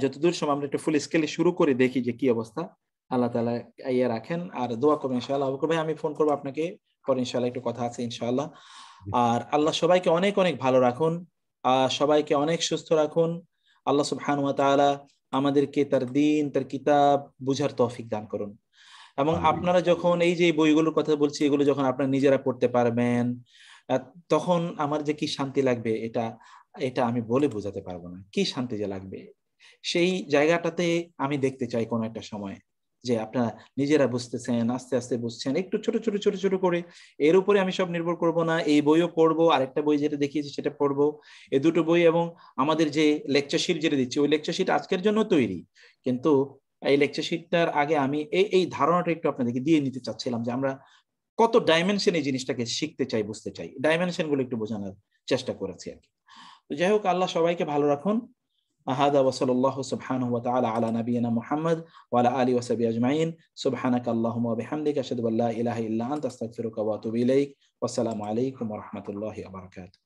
[SPEAKER 1] যতদূর সময় আমরা একটু ফুল স্কেলে শুরু করে দেখি যে কি অবস্থা। আল্লাহ তাআলা ইয়ে রাখেন, আর দোয়া করবেন ইনশাআল্লাহ। আবু বকর ভাই, আমি ফোন করবো আপনাকে পরে ইনশাআল্লাহ, একটু কথা আছে ইনশাআল্লাহ। আর আল্লাহ সবাইকে অনেক অনেক ভালো রাখুন, সবাইকে অনেক সুস্থ রাখুন। আল্লাহ সুবহানাহু ওয়া তাআলা আমাদেরকে তার দ্বীন, তার কিতাব বুঝার তৌফিক দান করুন। এবং
[SPEAKER 3] আমিন।
[SPEAKER 1] আপনারা যখন এই যে বইগুলোর কথা বলছি, এগুলো যখন আপনারা নিজেরা পড়তে পারবেন, আহ, তখন আমার যে কি শান্তি লাগবে, এটা এটা আমি বলে বোঝাতে পারবো না, কি শান্তি যে লাগবে। সেই জায়গাটাতে আমি দেখতে চাই কোনো একটা সময় যে আপনারা নিজেরা বুঝতেছেন, আস্তে আস্তে বুঝছেন, একটু ছোট ছোট করে। এর উপরে আমি সব নির্ভর করব না, এই বইও পড়বো, আরেকটা বই যেটা দেখিয়েছি সেটা পড়বো, এই দুটো বই এবং আমাদের যে লেকচার শিট যেটা দিচ্ছি, ওই লেকচার শিট আজকের জন্য তৈরি। কিন্তু এই লেকচার শিটটার আগে আমি এই ধারণাটা একটু আপনাদেরকে দিয়ে নিতে চাচ্ছিলাম যে আমরা কত ডাইমেনশন এই জিনিসটাকে শিখতে চাই, বুঝতে চাই, ডাইমেনশন গুলো একটু বোঝানোর চেষ্টা করেছি আর কি। তো যাই হোক, আল্লাহ সবাইকে ভালো রাখুন। هذا وصلى الله سبحانه وتعالى على نبينا محمد وعلى آله وصحبه أجمعين. سبحانك اللهم وبحمدك أشهد أن لا إله إلا أنت أستغفرك وأتوب إليك. والسلام عليكم ورحمة الله وبركاته.